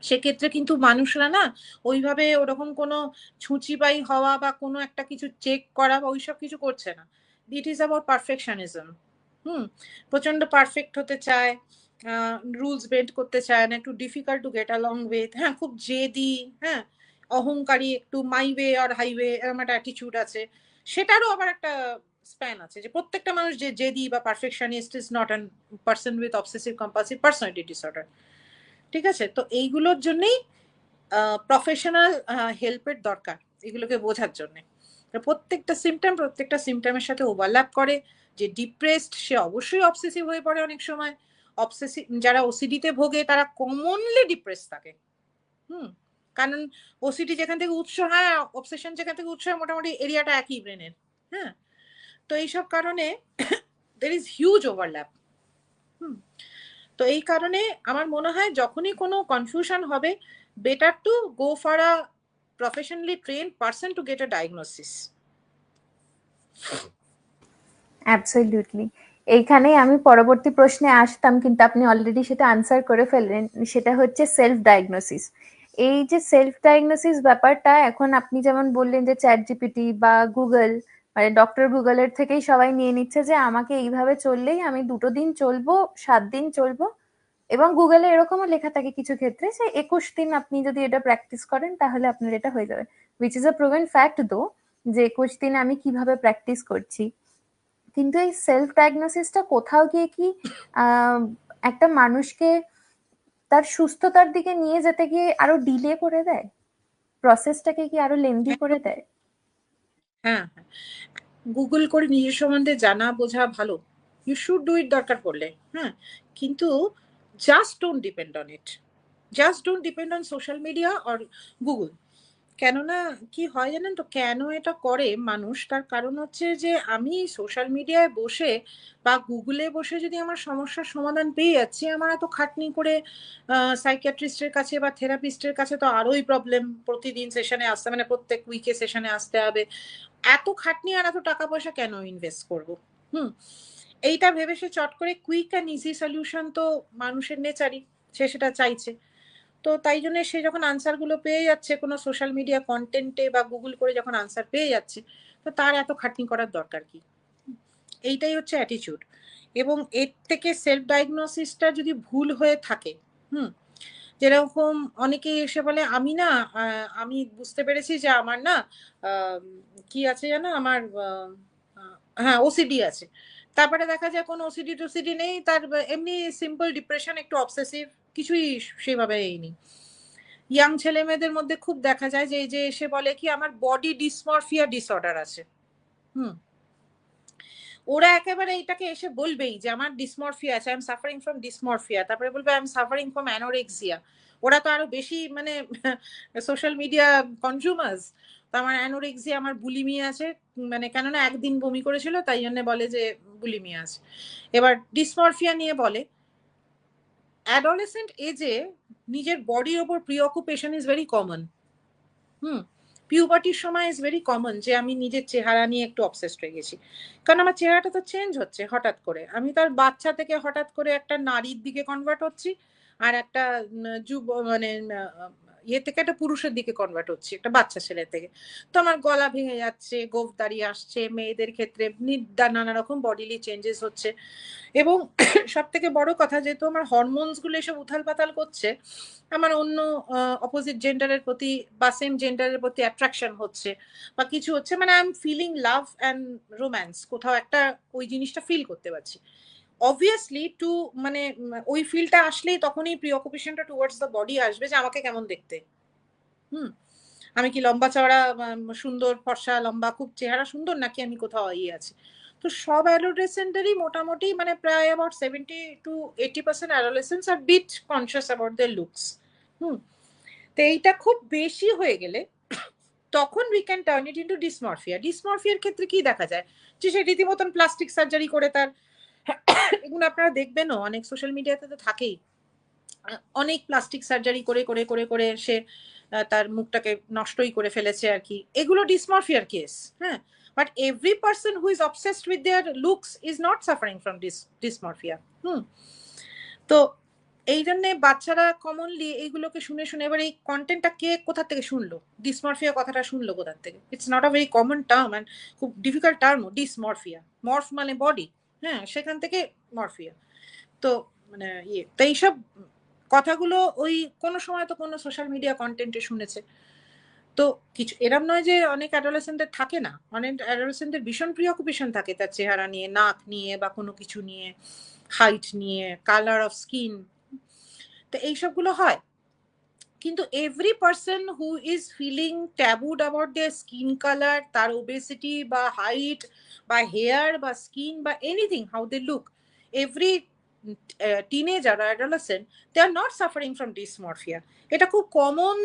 সেক্ষেত্রে কিন্তু মানুষরা না ওইভাবে ওরকম কোনো ছুঁচিবাই হওয়া বা কোনো একটা কিছু চেক করা বা ওইসব কিছু করছে না। It is about perfectionism. প্রচন্ড পারফেক্ট হতে চায়, রুলস বেন্ড করতে চায় না, একটু difficult to get along with, হ্যাঁ, খুব জেদি, হ্যাঁ, অহংকারী, একটু মাই ওয়ে আর হাইওয়ে এরকম একটা অ্যাটিটিউড আছে। সেটারও আবার একটা স্প্যান আছে, যে প্রত্যেকটা মানুষ যে জেদি বা perfectionist is not an person with obsessive compulsive personality disorder. ঠিক আছে, তো এইগুলোর জন্যই প্রফেশনাল হেল্পের দরকার এগুলোকে বোঝার জন্য। প্রত্যেকটা সিমটমের সাথে ওভারল্যাপ করে। যে ডিপ্রেসড সে অবশ্যই অবসেসিভ হয়ে পড়ে অনেক সময়। অবসেসিভ যারা ওসিডিতে ভোগে তারা কমনলি ডিপ্রেস থাকে। কারণ ওসিডি যেখান থেকে উৎস হয়, অবসেশন যেখান থেকে উৎস হয়, মোটামুটি এরিয়াটা একই ব্রেনের। হ্যাঁ, তো এইসব কারণে দের ইজ হিউজ ওভারল্যাপ। তো এই কারণে আমার মনে হয় যখনই কোনো কনফিউশন হবে, better to go for a professionally trend person to get a diagnosis. Absolutely. এইখানেই আমি পরবর্তী প্রশ্নে আসতাম, কিন্তু আপনি অলরেডি সেটা আনসার করে ফেললেন। সেটা হচ্ছে সেলফ ডায়াগনোসিস। এই যে সেলফ ডায়াগনোসিস ব্যাপারটা, এখন আপনি যেমন বললেন যে চ্যাট জিপিটি বা গুগল, মানে ডক্টর গুগলের থেকেই সবাই নিয়ে নিচ্ছে যে আমাকে এইভাবে চললেই আমি 2 দিন চলবো, 7 দিন চলবো। এবং গুগলে এরকমও লেখা থাকে কিছু ক্ষেত্রে যে 21 দিন আপনি যদি এটা প্র্যাকটিস করেন তাহলে আপনার এটা হয়ে যাবে, which is a proven fact দো, যে 21 দিন আমি কিভাবে প্র্যাকটিস করছি। কিন্তু এই সেলফ ডায়াগনোসিসটা কোথাও গিয়ে কি একটা মানুষকে তার সুস্থতার দিকে নিয়ে যেতে গিয়ে আরো ডিলে করে দেয়, প্রসেসটাকে কি আরো লেন্দি করে দেয়? হ্যাঁ, গুগল করে নিজের সম্বন্ধে জানা বোঝা ভালো, ইউ শুড ডু ইট দরকার পড়লে। হ্যাঁ, কিন্তু just don't depend on it, just don't depend on social media or Google. কেননা কি হয় জানেন তো, কেন এটা করে মানুষ, তার কারণ হচ্ছে যে আমি সোশ্যাল মিডিয়ায় বসে বা গুগলে বসে যদি আমার সমস্যার সমাধান পেয়ে যাচ্ছি, আমার এত খাটনি করে সাইকিয়াট্রিস্টের কাছে বা থেরাপিস্টের কাছে তো আরোই প্রবলেম, প্রতিদিন সেশনে আসতে, মানে প্রত্যেক উইকে সেশনে আসতে হবে, এত খাটনি আর এত টাকা পয়সা কেন ইনভেস্ট করব। এইটা ভেবে সে চট করে কুইক অ্যান্ড ইজি সলিউশন, তো মানুষের নেচারই, সে সেটা চাইছে। তো তাই জন্য সে যখন আনসারগুলো পেয়ে যাচ্ছে কোনো সোশ্যাল মিডিয়া কন্টেন্টে বা গুগল করে যখন আনসার পেয়ে যাচ্ছে, তো তার এত খাটনি করার দরকার কি। এইটাই হচ্ছে অ্যাটিটিউড। এবং এর থেকে সেলফ ডায়াগনোসিসটা যদি ভুল হয়ে থাকে, যেরকম অনেকেই এসে বলে আমি না আমি বুঝতে পেরেছি যে আমার না কি আছে জানো, আমার হ্যাঁ ওসিডি আছে। তারপরে দেখা যায় কোনো ওসিডি টোসিডি নেই, তার এমনি সিম্পল ডিপ্রেশন, একটু অবসেসিভ, কিছুই সেভাবে নেই। ইয়াং ছেলে মেয়েদের মধ্যে খুব দেখা যায় যে এই যে এসে বলে কি আমার বডি ডিসমরফিয়া ডিসঅর্ডার আছে। ওরা একেবারে এটাকে এসে বলবেই যে আমার ডিসমরফিয়া আছে, I am suffering from dysmorphia, তারপরে বলবে I am suffering from anorexia. ওরা তো আরো বেশি মানে সোশ্যাল মিডিয়া কনজিউমার্স। তো আমার অ্যানোরেক্সিয়া, আমার বুলিমিয়া আছে, মানে কেননা একদিন বমি করেছিল তাই জন্য বলে যে বুলিমিয়া আছে। এবার ডিসমরফিয়া নিয়ে বলে। অ্যাডোলেসেন্ট এজে নিজের বডির ওপর প্রিঅকুপেশন ইজ ভেরি কমন। পিউবার্টির সময় ইজ ভেরি কমন যে আমি নিজের চেহারা নিয়ে একটু অবসেসড হয়ে গেছি, কারণ আমার চেহারাটা তো চেঞ্জ হচ্ছে হঠাৎ করে। আমি তার বাচ্চা থেকে হঠাৎ করে একটা নারীর দিকে কনভার্ট হচ্ছি, আর একটা যুব মানে ইয়ে থেকে একটা পুরুষের দিকে কনভার্ট হচ্ছি, একটা বাচ্চা ছেলে থেকে। তো আমার গলা ভেঙে যাচ্ছে, গোঁফ দাঁড়িয়ে আসছে, মেয়েদের ক্ষেত্রে নানা রকম বডিলি চেঞ্জেস হচ্ছে। এবং সব থেকে বড় কথা, যেহেতু আমার হরমোনস গুলো এসব উথাল পাতাল করছে, আমার অন্য অপোজিট জেন্ডারের প্রতি বা সেম জেন্ডারের প্রতি অ্যাট্রাকশন হচ্ছে বা কিছু হচ্ছে, মানে I am feeling love and romance, কোথাও একটা ওই জিনিসটা ফিল করতে পারছি। অবভিয়াসলি টু মানে ওই ফিলটা আসলেই তখনই প্রিঅকুপেশনটা টুয়ার্ডস দ্য বডি আসবে, যে আমাকে কেমন দেখতে, আমি কি লম্বা চওড়া, সুন্দর ফর্সা লম্বা, খুব চেহারা সুন্দর, নাকি আমি কোথাও ইয়ে আছি। তো সব অ্যাডোলেসেন্টেরই মোটামুটি মানে প্রায় about 70-80% adolescents are bit conscious about their looks. তো এইটা খুব বেশি হয়ে গেলে তখন we can turn it into dysmorphia. ডিসমরফিয়ার ক্ষেত্রে কি দেখা যায়, যে সে রীতিমতন প্লাস্টিক সার্জারি করে তার, এগুলো আপনারা দেখবেনও অনেক সোশ্যাল মিডিয়াতে তো থাকেই, অনেক প্লাস্টিক সার্জারি করে করে করে করে সে তার মুখটাকে নষ্টই করে ফেলেছে আর কি, এগুলো ডিসমরফিয়ার কেস। হ্যাঁ, but every person who is obsessed with their looks is not suffering from dysmorphia. তো এই জন্যে বাচ্চারা কমনলি এইগুলোকে শুনে শুনে, এবার এই কন্টেন্টটা কে কোথা থেকে শুনলো, ডিসমরফিয়া কথাটা শুনলো কোথা থেকে? It's not a very common term and খুব ডিফিকাল্ট টার্মও, ডিসমরফিয়া, মর্ফ মানে বডি, হ্যাঁ, সেখান থেকে মরফিয়া। তো মানে ইয়ে, তো এইসব কথাগুলো ওই কোনো সময় তো কোনো সোশ্যাল মিডিয়া কন্টেন্টে শুনেছে। তো কিছু এরম নয় যে অনেক অ্যাডোলেসেন্টদের থাকে না, অনেক অ্যাডোলেসেন্টদের ভীষণ প্রিঅকুপেশন থাকে তার চেহারা নিয়ে, নাক নিয়ে বা কোনো কিছু নিয়ে, হাইট নিয়ে, কালার অফ স্কিন, তো এইসবগুলো হয়। কিন্তু every person who is feeling tabooed about their skin colour, তার ওবেসিটি বা হাইট বা হেয়ার বা স্কিন বা anything, how they look, every teenager or adolescent, they are not suffering from dysmorphia. এটা খুব কমন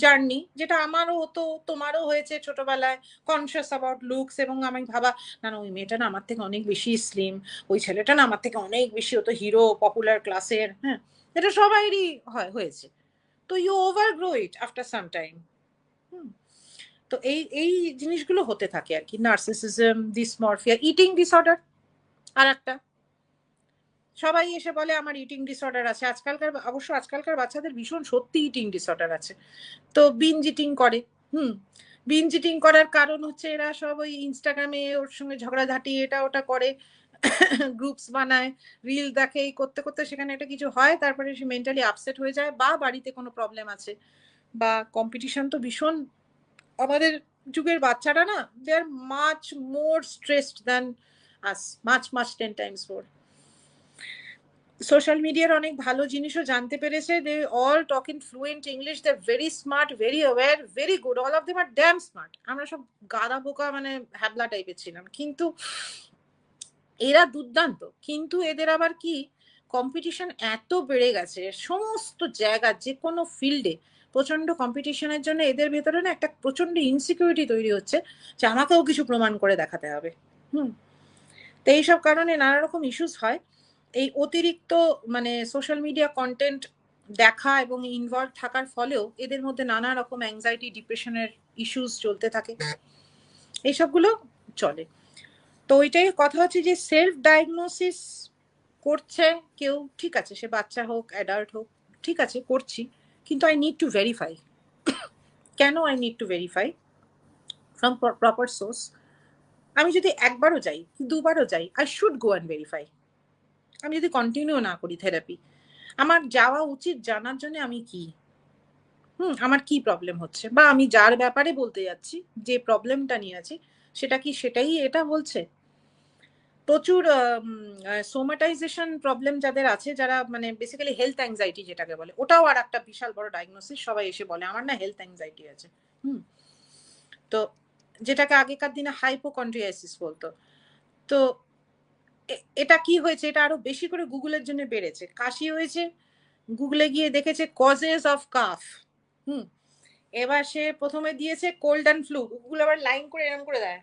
জার্নি, যেটা আমারও হতো, তোমারও হয়েছে ছোটবেলায়, কনসিয়াস অ্যাবাউট লুকস, এবং আমি ভাবা, না না, ওই মেয়েটা না আমার থেকে অনেক বেশি স্লিম, ওই ছেলেটা না আমার থেকে অনেক বেশি হতো হিরো পপুলার ক্লাসের। হ্যাঁ, এটা সবাইরই হয়েছে। তো you overgrow it after some time. তো এই জিনিসগুলো হতে থাকে আর কি, নার্সিসিজম, ডিসমরফিয়া, ইটিং ডিসঅর্ডার আর একটা, সবাই এসে বলে আমার ইটিং ডিসঅর্ডার আছে। আজকালকার বাচ্চাদের ভীষণ সত্যি ইটিং ডিসঅর্ডার আছে। তো বিঞ্জ ইটিং করে। বিঞ্জ ইটিং করার কারণ হচ্ছে এরা সব ওই ইনস্টাগ্রামে ওর সঙ্গে ঝগড়াঝাটি এটা ওটা করে, গ্রুপস বানায়, রিল দেখে, এই করতে করতে সেখানে একটা কিছু হয়, তারপরে সে মেন্টালি আপসেট হয়ে যায়, বা বাড়িতে কোনো প্রবলেম আছে, বা কম্পিটিশন তো ভীষণ, আমাদের যুগের বাচ্চারা না, they are much more stressed than us, much 10 times more। Social মিডিয়ার অনেক ভালো জিনিসও জানতে পেরেছে, they all talk in fluent English, they very smart, very aware, very good, all of them are damn smart. আমরা সব গাদা বোকা মানে হ্যাবলা টাইপের ছিলাম, কিন্তু এরা দুর্দান্ত। কিন্তু এদের আবার কি, কম্পিটিশন এত বেড়ে গেছে সমস্ত জায়গা, যে কোনো ফিল্ডে প্রচন্ড কম্পিটিশনের জন্য এদের ভেতরে না একটা প্রচন্ড ইনসিকিউরিটি তৈরি হচ্ছে, যে আমাকেও কিছু প্রমাণ করে দেখাতে হবে। তো এইসব কারণে নানা রকম ইস্যুস হয়। এই অতিরিক্ত মানে সোশ্যাল মিডিয়া কন্টেন্ট দেখা এবং ইনভলভ থাকার ফলেও এদের মধ্যে নানা রকম অ্যাংজাইটি, ডিপ্রেশনের ইস্যুস চলতে থাকে, এইসবগুলো চলে। তো ওইটাই কথা হচ্ছে যে সেলফ ডায়াগনোসিস করছে কেউ, ঠিক আছে, সে বাচ্চা হোক অ্যাডাল্ট হোক, ঠিক আছে করছি, কিন্তু আই নিড টু ভেরিফাই। কেন I need to verify? From proper source. আমি যদি একবারও যাই, দুবারও যাই, I should go and verify. আমি যদি কন্টিনিউ না করি থেরাপি, আমার যাওয়া উচিত জানার জন্য আমি কি, আমার কি প্রবলেম হচ্ছে, বা আমি যার ব্যাপারে বলতে যাচ্ছি, যে প্রবলেমটা নিয়ে আছি, সেটা কি সেটাই এটা বলছে। প্রচুর সোমাটাইজেশন প্রবলেম যাদের আছে, যারা মানে বেসিক্যালি হেলথ অ্যাংজাইটি যেটাকে বলে, ওটাও আর একটা বিশাল বড় ডায়াগনোসিস। সবাই এসে বলে আমার না হেলথ অ্যাংজাইটি আছে। তো যেটাকে আগেকার দিনে হাইপোকন্ড্রিয়াসিস বলতো। তো এটা কি হয়েছে, এটা আরো বেশি করে গুগলের জন্য বেড়েছে। কাশি হয়েছে, গুগলে গিয়ে দেখেছে কজেস অফ কাফ। এবার সে প্রথমে দিয়েছে কোল্ড অ্যান্ড ফ্লু, গুগল আবার লাইন করে এরকম করে দেয়।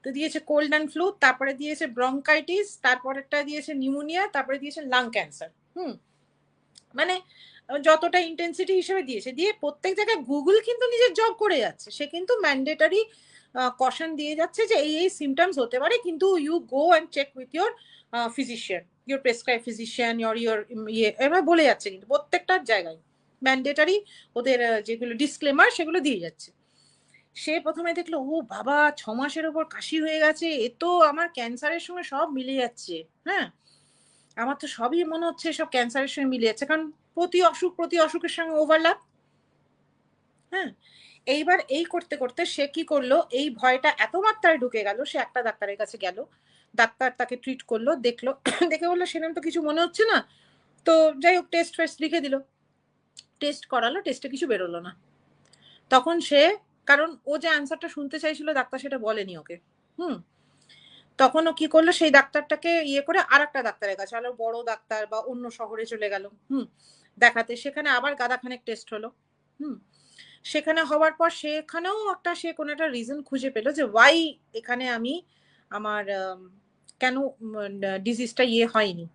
তো দিয়েছে কোল্ড অ্যান্ড ফ্লু, তারপরে দিয়েছে ব্রঙ্কাইটিস, তারপরেরটা দিয়েছে নিউমোনিয়া, তারপরে দিয়েছে লাং ক্যান্সার। মানে যতটা ইন্টেন্সিটি হিসেবে দিয়েছে, দিয়ে প্রত্যেক জায়গায় গুগল কিন্তু নিজের জব করে যাচ্ছে। সে কিন্তু ম্যান্ডেটারি কশন দিয়ে যাচ্ছে যে এই সিমটমস হতে পারে, কিন্তু you go and check with your physician, your prescribe physician, your ইয়ে, এবার বলে যাচ্ছে কিন্তু প্রত্যেকটার জায়গায়। ম্যান্ডেটারি ওদের যেগুলো ডিসক্লেমার সেগুলো দিয়ে যাচ্ছে। সে প্রথমে দেখলো, ও বাবা 6 মাসের ওপর কাশি হয়ে গেছে, এ তো আমার ক্যান্সারের সঙ্গে সব মিলে যাচ্ছে। হ্যাঁ, আমার তো সবই মনে হচ্ছে সব ক্যান্সারের সঙ্গে মিলে যাচ্ছে, কারণ প্রতি অসুখের সঙ্গে ওভারল্যাপ। হ্যাঁ, এইবার এই করতে করতে সে কি করলো, এই ভয়টা এত মাত্রায় ঢুকে গেল, সে একটা ডাক্তারের কাছে গেল, ডাক্তার তাকে ট্রিট করলো, দেখলো, দেখে বললো সেরকম তো কিছু মনে হচ্ছে না। তো যাই হোক টেস্ট ফেস্ট লিখে দিল, টেস্ট করালো, টেস্টে কিছু বেরোলো না। তখন সে, কারণ ও যে অ্যান্সারটা শুনতে চাইছিল ডাক্তার সেটা বলেনি ওকে। তখন ও কি করলো, সেই ডাক্তারটাকে ইয়ে করে আর একটা ডাক্তারের কাছে, আরো বড় ডাক্তার বা অন্য শহরে চলে গেল দেখাতে। সেখানে আবার গাদাখানেক টেস্ট হলো। সেখানে হওয়ার পর সেখানেও সে কোনো একটা রিজন খুঁজে পেলো যে ওয়াই এখানে আমি আমার কেন ডিজিজটা ইয়ে হয়নি।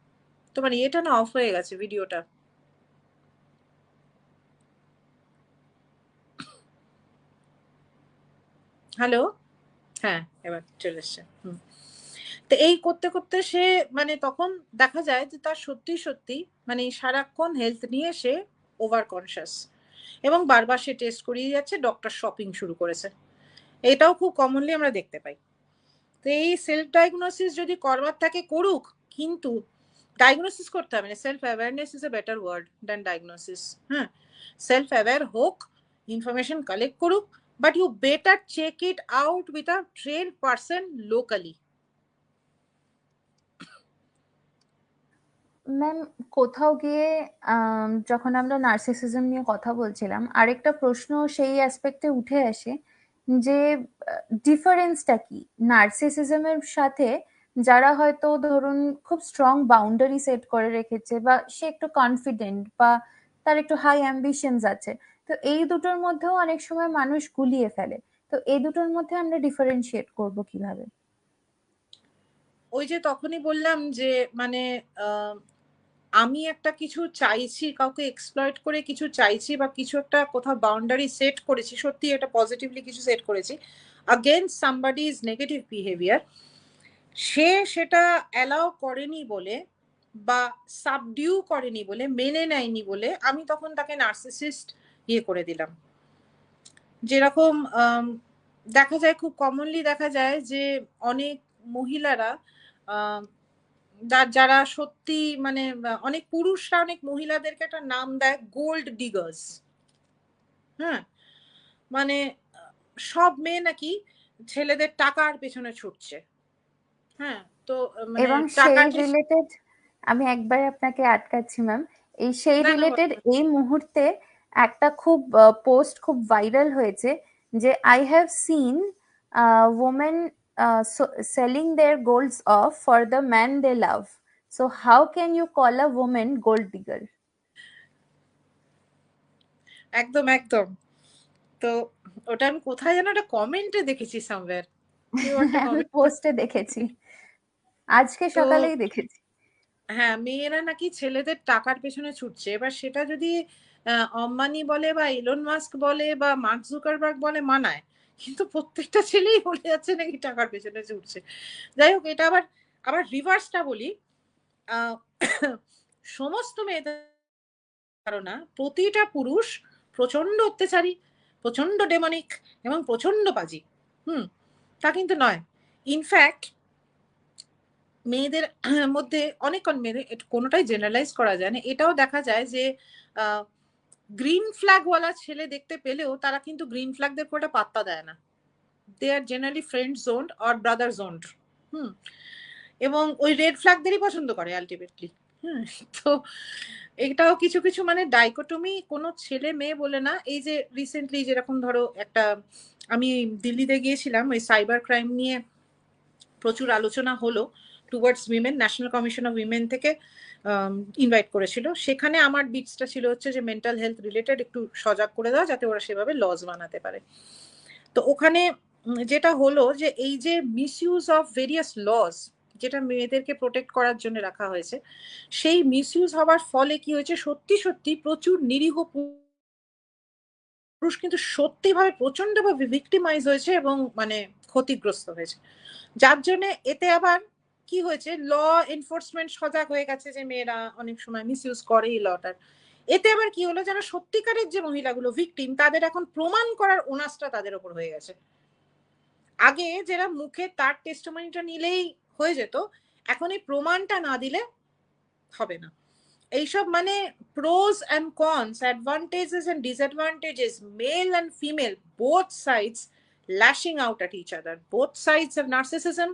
তোমার ইয়েটা না অফ হয়ে গেছে ভিডিওটা। হ্যালো, হ্যাঁ এবার চলে এসছে। তো এই করতে করতে সে মানে তখন দেখা যায় যে তার সত্যি সত্যি মানে সারাক্ষণ হেলথ নিয়ে সে ওভার কনসিয়াস, এবং বারবার সে টেস্ট করিয়ে যাচ্ছে, ডক্টর শপিং শুরু করেছে। এটাও খুব কমনলি আমরা দেখতে পাই। তো এই সেলফ ডায়াগনোসিস যদি করবার থাকে করুক, কিন্তু ডায়াগনোসিস করতে হবে না, self awareness is a better word than diagnosis. হ্যাঁ, সেলফ অ্যাওয়ার হোক, ইনফরমেশন কালেক্ট করুক, but you better check it out with a train person locally. Ma'am, কোথাও গিয়ে যখন আমরা নার্সিসিজম নিয়ে কথা বলছিলাম, আরেকটা প্রশ্ন সেই অ্যাসপেক্টে উঠে আসে যে ডিফারেন্সটা কি নার্সিসিজমের সাথে, যারা হয়তো ধরুন খুব স্ট্রং বাউন্ডারি সেট করে রেখেছে, বা সে একটু কনফিডেন্ট, বা তার একটু হাই অ্যাম্বিশনস আছে, তো এই দুটোর মধ্যেও অনেক সময় মানুষ গুলিয়ে ফেলে। তো এই দুটোর মধ্যে আমরা ডিফারেন্সিয়েট করব কিভাবে? ওই যে তখনই বললাম যে মানে আমি একটা কিছু চাইছি, কাউকে এক্সপ্লয়েট করে কিছু চাইছি, বা কিছু একটা কোথাও বাউন্ডারি সেট করেছি, সত্যি এটা পজিটিভলি কিছু সেট করেছি against somebody's নেগেটিভ বিহেভিয়ার, সে সেটা অ্যালাউ করেনি বলে বা সাবডিউ করেনি বলে, মেনে নেয়নি বলে, আমি তখন তাকে নার্সিসিস্ট ইয়ে করে দিলাম। যেরকম দেখা যায়, খুব কমনলি দেখা যায় যে অনেক মহিলারা যারা সত্যি মানে অনেক পুরুষরা অনেক মহিলাদেরকে একটা নাম দেয় গোল্ড ডিগার্স। হ্যাঁ, মানে সব মেয়ে নাকি ছেলেদের টাকার পেছনে ছুটছে। হ্যাঁ, তো মানে এবং সেই টাকার রিলেটেড আমি একবার আপনাকে আটকাচ্ছি ম্যাম, এই সেই না না রিলেটেড এই মুহূর্তে একটা খুব পোস্ট খুব ভাইরাল হয়েছে, যে I have seen women selling their golds off for the man they love, so how can you call a woman gold digger? একদম একদম। তো ওটা আমি কোথায় যেন একটা কমেন্টে দেখেছি, সামওয়্যার কেউ একটা আমি কমেন্ট। পোস্টে দেখেছি, আজকে তো সকালেই দেখেছি। হ্যাঁ, মেয়েরা নাকি ছেলেদের টাকার পেছনে ছুটছে। এবার সেটা যদি আম্বানি বলে বা ইলন মাস্ক বলে বা মার্ক জুকারবার্গ বলে মানায়, কিন্তু প্রত্যেকটা ছেলেই বলে যাচ্ছে নাকি টাকার পেছনে ছুটছে। যাই হোক, এটা আবার আবার রিভার্সটা বলি, আহ, সমস্ত মেয়েদের ধারণা প্রতিটা পুরুষ প্রচন্ড অত্যাচারী, প্রচন্ড ডেমনিক এবং প্রচন্ড বাজি। তা কিন্তু নয়। ইনফ্যাক্ট মেয়েদের মধ্যে অনেক মেয়েদের, কোনোটাই জেনারেলাইজ করা যায় না, এটাও দেখা যায় যে গ্রিন ফ্ল্যাগওয়ালা ছেলে দেখতে পেলেও তারা কিন্তু গ্রিন ফ্ল্যাগদের খুব একটা পাত্তা দেয় না। They are generally friend জোন্ড or brother জোন্ড। এবং ওই রেড ফ্ল্যাগদেরই পছন্দ করে আলটিমেটলি। তো এটাও কিছু কিছু মানে ডাইকোটমি, কোনো ছেলে মেয়ে বলে না। এই যে রিসেন্টলি যেরকম ধরো একটা, আমি দিল্লিতে গিয়েছিলাম, ওই সাইবার ক্রাইম নিয়ে প্রচুর আলোচনা হলো, towards women, national commission of women থেকে ইনভাইট করেছিল। সেখানে আমার বিটসটা ছিল হচ্ছে যে মেন্টাল হেলথ রিলেটেড একটু সজাগ করে দেওয়া, যাতে ওরা সেভাবে লজ বানাতে পারে। তো ওখানে যেটা হলো যে এই যে মিসইউজ অফ ভেরিয়াস লজ, যেটা মেয়েদেরকে প্রোটেক্ট করার জন্য রাখা হয়েছে, সেই মিসইউজ হওয়ার ফলে কি হয়েছে, সত্যি সত্যি প্রচুর নিরীহ পুরুষ কিন্তু সত্যিভাবে প্রচন্ডভাবে ভিক্টিমাইজ হয়েছে এবং মানে ক্ষতিগ্রস্ত হয়েছে। যার জন্য এতে আবার কি হয়েছে, ল এনফোর্সমেন্ট সজাগ হয়ে গেছে যে মেয়েরা অনেক সময় মিসইউজ করে এই লটার। এতে আবার কি হলো, যারা সত্যিকারের যে মহিলাগুলো ভিকটিম, তাদের এখন প্রমাণ করার ওনাসটা তাদের ওপর হয়ে গেছে। আগে যারা মুখে তার টেস্টিমনিটা নিলেই হয়ে যেত, এখন এই প্রমাণটা না দিলে হবে না। এইসব মানে pros and cons, advantages and disadvantages, male and female, both sides lashing out at each other. Both sides have narcissism,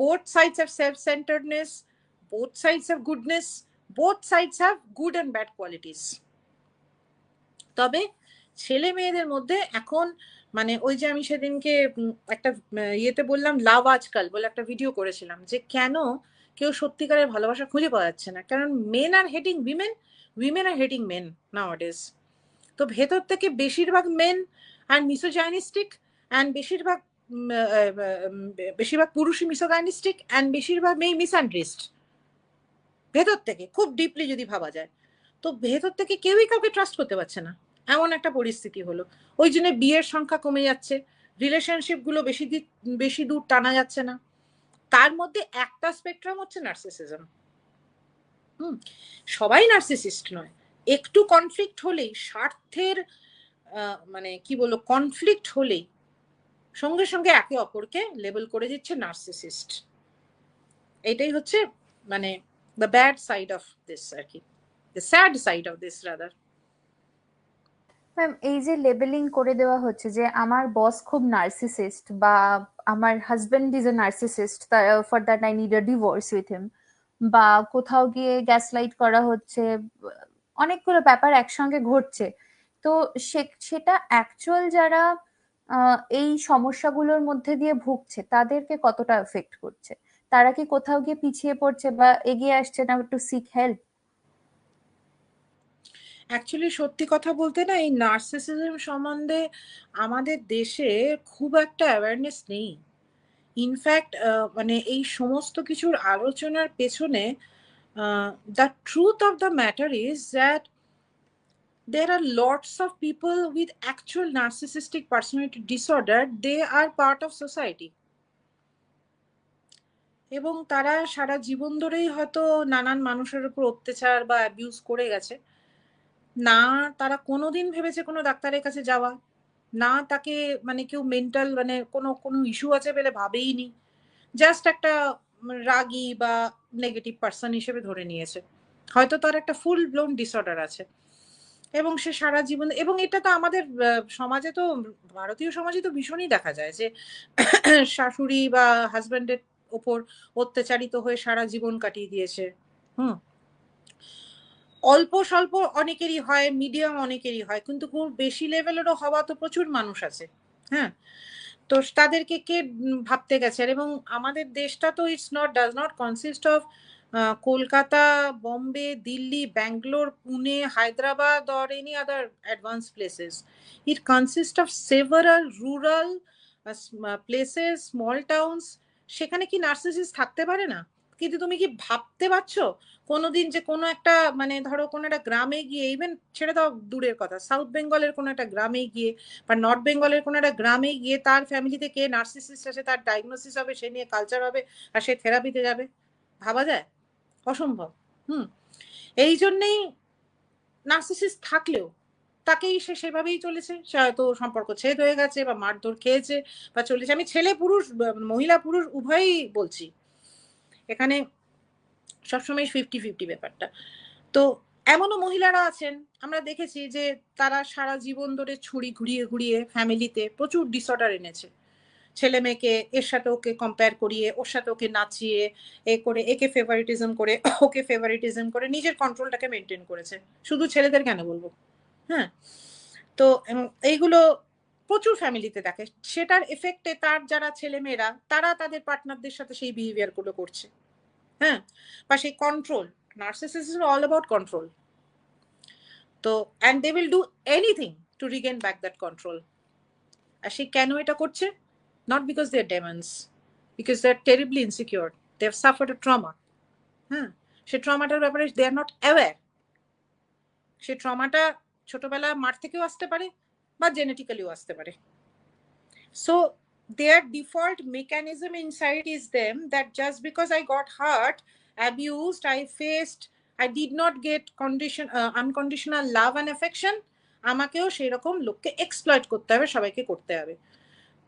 both sides have self-centeredness, both sides have goodness, both sides have good and bad qualities. তবে ছেলে মেয়েদের মধ্যে এখন মানে ওই যে আমি সেদিনকে একটা ইয়েতে বললাম, লাভ আজকাল বলে একটা ভিডিও করেছিলাম, যে কেন কেউ সত্যিকারের ভালোবাসা খুঁজে পাওয়া যাচ্ছে না, কারণ men are hating women, women are hating men nowadays. তো ভেতর থেকে বেশিরভাগ মেন আর মিসোজাইনিস্টিক, অ্যান্ড বেশিরভাগ পুরুষই মিসোগাইনিস্টিক, অ্যান্ড বেশিরভাগ মেয়ে মিসঅ্যান্ড্রিস্ট। ভেতর থেকে খুব ডিপলি যদি ভাবা যায়, তো ভেতর থেকে কেউই কাউকে ট্রাস্ট করতে পারছে না, এমন একটা পরিস্থিতি হলো। ওই জন্য বিয়ের সংখ্যা কমে যাচ্ছে, রিলেশনশিপ গুলো বেশি দূর টানা যাচ্ছে না। তার মধ্যে একটা স্পেকট্রাম হচ্ছে নার্সিসিজম। সবাই নার্সিসিস্ট নয়, একটু কনফ্লিক্ট হলেই, স্বার্থের মানে কি বলবো কনফ্লিক্ট হলেই সঙ্গে সঙ্গে একে অপরকে লেবেল করে দিচ্ছে নার্সিসিস্ট। এটাই হচ্ছে মানে the bad side of this আর কি, the sad side of this rather. Ma'am, এই যে লেবেলিং করে দেওয়া হচ্ছে যে আমার বস খুব নার্সিসিস্ট, বা আমার husband is a narcissist, for that I need a divorce with him, বা কোথাও গিয়ে গ্যাসলাইট করা হচ্ছে, অনেকগুলো ব্যাপার একসঙ্গে ঘটছে। তো সেটা অ্যাকচুয়াল যারা এই সমস্যাগুলোর মধ্যে দিয়ে ভুগছে তাদেরকে কতটা এফেক্ট করছে? তারা কি কোথাও গিয়ে পিছিয়ে পড়ছে বা এগিয়ে আসছে না টু সিক হেল্প? অ্যাকচুয়ালি সত্যি কথা বলতে না, এই নার্সিসিজম সম্বন্ধে আমাদের দেশে খুব একটা অ্যাওয়ারনেস নেই। ইনফ্যাক্ট মানে এই সমস্ত কিছুর আলোচনার পেছনে the truth of the matter is that there are lots of people with actual narcissistic personality disorder. They are part of society, এবং তারা সারা জীবন ধরেই হয়তো নানান মানুষের উপর অত্যাচার বা অ্যাবিউজ করে গেছে। না তারা কোনোদিন ভেবেছে কোনো ডাক্তারের কাছে যাওয়া, না তাকে মানে কেউ মেন্টাল মানে কোনো ইস্যু আছে বলে ভাবেইনি, জাস্ট একটা রাগী বা নেগেটিভ পার্সন হিসেবে ধরে নিয়েছে। হয়তো তার একটা ফুল ব্লোন ডিসঅর্ডার আছে, এবং সে সারা জীবন, এবং এটা তো আমাদের সমাজে তো, ভারতীয় সমাজে তো ভীষণই দেখা যায় যে শাশুড়ি বা হাজব্যান্ডের ওপর অত্যাচারিত হয়ে সারা জীবন কাটিয়ে দিয়েছে। অল্প স্বল্প অনেকেরই হয়, মিডিয়াম অনেকেরই হয়, কিন্তু খুব বেশি লেভেলেরও হওয়া তো প্রচুর মানুষ আছে। হ্যাঁ, তো তাদেরকে কে ভাবতে গেছে? এবং আমাদের দেশটা তো does not consist of Kolkata, Bombay, Delhi, Bangalore, Pune, Hyderabad or any other advanced places. It consists of several rural places, small towns. সেখানে কি নার্সিসিস্ট থাকতে পারে না? কিন্তু তুমি কি ভাবতে পারছো কোনোদিন যে কোনো একটা মানে ধরো কোনো একটা গ্রামে গিয়ে, ইভেন ছেড়ে দাও দূরের কথা, সাউথ বেঙ্গলের কোনো একটা গ্রামে গিয়ে বা নর্থ বেঙ্গলের কোনো একটা গ্রামে গিয়ে তার ফ্যামিলিতে কে নার্সিসিস্ট আছে, তার ডায়াগনোসিস হবে, সে নিয়ে কালচার হবে, আর সে থেরাপিতে যাবে? ভাবা যায়? অসম্ভব। এই জন্যেই নার্সিসিস্ট থাকলেও তাকেই সে সেভাবেই চলেছে, সে হয়তো সম্পর্ক ছেদ হয়ে গেছে বা মারধর খেয়েছে বা চলেছে। আমি ছেলে পুরুষ, মহিলা পুরুষ উভয়ই বলছি, এখানে সবসময় 50-50 ব্যাপারটা। তো এমনও মহিলারা আছেন, আমরা দেখেছি যে তারা সারা জীবন ধরে ছুরি ঘুরিয়ে ঘুরিয়ে ফ্যামিলিতে প্রচুর ডিসঅর্ডার এনেছে। ছেলে মেয়েকে এর সাথে ওকে কম্পেয়ার করিয়ে, ওর সাথে ওকে নাচিয়ে, এ করে, একে ফেভারিটিজম করে, ওকে ফেভারিটিজম করে নিজের কন্ট্রোলটাকে মেনটেন করেছে। শুধু ছেলেদের কেন বলবো, হ্যাঁ। তো এইগুলো প্রচুর ফ্যামিলিতে দেখে, সেটার এফেক্টে তার যারা ছেলে মেয়েরা তারা তাদের পার্টনারদের সাথে সেই বিহেভিয়ার গুলো করছে। হ্যাঁ, বা সেই control, narcissism is all about control. তো and they will do anything to regain back that control. আর সে কেন এটা করছে? Not because they're demons, because they're terribly insecure. They've suffered a trauma. সে ট্রমাটার ব্যাপারে they are not aware. সে ট্রমাটা ছোটবেলায় মার থেকেও আসতে পারে বা জেনেটিক্যালিও আসতে পারে। So their default mechanism inside is them that just because I got hurt, abused, I faced, I did not get unconditional love and affection, আমাকেও সেই রকম লোককে এক্সপ্লয়েট করতে হবে, সবাইকে করতে হবে।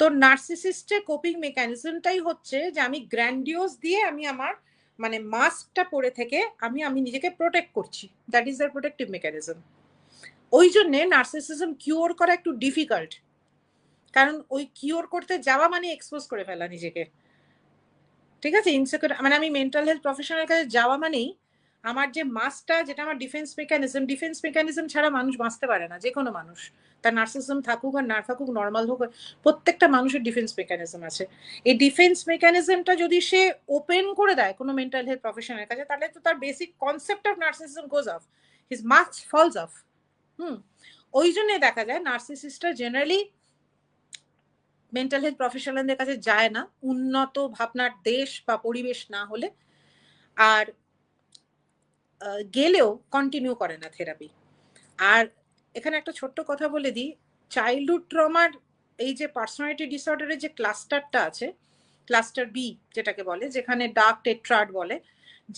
তো নার্সিসিস্টের কোপিং মেকানিজমটাই হচ্ছে যে আমি গ্র্যান্ডিওস দিয়ে আমি আমার মানে মাস্কটা পরে থেকে আমি নিজেকে প্রোটেক্ট করছি, that is their protective mechanism. ওই জন্যে নার্সিসিজম কিওর করা একটু ডিফিকাল্ট, কারণ ওই কিওর করতে যাওয়া মানে এক্সপোজ করে ফেলা নিজেকে, ঠিক আছে? ইনসিকিউর মানে আমি মেন্টাল হেলথ প্রফেশনাল কাছে যাওয়া মানেই আমার যে মাস্কটা, যেটা আমার ডিফেন্স মেকানিজম ছাড়া মানুষ বাঁচতে পারে না, যে কোনো মানুষ, তার নার্সিসিজম থাকুক আর না থাকুক, নর্মাল হোক, প্রত্যেকটা মানুষের ডিফেন্স মেকানিজম আছে। এই ডিফেন্স মেকানিজমটা যদি সে ওপেন করে দেয় কোনো মেন্টাল হেলথ প্রফেশনালের কাছে, তাহলে তো তার basic concept of narcissism goes off, his mask falls off. ওই জন্যে দেখা যায় নার্সিসিস্টরা জেনারেলি মেন্টাল হেলথ প্রফেশনালদের কাছে যায় না, উন্নত ভাবনার দেশ বা পরিবেশ না হলে, আর গেলেও কন্টিনিউ করে না থেরাপি। আর এখানে একটা ছোট্ট কথা বলে দিই, চাইল্ডহুড ট্রমার এই যে পার্সোনালিটি ডিসঅর্ডারের যে ক্লাস্টারটা আছে, ক্লাস্টার বি যেটাকে বলে, যেখানে ডার্ক টেট্রাড বলে,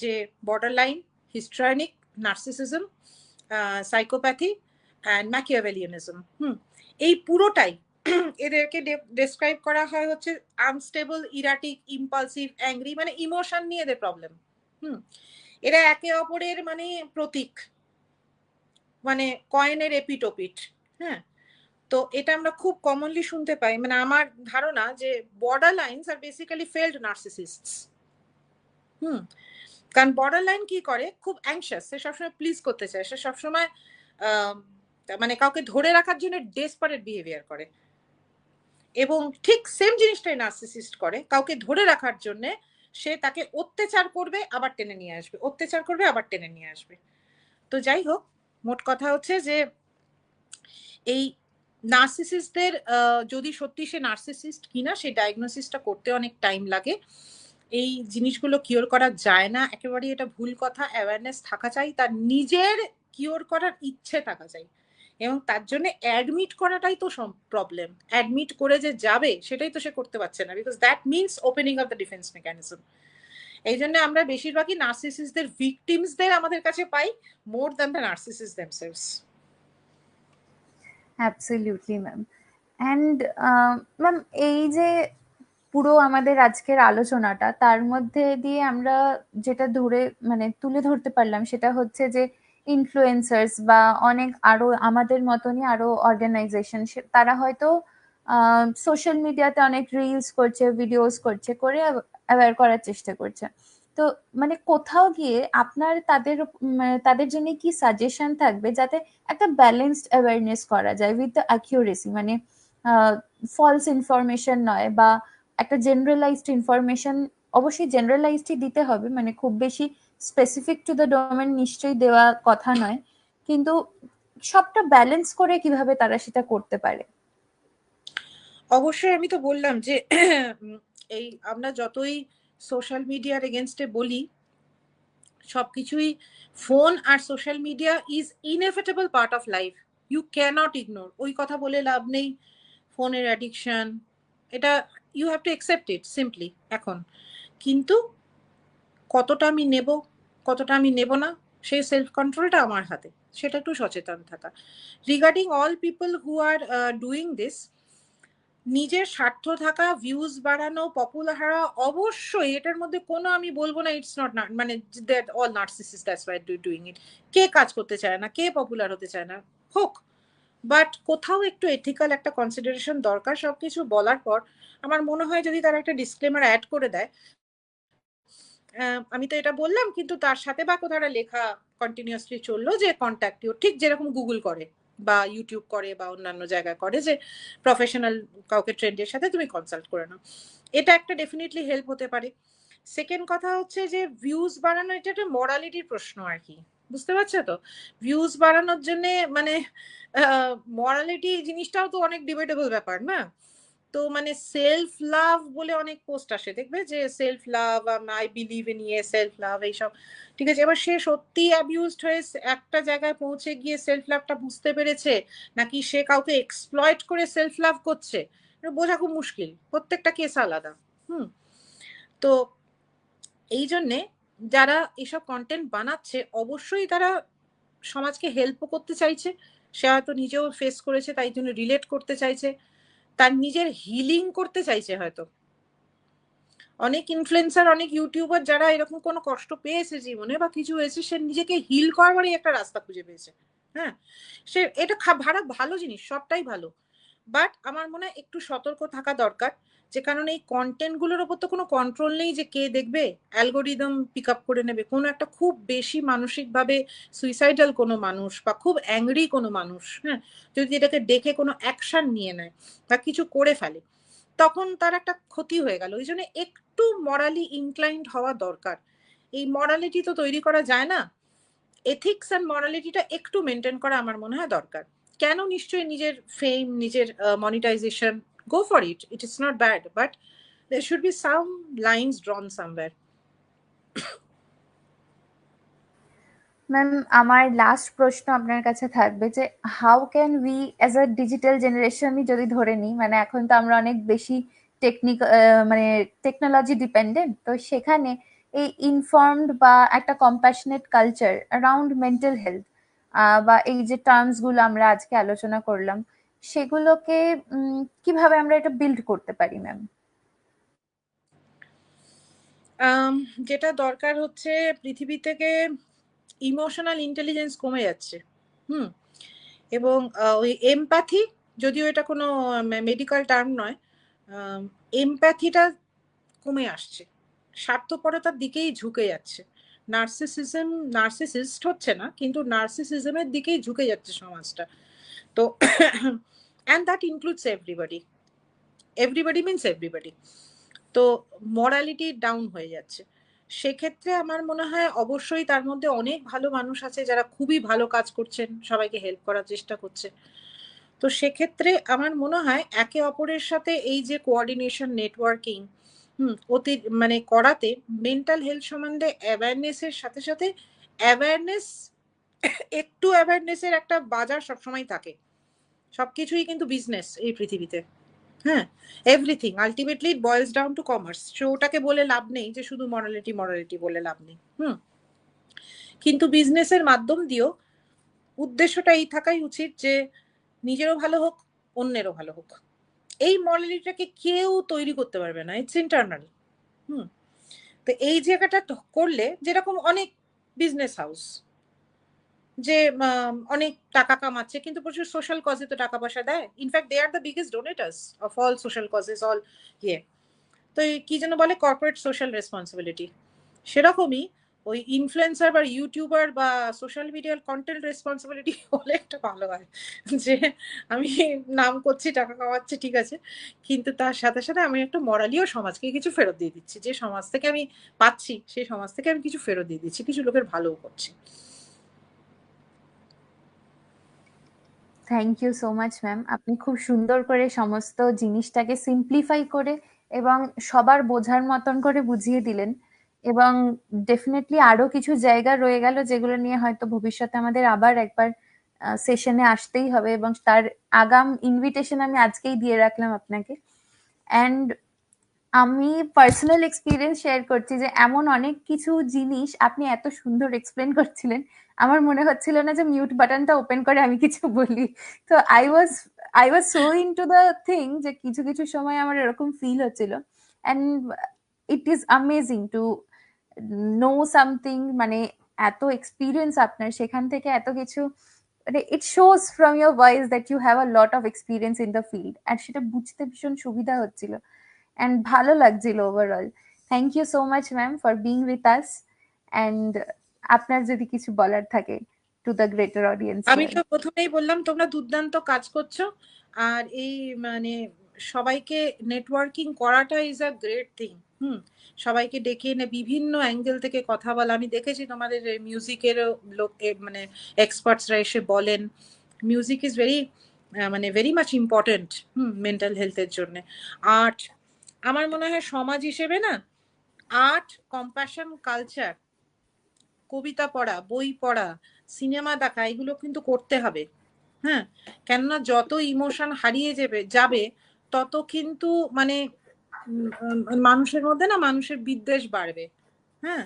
যে borderline, হিস্ট্রানিক, narcissism, psychopathy and Machiavellianism, এই পুরোটাই এদেরকে ডেসক্রাইব করা হয় হচ্ছে আনস্টেবল, ইরাটিক, ইম্পালসিভ, অ্যাংরি, মানে ইমোশন নিয়ে এদের প্রবলেম। এরা একে অপরের মানে প্রতীক, মানে কয়েনের এপিটোপিট। হ্যাঁ, তো এটা আমরা খুব কমনলি শুনতে পাই। মানে আমার ধারণা যে borderlines are basically failed narcissists. কারণ বর্ডার লাইন কি করে, খুব অ্যাংশাস, সে সবসময় প্লিজ করতে চায়, সে সবসময় মানে কাউকে ধরে রাখার জন্য ডেসপারেট বিহেভিয়ার করে, এবং ঠিক সেম জিনিসটাই নার্সিসিস্ট করে, কাউকে ধরে রাখার জন্য সে তাকে অত্যাচার করবে আবার টেনে নিয়ে আসবে, অত্যাচার করবে আবার টেনে নিয়ে আসবে। তো যাই হোক, মোট কথা হচ্ছে যে এই নার্সিসিস্টদের যদি সত্যি সে নার্সিসিস্ট কিনা সেই ডায়াগনোসিসটা করতে অনেক টাইম লাগে, এই জিনিসগুলো কিওর করা যায় না, একেবারেই এটা ভুল কথা। অ্যাওয়ারনেস থাকা চাই, তার নিজের কিওর করার ইচ্ছে থাকা চাই, এবং তার জন্য অ্যাডমিট করাটাই তো প্রবলেম। অ্যাডমিট করে যে যাবে সেটাই তো সে করতে পারছে না, because that means opening of the defence mechanism. এই জন্য আমরা বেশিরভাগই নার্সিসিস্টদের ভিকটিমসদের আমাদের কাছে পাই more than the narcissist themselves. Absolutely ma'am. And ma'am, এই যে পুরো আমাদের আজকের আলোচনাটা, তার মধ্যে দিয়ে আমরা যেটা ধরে মানে তুলে ধরতে পারলাম সেটা হচ্ছে যে ইনফ্লুয়েন্সার্স বা অনেক আরো আমাদের মতনই আরো অর্গানাইজেশন, তারা হয়তো সোশ্যাল মিডিয়াতে অনেক রিলস করছে, ভিডিওস করছে, করে অ্যাওয়্যার করার চেষ্টা করছে। তো মানে কোথাও গিয়ে আপনার তাদের জন্য কি সাজেশন থাকবে যাতে একটা ব্যালেন্সড অ্যাওয়ারনেস করা যায় উইথ দ্য অ্যাকিউরেসি, মানে ফলস ইনফরমেশন নয়, বা একটা জেনারেলাইজড ইনফরমেশন, অবশ্যই জেনারেলাইজডই দিতে হবে, মানে খুব বেশি স্পেসিফিক টু দ্য ডোমেন নিশ্চয়ই দেওয়া কথা নয়, কিন্তু সবটা ব্যালেন্স করে কিভাবে তারা সেটা করতে পারে? অবশ্যই, আমি তো বললাম যে এই আমরা যতই সোশ্যাল মিডিয়ার এগেনস্টে বলি, সবকিছুই ফোন আর social media is inevitable part of life, you can't ignore. ওই কথা বলে লাভ নেই, ফোনের অ্যাডিকশন, এটা you have to accept it simply এখন। কিন্তু কতটা আমি নেব, কতটা আমি নেব না, সেই সেলফ কন্ট্রোলটা আমার হাতে, সেটা একটু সচেতন থাকা। Regarding all people who are doing this, নিজের স্বার্থ থাকা, ভিউজ বাড়ানো, পপুলার হওয়া, অবশ্যই এটার মধ্যে কোনো আমি বলবো না ইটস নট মানে that all narcissist that's why doing it. কে কাজ করতে চায় না, কে পপুলার হতে চায় না, হোক, বাট কোথাও একটু এথিক্যাল একটা কনসিডারেশন দরকার। সবকিছু বলার পর আমার মনে হয় যদি তারা একটা ডিসক্লেমার অ্যাড করে দেয়, আমি তো এটা বললাম কিন্তু তার সাথে বা কোথাও লেখা কন্টিনিউয়াসলি চললো যে কন্ট্যাক্ট ইউ, ঠিক যেরকম গুগল করে বা ইউটিউব করে বা অন্যান্য জায়গায় করে, যে প্রফেশনাল কাউকে ট্রেন্ডের সাথে তুমি কনসাল্ট করে নাও, এটা একটা ডেফিনেটলি হেল্প হতে পারে। সেকেন্ড কথা হচ্ছে যে ভিউজ বাড়ানো, এটা একটা মরালিটির প্রশ্ন আর কি, বুঝতে পারছো তো? ভিউজ বাড়ানোর জন্য মানে মরালিটি জিনিসটাও তো অনেক ডিবেটেবল ব্যাপার না? তো মানে সেলফ লাভ বলে অনেক পোস্ট আসে, দেখবে যে self love, I believe in ইয়ে সেলফ লাভ, এইসব ঠিক আছে। এবার সে সত্যি অ্যাবিউজড হয়ে একটা জায়গায় পৌঁছে গিয়ে সেলফ লাভটা বুঝতে পেরেছে, নাকি সে কাউকে এক্সপ্লয়েট করে সেলফ লাভ করছে, বোঝা খুব মুশকিল, প্রত্যেকটা কেস আলাদা। তো এই জন্যে যারা এসব কন্টেন্ট বানাচ্ছে অবশ্যই তারা সমাজকে হেল্পও করতে চাইছে, সে হয়তো নিজেও ফেস করেছে তাই জন্য রিলেট করতে চাইছে, তার নিজের হিলিং করতে চাইছে হয়তো। অনেক ইনফ্লুয়েন্সার, অনেক ইউটিউবার যারা এরকম কোনো কষ্ট পেয়েছে জীবনে বা কিছু হয়েছে, সে নিজেকে হিল করবারই একটা রাস্তা খুঁজে পেয়েছে। হ্যাঁ, সে এটা ভালো জিনিস, সবটাই ভালো, বাট আমার মনে হয় একটু সতর্ক থাকা দরকার। যে কারণে এই কন্টেন্ট গুলোর ওপর তো কোনো কন্ট্রোল নেই যে কে দেখবে, অ্যালগোরিদম পিক আপ করে নেবে। কোনো একটা খুব বেশি মানসিকভাবে সুইসাইডাল কোনো মানুষ বা খুব অ্যাংরি কোনো মানুষ, হ্যাঁ, যদি এটাকে দেখে কোনো অ্যাকশন নিয়ে নেয় বা কিছু করে ফেলে, তখন তার একটা ক্ষতি হয়ে গেল। ওই জন্য একটু মরালি ইনক্লাইন্ড হওয়া দরকার। এই মরালিটি তো তৈরি করা যায় না, এথিক্স অ্যান্ড মরালিটিটা একটু মেনটেন করা আমার মনে হয় দরকার। কেন, নিশ্চয়ই নিজের ফেম, নিজের monetisation, go for it, it is not bad, but there should be some lines drawn somewhere. Ma'am, আমার লাস্ট প্রশ্ন আপনার কাছে থাকবে যে how can we as a digital জেনারেশনই যদি ধরে নিই, মানে এখন তো আমরা অনেক বেশি মানে টেকনোলজি ডিপেন্ডেন্ট, তো সেখানে এই ইনফর্মড বা একটা compassionate culture around mental health বা এই যে টার্মস গুলো আমরা আজকে আলোচনা করলাম, সেগুলোকে কিভাবে আমরা এটা বিল্ড করতে পারি ম্যাম? যেটা দরকার হচ্ছে, পৃথিবী থেকে ইমোশনাল ইন্টেলিজেন্স কমে যাচ্ছে। এবং ওই এমপ্যাথি, যদিও এটা কোনো মেডিকেল টার্ম নয়, এমপ্যাথিটা কমে আসছে, স্বার্থপরতার দিকেই ঝুঁকে যাচ্ছে। নার্সিসিস্ট হচ্ছে না, কিন্তু নার্সিসিজমের দিকেই ঝুঁকে যাচ্ছে সমাজটা। তো and that includes everybody means everybody. তো মরালিটি ডাউন হয়ে যাচ্ছে। সেক্ষেত্রে আমার মনে হয় অবশ্যই তার মধ্যে অনেক ভালো মানুষ আছে যারা খুবই ভালো কাজ করছেন, সবাইকে হেল্প করার চেষ্টা করছে। তো সেক্ষেত্রে আমার মনে হয় একে অপরের সাথে এই যে কোঅর্ডিনেশন, নেটওয়ার্কিং মানে করাতে, মেন্টাল হেলথ সম্বন্ধে অ্যাওয়ারনেসের সাথে সাথে অ্যাওয়ারনেস, একটু অ্যাওয়ারনেসের একটা বাজার সবসময় থাকে। সবকিছুই কিন্তু বিজনেস এই পৃথিবীতে। হ্যাঁ, everything ultimately it বয়েলস down to commerce. So ওটাকে বলে লাভ নেই যে শুধু মরালিটি বলে লাভ নেই। কিন্তু বিজনেসের মাধ্যম দিয়েও উদ্দেশ্যটা এই থাকাই উচিত যে নিজেরও ভালো হোক, অন্যেরও ভালো হোক। এই মরালিটিটাকে কেউ তৈরি করতে পারবে না, ইটস ইন্টারনাল। তো এই জায়গাটা করলে, যেরকম অনেক বিজনেস হাউস যে অনেক টাকা কামাচ্ছে কিন্তু প্রচুর সোশ্যাল কজে তো টাকা পয়সা দেয়, in fact they are the biggest donators of all social causes, all ইয়ে। তো কি যেন বলে, কর্পোরেট সোশ্যাল রেসপন্সিবিলিটি। সেরকমই ওই ইনফ্লুয়েন্সার বা ইউটিউবার বা সোশ্যাল মিডিয়ার কন্টেন্ট রেসপন্সিবিলিটি হলে একটা ভালো হয়, যে আমি নাম করছি, টাকা কামাচ্ছি, ঠিক আছে, কিন্তু তার সাথে সাথে আমি একটা মরালিও সমাজকে কিছু ফেরত দিয়ে দিচ্ছি। যে সমাজ থেকে আমি পাচ্ছি, সেই সমাজ থেকে আমি কিছু ফেরত দিয়ে দিচ্ছি, কিছু লোকের ভালোও করছি। Thank you so much ma'am, আপনি খুব সুন্দর করে সমস্ত জিনিসটাকে সিম্পলিফাই করে এবং সবার বোঝার মতন করে বুঝিয়ে দিলেন। এবং ডেফিনেটলি আরো কিছু জায়গা রয়ে গেল যেগুলো নিয়ে হয়তো ভবিষ্যতে আমাদের আবার একবার সেশনে আসতেই হবে, এবং তার আগাম ইনভিটেশন আমি আজকেই দিয়ে রাখলাম আপনাকে। অ্যান্ড আমি পার্সোনাল এক্সপিরিয়েন্স শেয়ার করছি যে এমন অনেক কিছু জিনিস আপনি এত সুন্দর এক্সপ্লেন করছিলেন, আমার মনে হচ্ছিল না যে মিউট বাটনটা ওপেন করে আমি কিছু বলি। তো I was so into the thing যে কিছু কিছু সময় আমার এরকম ফিল হচ্ছিল। And it is amazing to know something, মানে এত এক্সপিরিয়েন্স আপনার, সেখান থেকে এত কিছু, মানে it shows from your voice that you have a lot of experience in the field, আর সেটা বুঝতে ভীষণ সুবিধা হচ্ছিল অ্যান্ড ভালো লাগছিল overall. Thank you so much ma'am for being with us. And আপনার যদি কিছু বলার থাকে টু দ্য গ্রেটার অডিয়েন্স। আমি তো প্রথমেই বললাম তোমরা দুর্দান্ত কাজ করছো, আর এই মানে সবাইকে নেটওয়ার্কিং করাটা ইজ আ গ্রেট থিং। সবাইকে ডেকে এনে বিভিন্ন অ্যাঙ্গেল থেকে কথা বলা, আমি দেখেছি তোমাদের মিউজিকেরও লোক, মানে এক্সপার্টসরা এসে বলেন মিউজিক ইজ মানে ভেরি মাচ ইম্পর্টেন্ট মেন্টাল হেলথের জন্য। আর্ট, আমার মনে হয় সমাজ হিসেবে না, আর্ট, কম্প্যাশন, কালচার, কবিতা পড়া, বই পড়া, সিনেমা দেখা, এগুলো কিন্তু করতে হবে। হ্যাঁ, কেননা যত ইমোশন হারিয়ে যাবে তত কিন্তু মানে মানুষের মধ্যে না, মানুষের বিদ্বেষ বাড়বে। হ্যাঁ,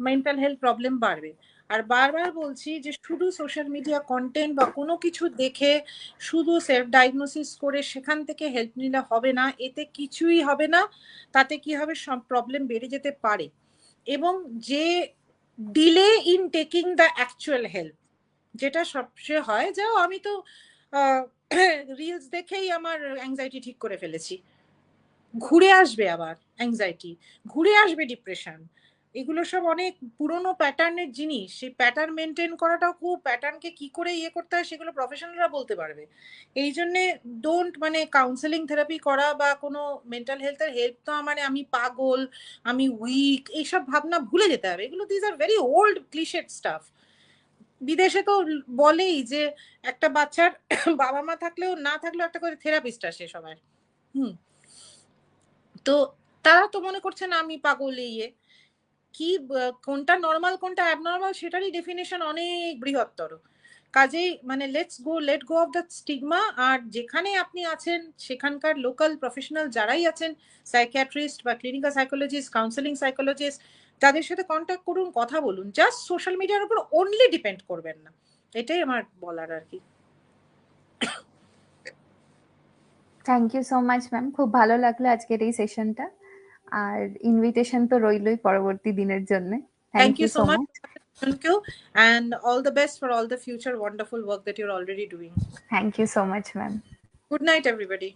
মেন্টাল হেলথ প্রবলেম বাড়বে। আর বারবার বলছি যে শুধু সোশ্যাল মিডিয়া কন্টেন্ট বা কোনো কিছু দেখে শুধু সেলফ ডায়াগনোসিস করে সেখান থেকে হেল্প নিলে হবে না, এতে কিছুই হবে না। তাতে কি হবে, সব প্রবলেম বেড়ে যেতে পারে। এবং যে delay in taking the actual help, যেটা সবচেয়ে হয় যে আমি তো রিলস দেখেই আমার অ্যাংজাইটি ঠিক করে ফেলেছি, ঘুরে আসবে আবার অ্যাংজাইটি, ঘুরে আসবে ডিপ্রেশন। এগুলো সব অনেক পুরনো প্যাটার্নের জিনিস। সেই প্যাটার্ন মেনটেন করাটাও খুব, প্যাটার্নকে কি করে ইয়ে করতে হয় সেগুলো প্রফেশনালরা বলতে পারবে। এই জন্যে ডোন্ট মানে কাউন্সেলিং থেরাপি করা বা কোনো মেন্টাল হেলথের হেল্প তো মানে আমি পাগল, আমি উইক, এইসব ভাবনা ভুলে যেতে হবে। এগুলো these are very old clichéd stuff. বিদেশে তো বলেই যে একটা বাচ্চার বাবা মা থাকলেও না থাকলেও একটা করে থেরাপিস্ট আসে সবার। তো তারা তো মনে করছে না আমি পাগল, ইয়ে কি কোনটা নর্মাল কোনটা অ্যাবনর্মাল সেটারই ডেফিনেশন অনেক বৃহত্তর। কাজেই মানে let go of the stigma. আর যেখানে আপনি আছেন সেখানকার লোকাল প্রফেশনাল যারাই আছেন, সাইকিয়াট্রিস্ট বা ক্লিনিক্যাল সাইকোলজিস্ট, কাউন্সেলিং সাইকোলজিস্ট, তাদের সাথে কন্ট্যাক্ট করুন, কথা বলুন। জাস্ট সোশ্যাল মিডিয়ার উপর অনলি ডিপেন্ড করবেন না, এটাই আমার বলার আর কি। Thank you so much ma'am, খুব ভালো লাগলো আজকের এই সেশনটা। আর ইনভিটেশন তো রইলই পরবর্তী দিনের জন্য। Thank you so much. Thank you, and all the best for all the future wonderful work that you're already doing. Thank you so much, ma'am. Good night, everybody.